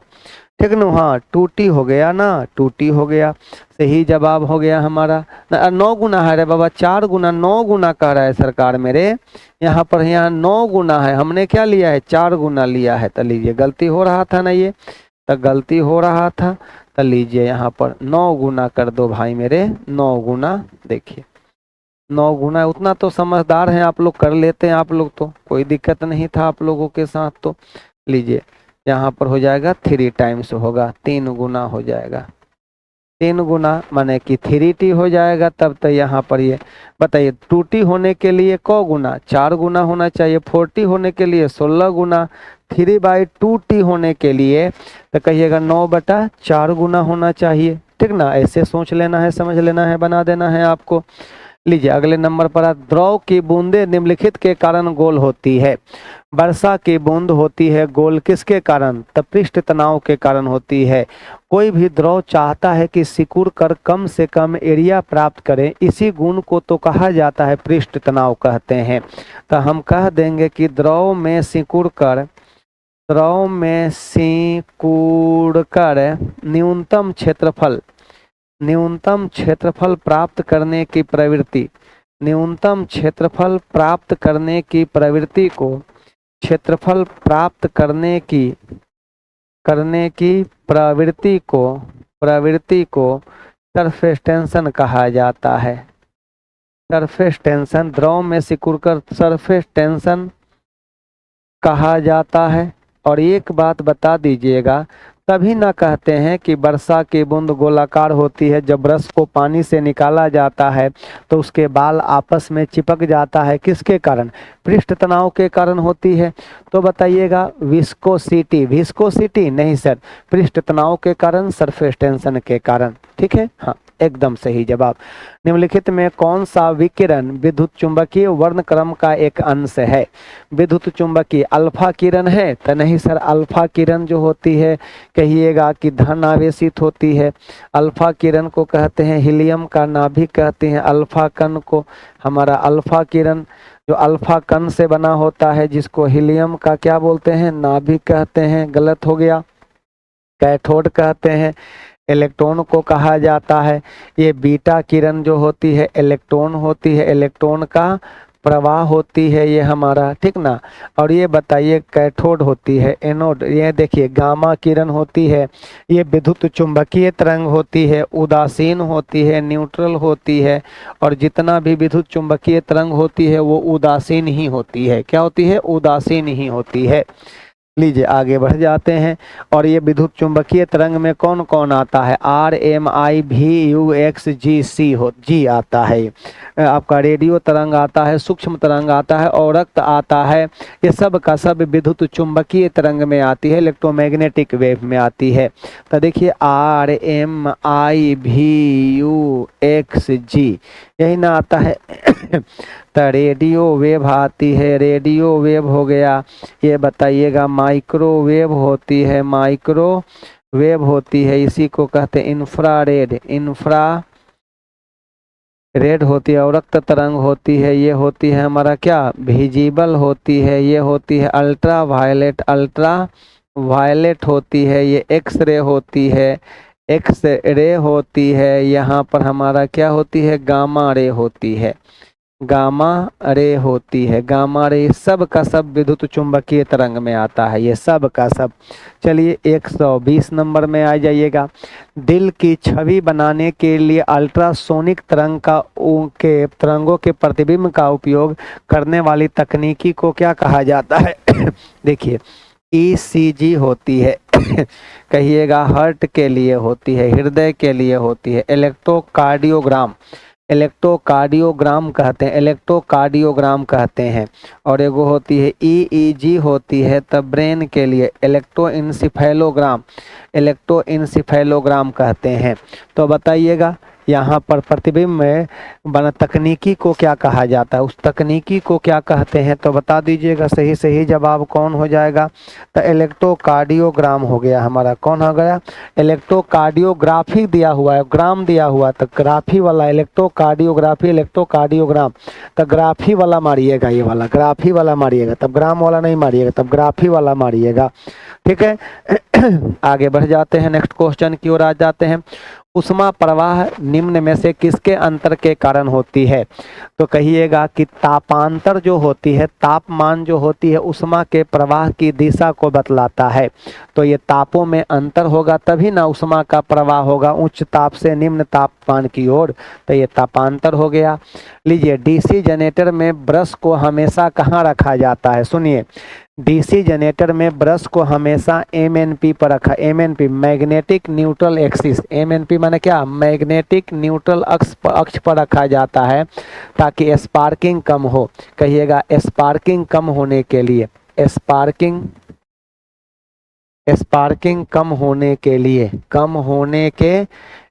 ठीक ना? हाँ 2T हो गया ना, 2T हो गया। सही जवाब हो गया हमारा। 9 गुना है रे बाबा, 4 गुना 9 गुना कह रहा है सरकार मेरे यहाँ पर। यहाँ 9 गुना है, हमने क्या लिया है? 4 गुना लिया है। तो लीजिए गलती हो रहा था ना, ये तो गलती हो रहा था। तो लीजिए यहाँ पर 9 गुना कर दो भाई मेरे, 9 गुना। देखिए 9 गुना, उतना तो समझदार हैं आप लोग, कर लेते हैं आप लोग, तो कोई दिक्कत नहीं था आप लोगों के साथ। तो लीजिए यहाँ पर हो जाएगा 3 टाइम्स होगा, 3 गुना हो जाएगा। 3 गुना माने कि 3T हो जाएगा। तब तो यहाँ पर ये बताइए 2T होने के लिए क गुना? 4 गुना होना चाहिए। 4T होने के लिए 16 गुना। 3/2T होने के लिए तो कहिएगा 9/4 गुना होना चाहिए। ठीक ना, ऐसे सोच लेना है, समझ लेना है, बना देना है आपको। लीजिए अगले नंबर पर, द्रव की बूंदें निम्नलिखित के कारण गोल होती है। वर्षा की बूंद होती है गोल किसके कारण? तो पृष्ठ तनाव के कारण होती है। कोई भी द्रव चाहता है कि सिकुड़ कर कम से कम एरिया प्राप्त करे, इसी गुण को तो कहा जाता है पृष्ठ तनाव कहते हैं। तो हम कह देंगे कि द्रव में सिकुड़ कर न्यूनतम क्षेत्रफल प्राप्त करने की प्रवृत्ति, न्यूनतम क्षेत्रफल प्राप्त करने की प्रवृत्ति को क्षेत्रफल प्राप्त करने की प्रवृत्ति को सरफेस टेंशन कहा जाता है। सरफेस टेंशन, द्रव में सिकुड़कर सरफेस टेंशन कहा जाता है। और एक बात बता दीजिएगा, तभी ना कहते हैं कि वर्षा की बूंद गोलाकार होती है। जब ब्रश को पानी से निकाला जाता है तो उसके बाल आपस में चिपक जाता है, किसके कारण? पृष्ठ तनाव के कारण होती है। तो बताइएगा विस्कोसिटी नहीं सर, पृष्ठ तनाव के कारण, सरफेस टेंशन के कारण। ठीक है, हाँ एकदम सही जवाब। निम्नलिखित में कौन सा विकिरण विद्युत चुंबकीय वर्णक्रम का एक अंश है? विद्युत चुंबकीय अल्फा किरण है? तो नहीं सर, अल्फा किरण जो होती है कहिएगा कि धन आवेशित होती है। अल्फा किरण को कहते हैं हीलियम का नाभिक कहते हैं। अल्फा कण को हमारा अल्फा किरण जो अल्फा कण से बना होता है, जिसको हीलियम का क्या बोलते हैं? नाभिक कहते हैं। गलत हो गया, कैथोड कहते हैं। इलेक्ट्रॉन को कहा जाता है। ये बीटा किरण जो होती है इलेक्ट्रॉन होती है, इलेक्ट्रॉन का प्रवाह होती है ये हमारा, ठीक ना। और ये बताइए कैथोड होती है, एनोड। ये देखिए गामा किरण होती है, ये विद्युत चुंबकीय तरंग होती है, उदासीन होती है, न्यूट्रल होती है। और जितना भी विद्युत चुंबकीय तरंग होती है वो उदासीन ही होती है। क्या होती है? उदासीन ही होती है। लीजिए आगे बढ़ जाते हैं। और ये विद्युत चुंबकीय तरंग में कौन कौन आता है? RMI VUXGC जी आता है। आपका रेडियो तरंग आता है, सूक्ष्म तरंग आता है, और रक्त आता है। ये सब का सब विद्युत चुंबकीय तरंग में आती है, इलेक्ट्रोमैग्नेटिक वेव में आती है। तो देखिए RMI VUXG यही ना आता है। तो रेडियो वेव आती है, रेडियो वेव हो गया। ये बताइएगा माइक्रोवेव होती है, माइक्रोवेव होती है, इसी को कहते हैं इंफ्रारेड, इंफ्रारेड होती है। और रक्त तरंग होती है, ये होती है हमारा क्या? विजिबल होती है। ये होती है अल्ट्रा वायलेट होती है। ये एक्स रे होती है, एक्स रे होती है। यहाँ पर हमारा क्या होती है? गामा रे होती है, गामा रे होती है। गामा रे सब का सब विद्युत चुंबकीय तरंग में आता है, ये सब का सब। चलिए 120 नंबर में आ जाइएगा। दिल की छवि बनाने के लिए अल्ट्रासोनिक तरंगों के प्रतिबिंब का उपयोग करने वाली तकनीकी को क्या कहा जाता है? देखिए ECG होती है। कहिएगा हार्ट के लिए होती है, हृदय के लिए होती है। इलेक्ट्रोकार्डियोग्राम कहते हैं। और एगो होती है EEG होती है, तब ब्रेन के लिए इलेक्ट्रोइंसिफेलोग्राम कहते हैं। तो बताइएगा यहाँ पर प्रतिबिंब में बना तकनीकी को क्या कहा जाता है? उस तकनीकी को क्या कहते हैं? तो बता दीजिएगा। सही जवाब कौन हो जाएगा? तो इलेक्ट्रोकार्डियोग्राम हो गया हमारा। कौन हो गया? इलेक्ट्रोकार्डियोग्राफी दिया हुआ है, ग्राम दिया हुआ, तो ग्राफी वाला इलेक्ट्रोकार्डियोग्राफी, इलेक्ट्रोकार्डियोग्राम। तो ग्राफी वाला मारिएगा, ये वाला ग्राफी वाला मारिएगा, तब ग्राम वाला नहीं मारिएगा, तब ग्राफी वाला मारिएगा। ठीक है। आगे बढ़ जाते हैं, नेक्स्ट क्वेश्चन की ओर आ जाते हैं। उष्मा प्रवाह निम्न में से किसके अंतर के कारण होती है? तो कहिएगा कि तापांतर जो होती है, तापमान जो होती है, उष्मा के प्रवाह की दिशा को बतलाता है। तो ये तापों में अंतर होगा तभी ना उष्मा का प्रवाह होगा, उच्च ताप से निम्न तापमान की ओर। तो ये तापांतर हो गया। लीजिए DC जनरेटर में ब्रश को हमेशा कहाँ रखा जाता है? सुनिए, DC जनरेटर में ब्रश को हमेशा MNP पर रखा, MNP magnetic neutral axis, MNP माने क्या? मैग्नेटिक न्यूट्रल अक्ष पर रखा जाता है ताकि स्पार्किंग कम हो। कहिएगा स्पार्किंग कम होने के लिए, स्पार्किंग कम होने के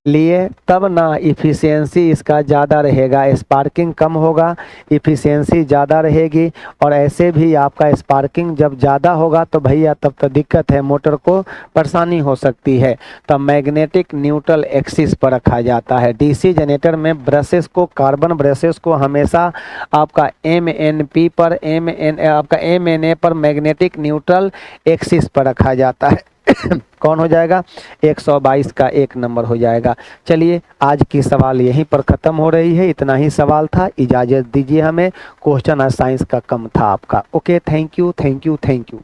लिए तब ना इफ़िशियंसी इसका ज़्यादा रहेगा, स्पार्किंग कम होगा, इफ़िशियंसी ज़्यादा रहेगी। और ऐसे भी आपका स्पार्किंग जब ज़्यादा होगा तो भैया तब तो दिक्कत है, मोटर को परेशानी हो सकती है। तो मैग्नेटिक न्यूट्रल एक्सिस पर रखा जाता है। डीसी जनरेटर में ब्रशेस को, कार्बन ब्रशेस को हमेशा आपका MNP पर आपका MNA पर मैग्नेटिक न्यूट्रल एक्सिस पर रखा जाता है। कौन हो जाएगा? 122 का 1 नंबर हो जाएगा। चलिए आज की सवाल यहीं पर ख़त्म हो रही है। इतना ही सवाल था, इजाज़त दीजिए हमें। क्वेश्चन आज साइंस का कम था आपका। Okay, thank you thank you thank you.